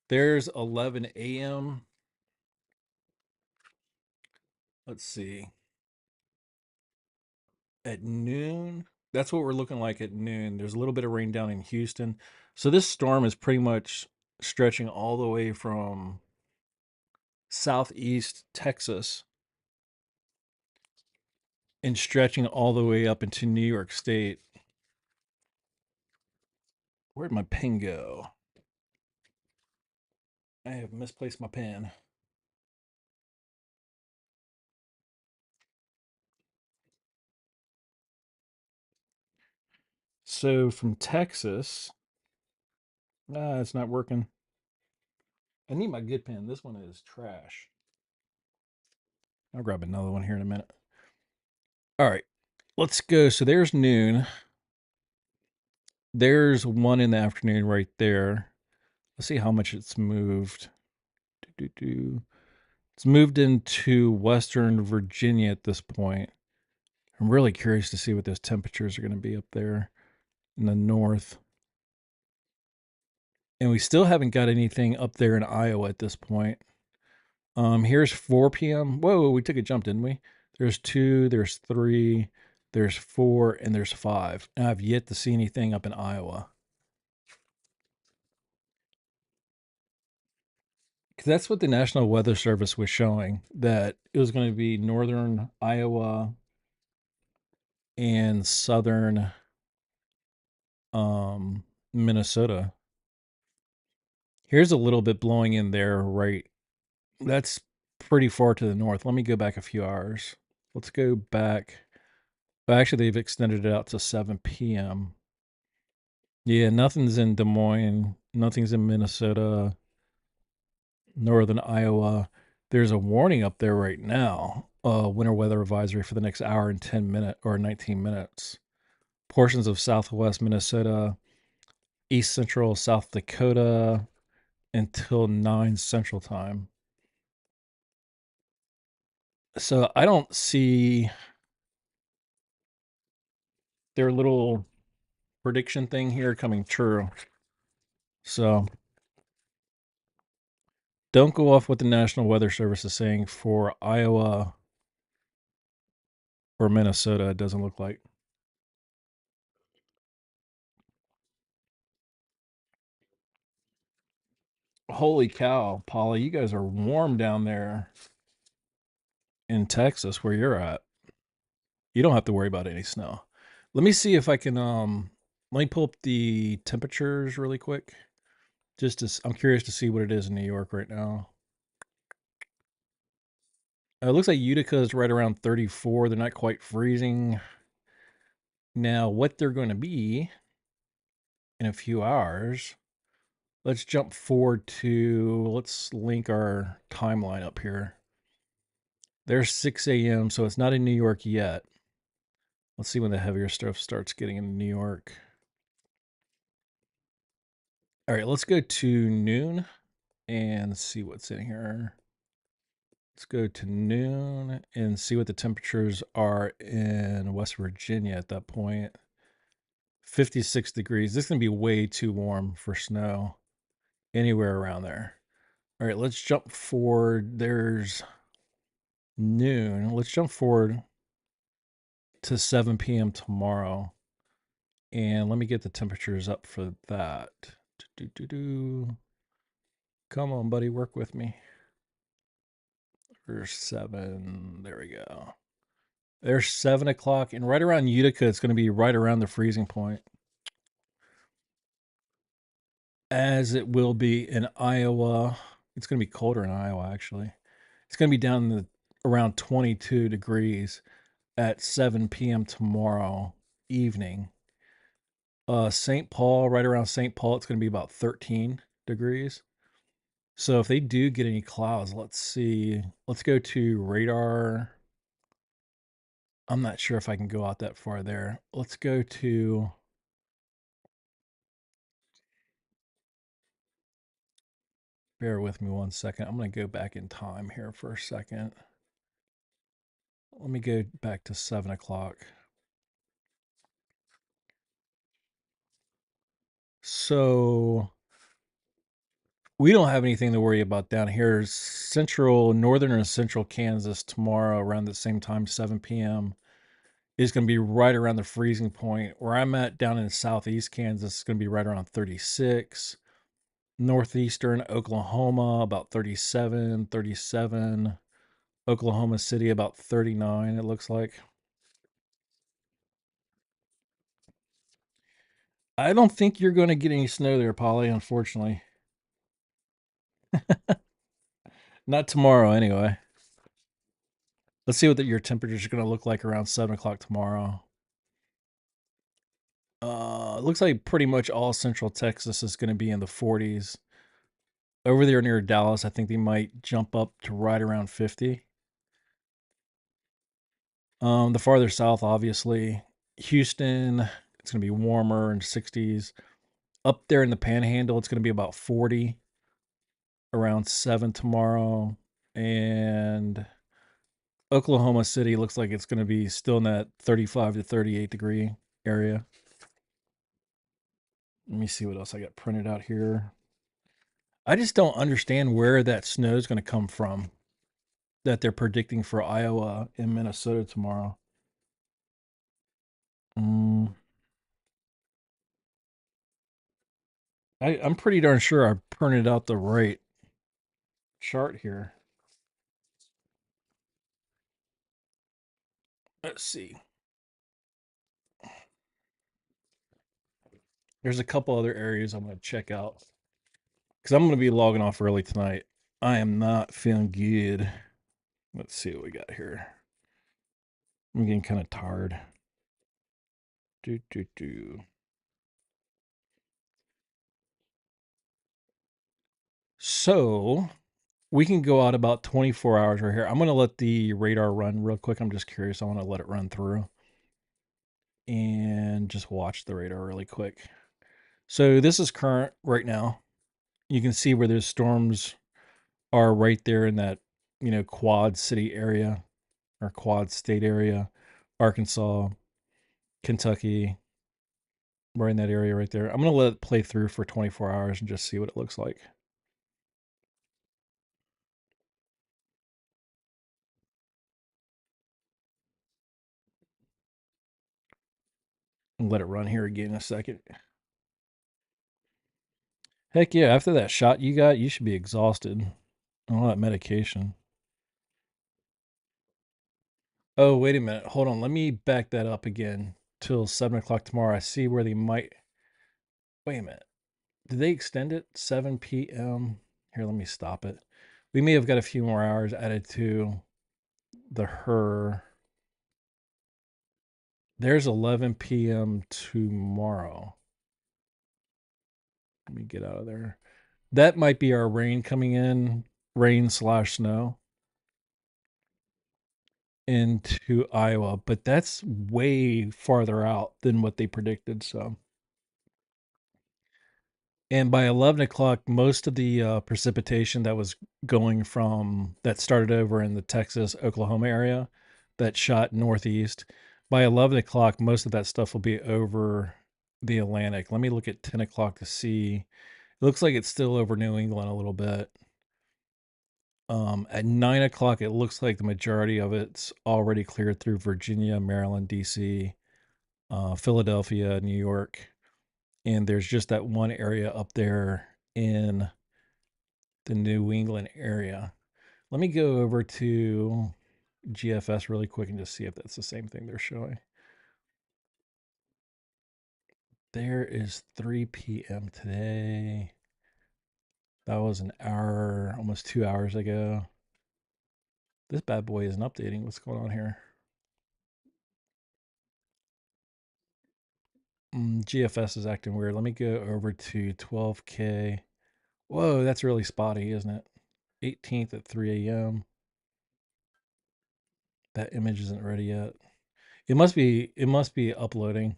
there's 11 a.m. Let's see. At noon, that's what we're looking like at noon. There's a little bit of rain down in Houston. So this storm is pretty much stretching all the way from southeast Texas and stretching all the way up into New York State. Where'd my pen go? I have misplaced my pen. So from Texas, it's not working. I need my good pen. This one is trash. I'll grab another one here in a minute. All right, let's go. So there's noon. There's 1 in the afternoon right there. Let's see how much it's moved. It's moved into Western Virginia at this point. I'm really curious to see what those temperatures are going to be up there in the north. And we still haven't got anything up there in Iowa at this point. Here's 4 p.m. Whoa, we took a jump, didn't we? There's 2, there's 3, there's 4, and there's 5. And I've yet to see anything up in Iowa. Because that's what the National Weather Service was showing, that it was going to be northern Iowa and southern Minnesota. Here's a little bit blowing in there, right? That's pretty far to the north. Let me go back a few hours. Let's go back. Well, actually, they've extended it out to 7 p.m. Yeah, nothing's in Des Moines. Nothing's in Minnesota, northern Iowa. There's a warning up there right now. Winter weather advisory for the next hour and 10 minutes or 19 minutes. Portions of southwest Minnesota, east central South Dakota until 9 central time. So I don't see their little prediction thing here coming true. So don't go off what the National Weather Service is saying for Iowa or Minnesota, it doesn't look like. Holy cow, Paula, you guys are warm down there in Texas where you're at. You don't have to worry about any snow. Let me see if I can let me pull up the temperatures really quick. I'm curious to see what it is in New York right now. It looks like Utica is right around 34. They're not quite freezing. Now, what they're going to be in a few hours, let's jump forward let's link our timeline up here. There's 6 a.m., so it's not in New York yet. Let's see when the heavier stuff starts getting into New York. All right, let's go to noon and see what's in here. Let's go to noon and see what the temperatures are in West Virginia at that point. 56 degrees. This is going to be way too warm for snow anywhere around there. All right, let's jump forward. There's noon. Let's jump forward to 7 p.m. tomorrow. And let me get the temperatures up for that. Come on, buddy, work with me. There's 7. There we go. There's 7 o'clock. And right around Utica, it's going to be right around the freezing point. As it will be in Iowa. It's going to be colder in Iowa, actually. It's going to be down around 22 degrees at 7 p.m. tomorrow evening. St. Paul, right around St. Paul, it's going to be about 13 degrees. So if they do get any clouds, let's see. Let's go to radar. I'm not sure if I can go out that far there. Let's go to. Bear with me one second. I'm going to go back in time here for a second. Let me go back to 7 o'clock. So we don't have anything to worry about down here. Northern and central Kansas tomorrow around the same time, 7 p.m. is going to be right around the freezing point. Where I'm at down in southeast Kansas is going to be right around 36. Northeastern Oklahoma about 37, 37. Oklahoma City about 39, it looks like. I don't think you're going to get any snow there, Polly, unfortunately. Not tomorrow, anyway. Let's see what your temperatures are going to look like around 7 o'clock tomorrow. It looks like pretty much all central Texas is going to be in the 40s. Over there near Dallas, I think they might jump up to right around 50. The farther south, obviously, Houston, it's going to be warmer in 60s. Up there in the Panhandle, it's going to be about 40 around 7 tomorrow. And Oklahoma City looks like it's going to be still in that 35 to 38 degree area. Let me see what else I got printed out here. I just don't understand where that snow is going to come from that they're predicting for Iowa and Minnesota tomorrow. Mm, I'm pretty darn sure I printed out the right chart here. Let's see. There's a couple other areas I'm going to check out because I'm going to be logging off early tonight. I am not feeling good. Let's see what we got here. I'm getting kind of tired. Do do do. So we can go out about 24 hours right here. I'm going to let the radar run real quick. I'm just curious. I want to let it run through and just watch the radar really quick. So this is current right now. You can see where those storms are right there in that, quad city area or quad state area, Arkansas, Kentucky, right in that area right there. I'm going to let it play through for 24 hours and just see what it looks like. And let it run here again in a second. Heck yeah, after that shot you got, you should be exhausted. All that medication. Oh, wait a minute. Hold on. Let me back that up again till 7 o'clock tomorrow. I see where they might. Wait a minute. Did they extend it? 7 p.m. Here, let me stop it. We may have got a few more hours added to the her. There's 11 p.m. tomorrow. Let me get out of there. That might be our rain coming in, rain slash snow into Iowa, but that's way farther out than what they predicted. So, and by 11 o'clock, most of the precipitation that was going from that started over in the Texas, Oklahoma area that shot northeast, by 11 o'clock, most of that stuff will be over the Atlantic. Let me look at 10 o'clock to see. It looks like it's still over New England a little bit. At 9 o'clock, it looks like the majority of it's already cleared through Virginia, Maryland, DC, Philadelphia, New York. And there's just that one area up there in the New England area. Let me go over to GFS really quick and just see if that's the same thing they're showing. There is 3 p.m. today. That was an hour, almost 2 hours ago. This bad boy isn't updating. What's going on here? GFS is acting weird. Let me go over to 12K. Whoa, that's really spotty, isn't it? 18th at 3 a.m. That image isn't ready yet. It must be uploading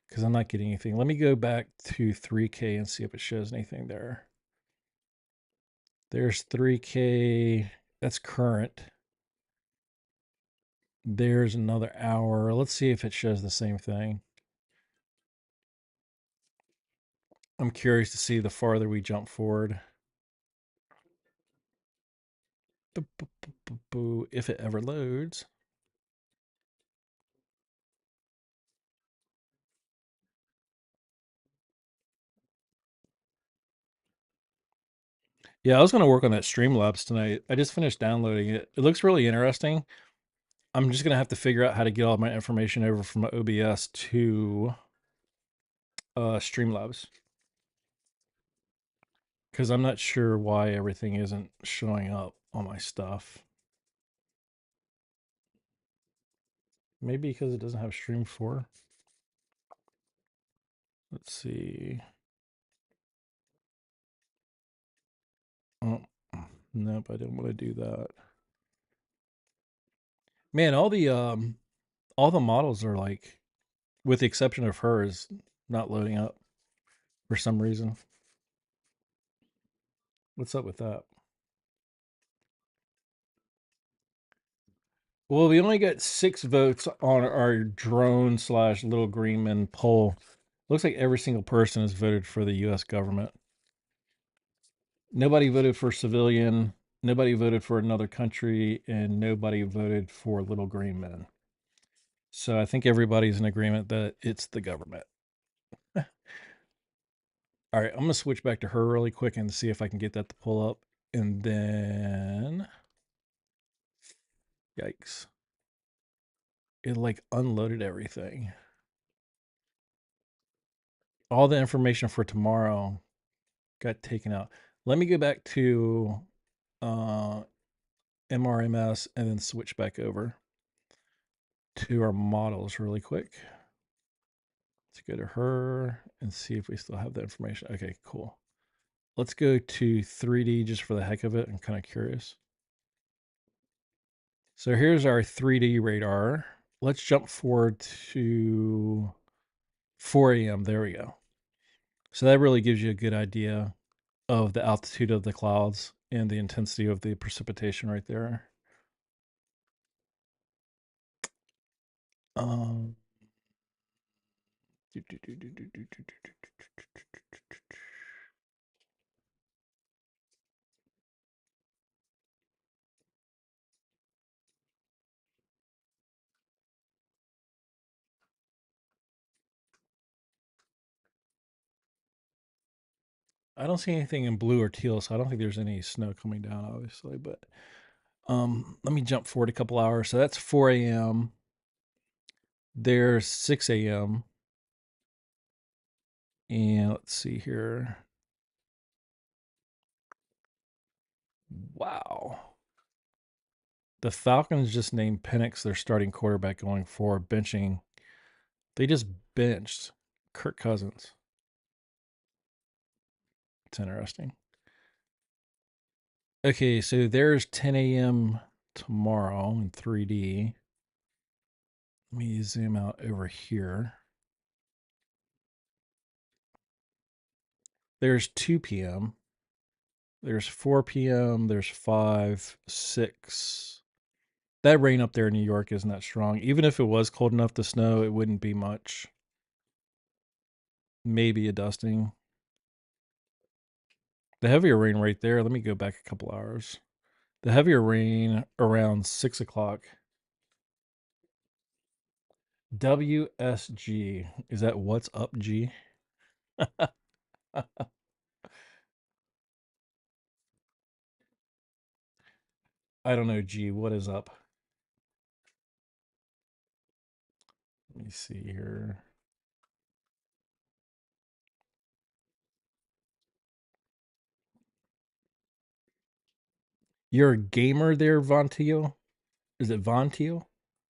because I'm not getting anything. Let me go back to 3K and see if it shows anything there. There's 3K. That's current. There's another hour. Let's see if it shows the same thing. I'm curious to see the farther we jump forward. If it ever loads. Yeah, I was going to work on that Streamlabs tonight. I just finished downloading it. It looks really interesting. I'm just going to have to figure out how to get all my information over from OBS to Streamlabs because I'm not sure why everything isn't showing up on my stuff. Maybe because it doesn't have Stream 4. Let's see. Oh, nope, I didn't want to do that. Man, all the models are like, with the exception of hers, not loading up for some reason. What's up with that? Well, we only got 6 votes on our drone slash little green men poll. Looks like every single person has voted for the U.S. government. Nobody voted for civilian, nobody voted for another country, and nobody voted for little green men. So I think everybody's in agreement that it's the government. All right, I'm going to switch back to her really quick and see if I can get that to pull up. And then, yikes. It like unloaded everything. All the information for tomorrow got taken out. Let me go back to uh, MRMS and then switch back over to our models really quick. Let's go to her and see if we still have the information. Okay, cool. Let's go to 3D just for the heck of it. I'm kind of curious. So here's our 3D radar. Let's jump forward to 4 a.m. There we go. So that really gives you a good idea of the altitude of the clouds and the intensity of the precipitation right there. Um, I don't see anything in blue or teal, so I don't think there's any snow coming down, obviously. But let me jump forward a couple hours. So that's 4 a.m. There's 6 a.m. And let's see here. Wow. The Falcons just named Penix their starting quarterback going forward, benching. They just benched Kirk Cousins. It's interesting. Okay, so there's 10 a.m. tomorrow in 3D. Let me zoom out over here. There's 2 p.m. There's 4 p.m. There's 5, 6. That rain up there in New York isn't that strong. Even if it was cold enough to snow, it wouldn't be much. Maybe a dusting. The heavier rain right there, let me go back a couple hours. The heavier rain around 6 o'clock. WSG. Is that what's up, G? I don't know, G. What is up? Let me see here. You're a gamer there, Von Teal? Is it Von Teal?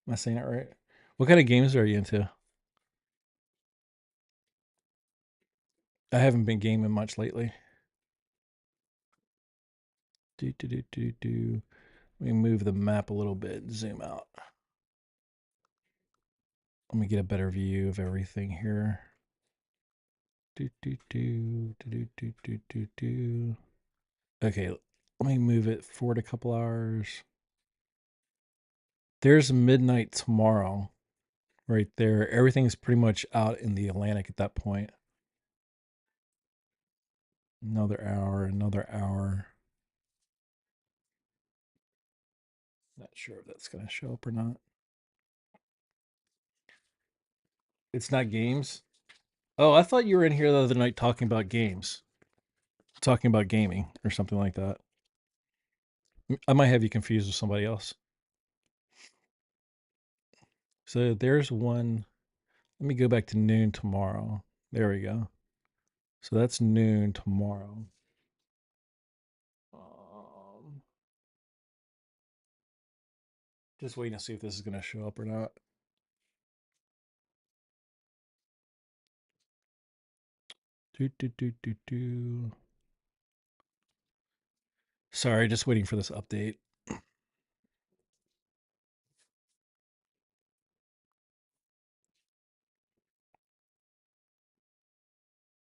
Am I saying it right? What kind of games are you into? I haven't been gaming much lately. Do do do do do. Let me move the map a little bit. Zoom out. Let me get a better view of everything here. Do do do do do do do do. Okay, let me move it forward a couple hours. There's midnight tomorrow, right there. Everything's pretty much out in the Atlantic at that point. Another hour, another hour. Not sure if that's going to show up or not. It's not games. Oh, I thought you were in here the other night talking about games, talking about gaming or something like that. I might have you confused with somebody else. So there's one. Let me go back to noon tomorrow. There we go. So that's noon tomorrow. Um, just waiting to see if this is going to show up or not. Do, do, do, do, do. Sorry, just waiting for this update.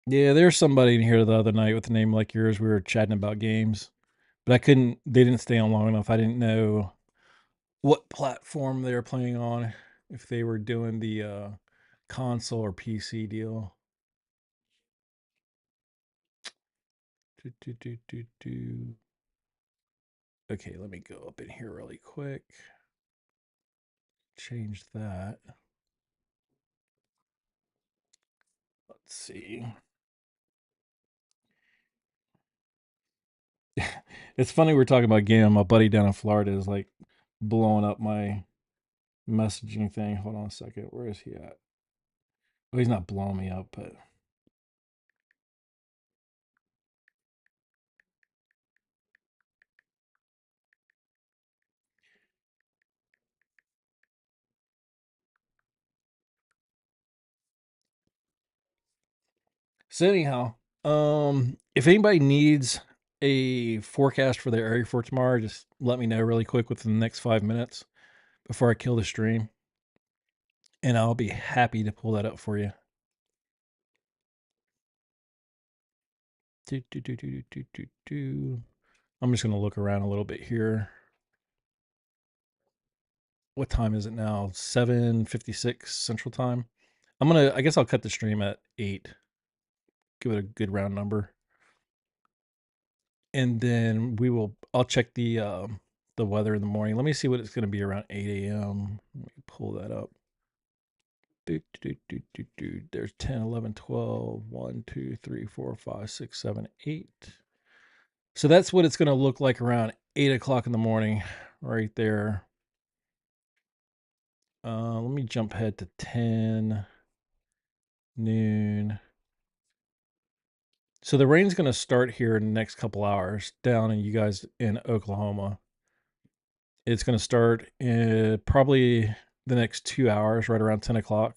Yeah, there's somebody in here the other night with a name like yours. We were chatting about games, but I couldn't, they didn't stay on long enough. I didn't know what platform they were playing on, if they were doing the console or PC deal. Do, do, do, do, do. Okay, let me go up in here really quick. Change that. Let's see. It's funny we're talking about game. My buddy down in Florida is like blowing up my messaging thing. Hold on a second. Where is he at? Well, he's not blowing me up, but so anyhow, if anybody needs a forecast for their area for tomorrow, just let me know really quick within the next 5 minutes before I kill the stream, and I'll be happy to pull that up for you. Do, do, do, do, do, do, do. I'm just gonna look around a little bit here. What time is it now? 7:56 Central Time. I guess I'll cut the stream at 8. Give it a good round number. And then I'll check the weather in the morning. Let me see what it's going to be around 8 a.m. Let me pull that up. There's 10, 11, 12, 1, 2, 3, 4, 5, 6, 7, 8. So that's what it's going to look like around 8 o'clock in the morning, right there. Let me jump ahead to 10, noon. So the rain's going to start here in the next couple hours down in you guys in Oklahoma. It's going to start in probably the next 2 hours, right around 10 o'clock.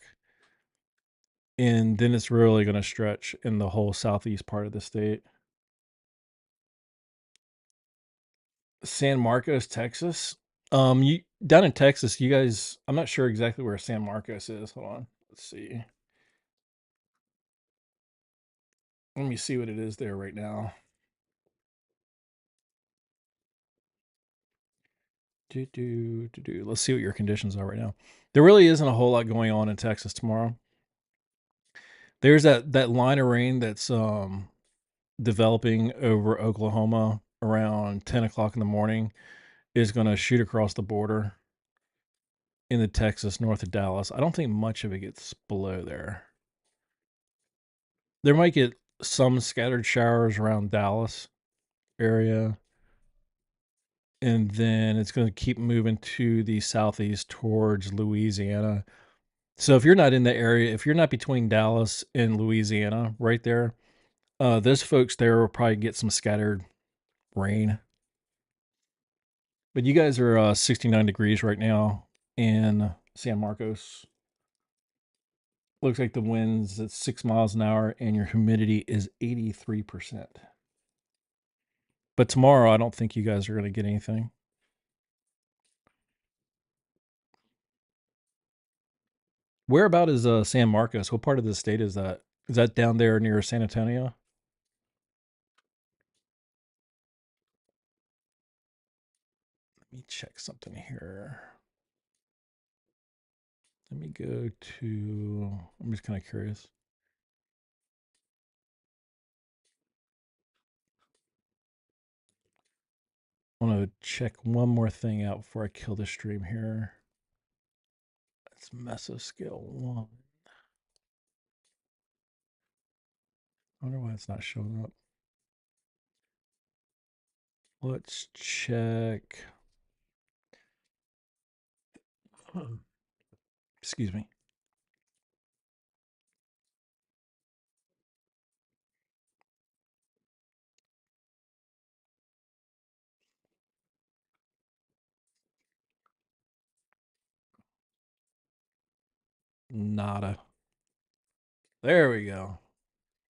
And then it's really going to stretch in the whole southeast part of the state. San Marcos, Texas. You down in Texas, you guys, I'm not sure exactly where San Marcos is. Hold on. Let's see. Let me see what it is there right now. Let's see what your conditions are right now. There really isn't a whole lot going on in Texas tomorrow. There's that line of rain that's developing over Oklahoma around 10 o'clock in the morning is going to shoot across the border into Texas north of Dallas. I don't think much of it gets below there. There might get some scattered showers around Dallas area, and then it's going to keep moving to the southeast towards Louisiana. So if you're not in the area, if you're not between Dallas and Louisiana, right there, those folks there will probably get some scattered rain. But you guys are 69 degrees right now in San Marcos. Looks like the wind's at 6 miles an hour and your humidity is 83%. But tomorrow, I don't think you guys are going to get anything. Where about is San Marcos? What part of the state is that? Is that down there near San Antonio? Let me check something here. Let me go to, I'm just kind of curious. I want to check one more thing out before I kill the stream here. That's mesoscale 1. I wonder why it's not showing up. Let's check. Excuse me. Nada. There we go.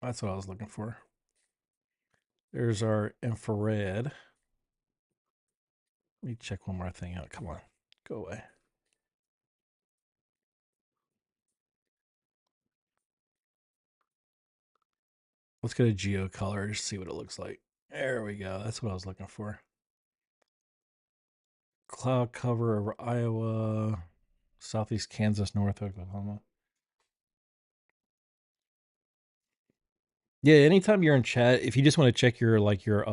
That's what I was looking for. There's our infrared. Let me check one more thing out. Come on. Go away. Let's go to geocolor, see what it looks like. There we go. That's what I was looking for. Cloud cover over Iowa, southeast Kansas, north Oklahoma. Yeah, anytime you're in chat, if you just wanna check your, like, your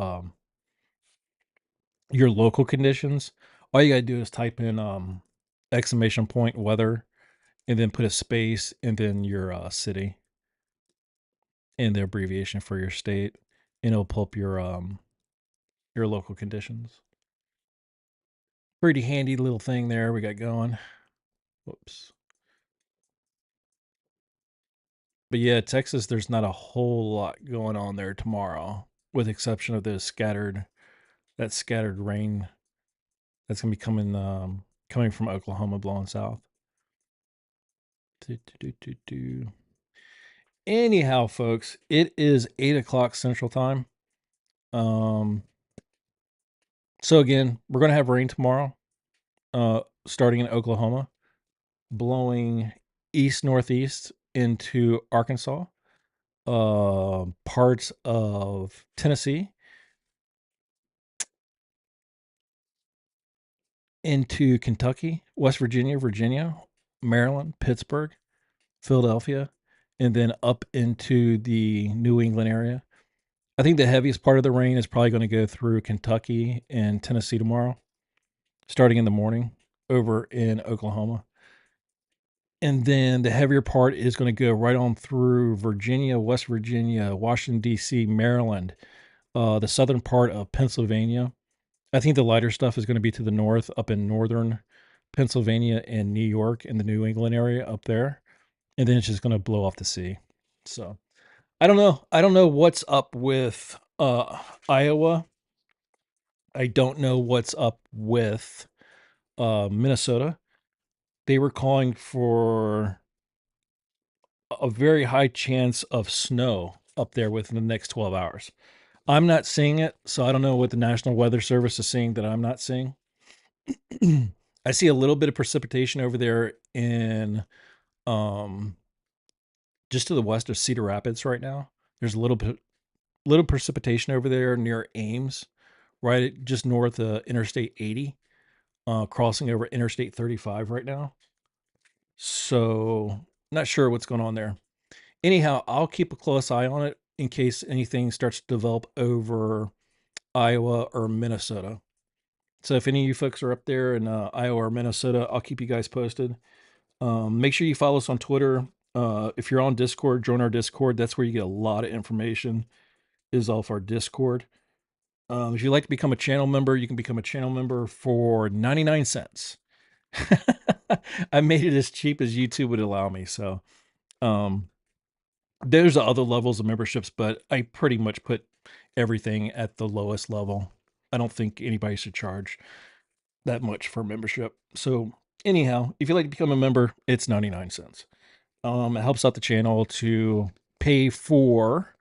local conditions, all you gotta do is type in, exclamation point weather, and then put a space, and then your, city, and the abbreviation for your state, and it'll pull up your local conditions. Pretty handy little thing there we got going. Whoops. But yeah, Texas, there's not a whole lot going on there tomorrow, with exception of the scattered rain that's gonna be coming from Oklahoma blowing south. Do, do, do, do, do. Anyhow, folks, it is 8 o'clock Central Time. Um, so again, we're gonna have rain tomorrow, starting in Oklahoma, blowing east northeast into Arkansas, parts of Tennessee, into Kentucky, West Virginia, Virginia, Maryland, Pittsburgh, Philadelphia, and then up into the New England area. I think the heaviest part of the rain is probably going to go through Kentucky and Tennessee tomorrow, starting in the morning over in Oklahoma. And then the heavier part is going to go right on through Virginia, West Virginia, Washington, D.C., Maryland, the southern part of Pennsylvania. I think the lighter stuff is going to be to the north, up in northern Pennsylvania and New York in the New England area up there. And then it's just going to blow off the sea. So I don't know. I don't know what's up with Iowa. I don't know what's up with Minnesota. They were calling for a very high chance of snow up there within the next 12 hours. I'm not seeing it, so I don't know what the National Weather Service is seeing that I'm not seeing. I see a little bit of precipitation over there in um just to the west of Cedar Rapids right now. There's a little precipitation over there near Ames, right just north of Interstate 80, crossing over Interstate 35 right now. So, not sure what's going on there. Anyhow, I'll keep a close eye on it in case anything starts to develop over Iowa or Minnesota. So if any of you folks are up there in Iowa or Minnesota, I'll keep you guys posted. Make sure you follow us on Twitter. If you're on Discord, join our Discord. That's where you get a lot of information. Is off our Discord. If you'd like to become a channel member, you can become a channel member for 99 cents. I made it as cheap as YouTube would allow me. So um, there's other levels of memberships, but I pretty much put everything at the lowest level. I don't think anybody should charge that much for membership. So anyhow, if you'd like to become a member, it's 99 cents. It helps out the channel to pay for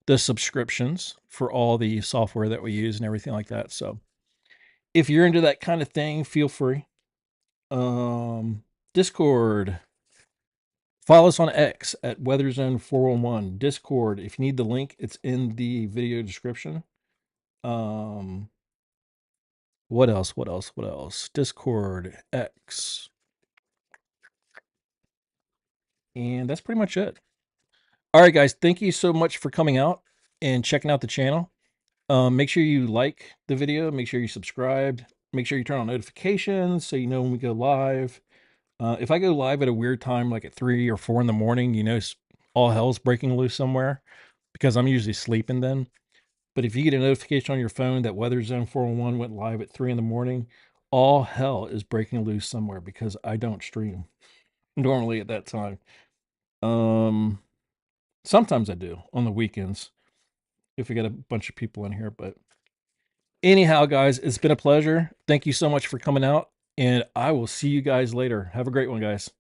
the subscriptions for all the software that we use and everything like that. So if you're into that kind of thing, feel free. Discord. Follow us on X at WeatherZone411. Discord. If you need the link, it's in the video description. What else? What else? What else? Discord, X. And that's pretty much it. All right, guys. Thank you so much for coming out and checking out the channel. Make sure you like the video. Make sure you subscribe. Make sure you turn on notifications so you know when we go live. If I go live at a weird time, like at 3 or 4 in the morning, all hell's breaking loose somewhere because I'm usually sleeping then. But if you get a notification on your phone that Weather Zone 411 went live at 3 in the morning, all hell is breaking loose somewhere because I don't stream normally at that time. Um, Sometimes I do on the weekends if we got a bunch of people in here. But anyhow, guys, it's been a pleasure. Thank you so much for coming out, and I will see you guys later. Have a great one, guys.